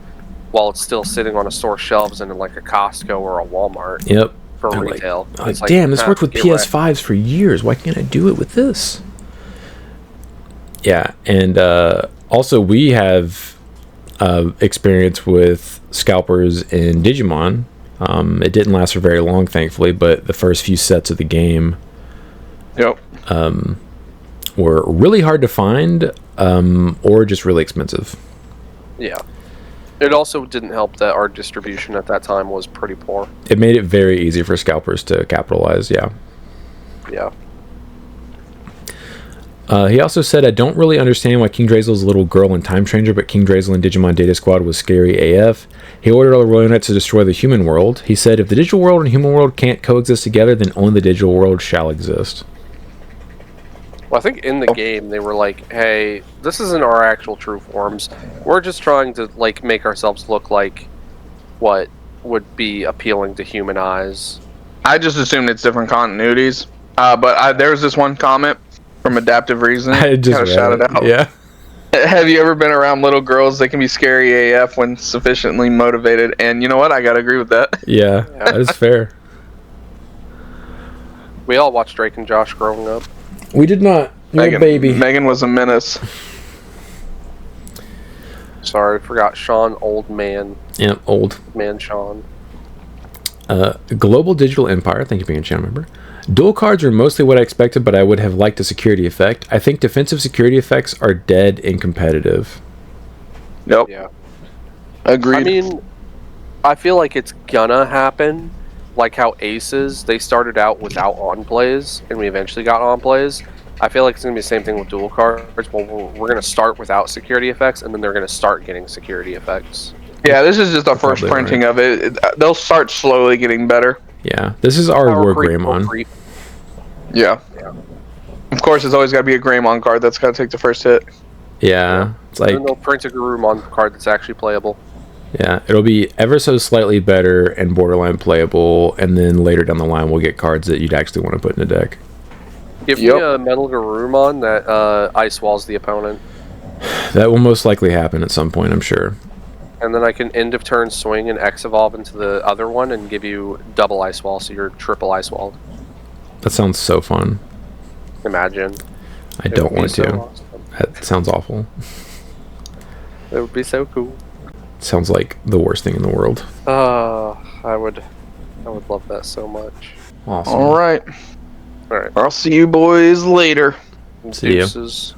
while it's still sitting on a store shelves in like a Costco or a Walmart. Yep. For retail. Like, damn, this worked with PS5s for years. Why can't I do it with this? Yeah, and also we have experience with scalpers in Digimon. It didn't last for very long, thankfully, but the first few sets of the game were really hard to find, or just really expensive. Yeah. It also didn't help that our distribution at that time was pretty poor. It made it very easy for scalpers to capitalize, yeah. He also said, I don't really understand why King Drazel's little girl in Time Stranger, but King Drazel in Digimon Data Squad was scary AF. He ordered all the Royal Knights to destroy the human world. He said, if the digital world and human world can't coexist together, then only the digital world shall exist. Well, I think in the game they were like, hey, this isn't our actual true forms. We're just trying to like make ourselves look like what would be appealing to human eyes. I just assumed it's different continuities. But there was this one comment from Adaptive Reasoning. I just kind of shouted out. Yeah. Have you ever been around little girls? They can be scary AF when sufficiently motivated. And you know what? I gotta agree with that. Yeah, that is fair. We all watched Drake and Josh growing up. We did not. You're a baby. Megan was a menace. Sorry, forgot Sean, old man. Yep, old. Man Sean. Global Digital Empire, thank you for being a channel member. Dual cards are mostly what I expected, but I would have liked a security effect. I think defensive security effects are dead in competitive. Nope. Yeah. Agreed. I mean, I feel like it's gonna happen. Like how Aces, they started out without on plays, and we eventually got on plays. I feel like it's gonna be the same thing with dual cards. Well, we're gonna start without security effects, and then they're gonna start getting security effects. Yeah, this is just the first printing of it. They'll start slowly getting better. Yeah, this is our Wargreymon. Yeah. Of course, there's always got to be a Greymon card that's got to take the first hit. Yeah, it's like... And they'll print a Garurumon card that's actually playable. Yeah, it'll be ever so slightly better and borderline playable, and then later down the line we'll get cards that you'd actually want to put in a deck. Give me a Metal Garurumon that Ice Walls the opponent. That will most likely happen at some point, I'm sure. And then I can end of turn swing and X evolve into the other one and give you double Ice Wall, so you're triple Ice Walled. That sounds so fun. Imagine. I don't want to. Awesome. That sounds awful. It would be so cool. Sounds like the worst thing in the world. I would love that so much. Awesome. All right. All right. I'll see you boys later. See you. Deuces.